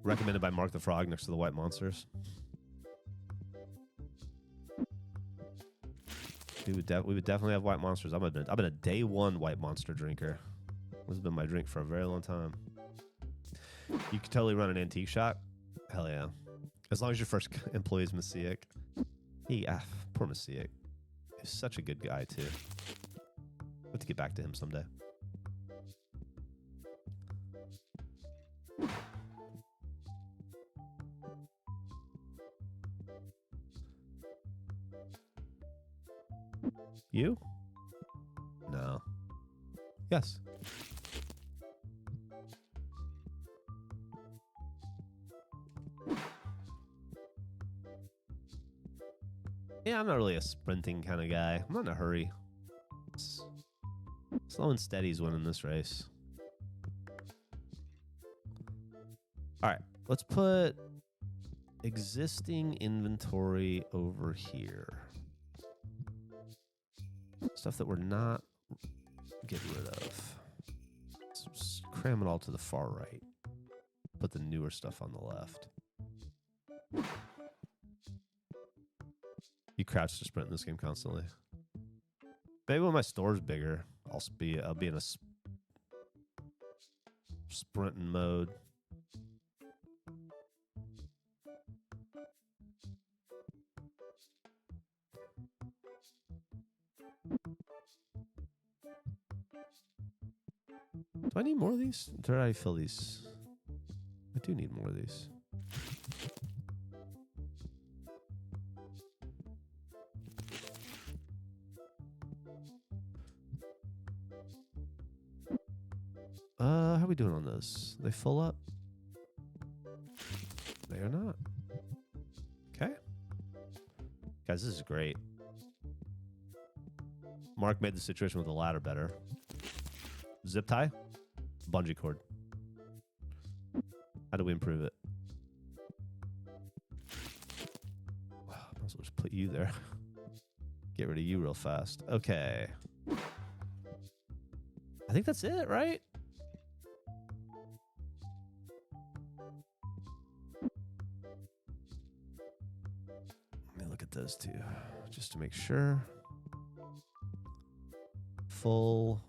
Recommended by Mark the Frog next to the White Monsters. We would definitely have White Monsters. I've been a day one White Monster drinker. This has been my drink for a very long time. You could totally run an antique shop. Hell yeah. As long as your first employee is Messiah. Poor Messiah. He's such a good guy, too. I'll have to get back to him someday. You? No. Yes. Yeah, I'm not really a sprinting kind of guy. I'm not in a hurry. Slow and steady's winning this race. All right, let's put existing inventory over here. Stuff that we're not getting rid of. Let's cram it all to the far right. Put the newer stuff on the left. You crouch to sprint in this game constantly. Maybe when my store's bigger, I'll be in a sprinting mode. Do I need more of these? Did I fill these? I do need more of these. How are we doing on this? They full up? They are not. Okay. Guys, this is great. Mark made the situation with the ladder better. Zip tie? Bungee cord. How do we improve it? Might as well just put you there. Get rid of you real fast. Okay. I think that's it, right? Let me look at those two just to make sure. Full.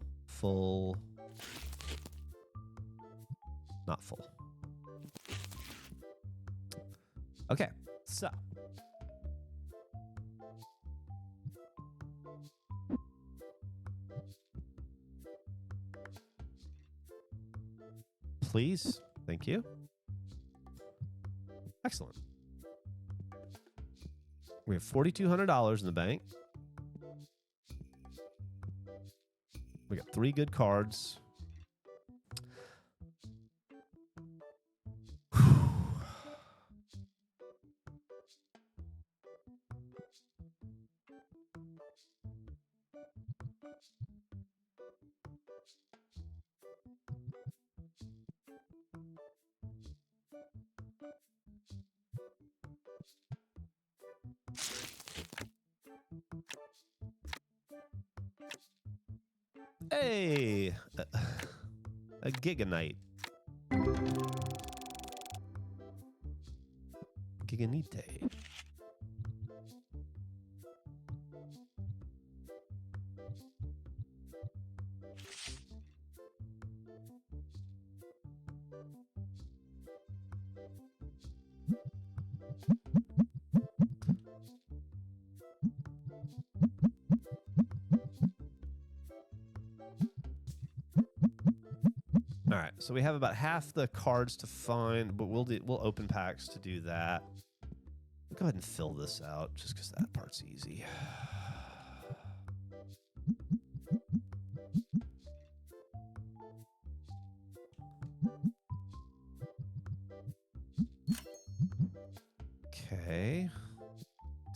Not full. Okay, so. Please, thank you. Excellent. We have $4,200 in the bank. We got 3 good cards. Hey, a giganite. Giganite. All right, so we have about half the cards to find, but we'll open packs to do that. Go ahead and fill this out, just because that part's easy. Okay,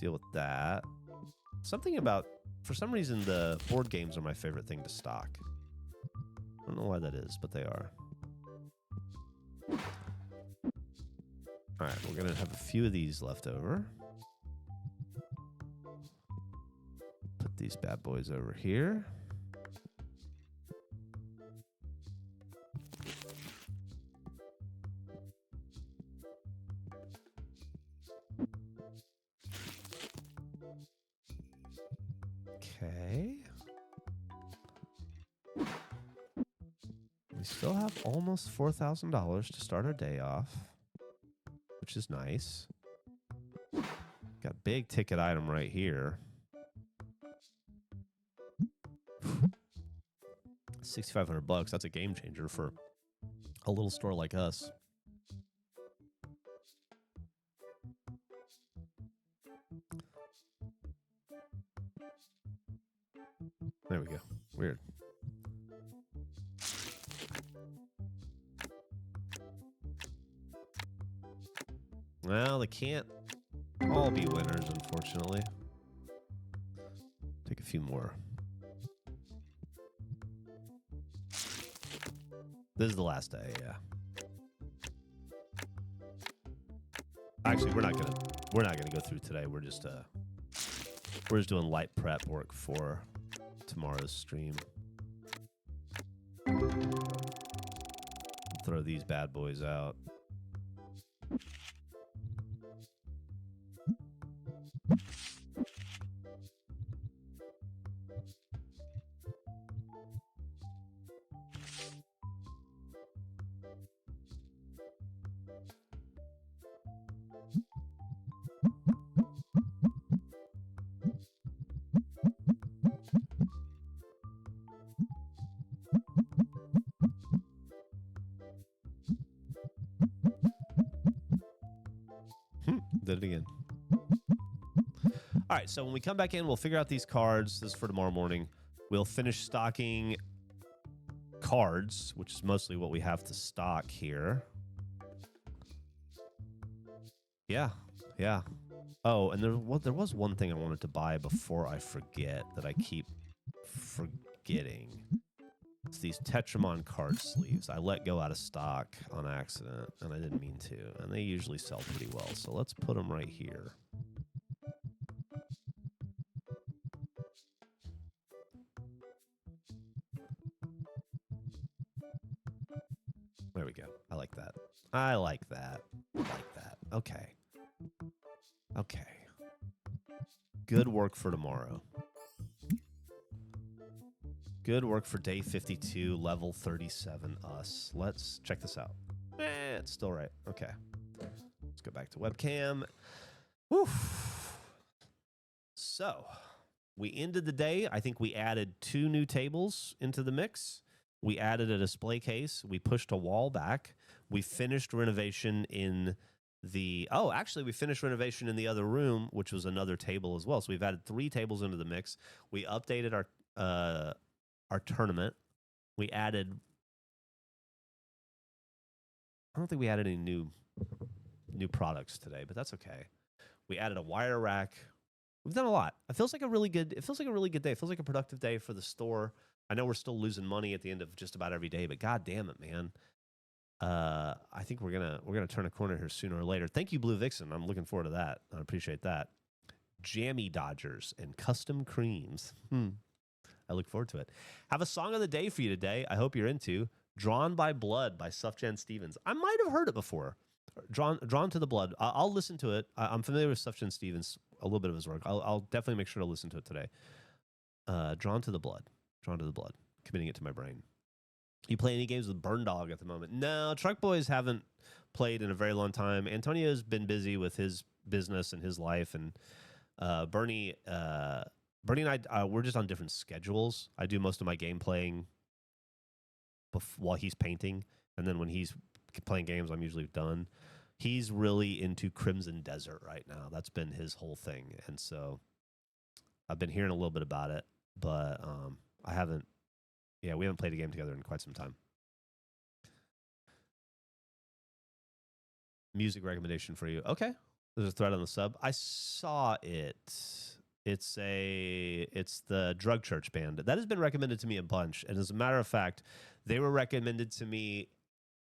deal with that. Something about, for some reason, the board games are my favorite thing to stock. I don't know why that is, but they are. All right, we're going to have a few of these left over. Put these bad boys over here. Okay. We still have almost $4,000 to start our day off, which is nice. Got a big ticket item right here. 6,500 bucks. That's a game changer for a little store like us. There we go. Weird. Well, they can't all be winners, unfortunately. a few more. This is the last day, yeah. Actually, we're not gonna go through today. We're just doing light prep work for tomorrow's stream. Throw these bad boys out. Did it again. All right, so when we come back in, we'll figure out these cards. This is for tomorrow morning. We'll finish stocking cards, which is mostly what we have to stock here. Yeah. Oh, and there was one thing I wanted to buy before I forget that I keep forgetting. It's these Tetramon card sleeves. I let go out of stock on accident, and I didn't mean to. And they usually sell pretty well, so let's put them right here. There we go. I like that. I like that. Okay. Good work for tomorrow. Good work for day 52, level 37 us. Let's check this out. It's still right. Okay. Let's go back to webcam. Woo. So, we ended the day. I think we added 2 new tables into the mix. We added a display case. We pushed a wall back. We finished renovation in the... Oh, actually, we finished renovation in the other room, which was another table as well. So we've added 3 tables into the mix. We updated our tournament. We added... I don't think we added any new products today, but that's okay. We added a wire rack. We've done a lot. It feels like a really good day. It feels like a productive day for the store. I know we're still losing money at the end of just about every day, but god damn it, man. I think we're gonna turn a corner here sooner or later. Thank you, Blue Vixen. I'm looking forward to that. I appreciate that. Jammy Dodgers and custom creams. I look forward to it. Have a song of the day for you today. I hope you're into "Drawn by Blood" by Sufjan Stevens. I might have heard it before. Drawn to the Blood. I'll listen to it. I'm familiar with Sufjan Stevens, a little bit of his work. I'll definitely make sure to listen to it today. Drawn to the Blood. Committing it to my brain. You play any games with Burn Dog at the moment? No, Truck Boys haven't played in a very long time. Antonio's been busy with his business and his life, and Bernie and I, we're just on different schedules. I do most of my game playing while he's painting, and then when he's playing games, I'm usually done. He's really into Crimson Desert right now. That's been his whole thing, and so I've been hearing a little bit about it, but I haven't. Yeah, we haven't played a game together in quite some time. Music recommendation for you. Okay. There's a thread on the sub. I saw it. It's the Drug Church band. That has been recommended to me a bunch. And as a matter of fact, they were recommended to me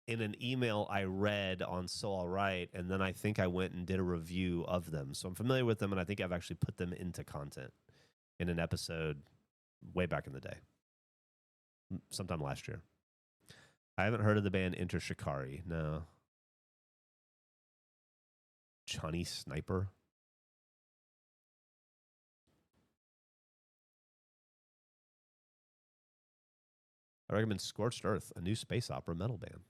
in an email I read on So All Right, and then I think I went and did a review of them. So I'm familiar with them, and I think I've actually put them into content in an episode way back in the day. Sometime last year. I haven't heard of the band Enter Shikari. No. Johnny Sniper. I recommend Scorched Earth, a new space opera metal band.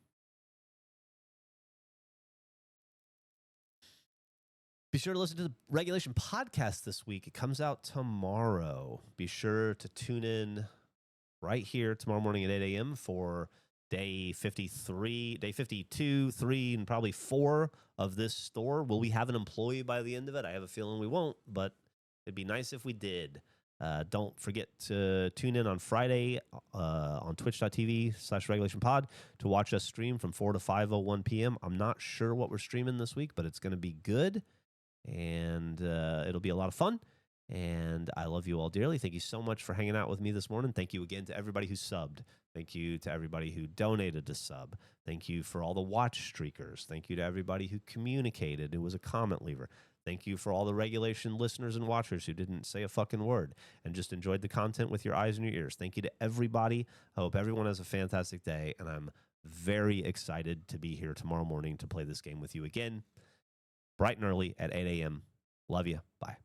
Be sure to listen to the Regulation podcast this week. It comes out tomorrow. Be sure to tune in right here tomorrow morning at 8 a.m. for day 53, day 52, 3, and probably 4 of this store. Will we have an employee by the end of it? I have a feeling we won't, but it'd be nice if we did. Don't forget to tune in on Friday on twitch.tv/regulationpod to watch us stream from 4 to 5:01 p.m. I'm not sure what we're streaming this week, but it's going to be good, and it'll be a lot of fun. And I love you all dearly. Thank you so much for hanging out with me this morning. Thank you again to everybody who subbed. Thank you to everybody who donated to sub. Thank you for all the watch streakers. Thank you to everybody who communicated, who was a comment leaver. Thank you for all the regulation listeners and watchers who didn't say a fucking word and just enjoyed the content with your eyes and your ears. Thank you to everybody. I hope everyone has a fantastic day, and I'm very excited to be here tomorrow morning to play this game with you again, bright and early at 8 a.m. Love you. Bye.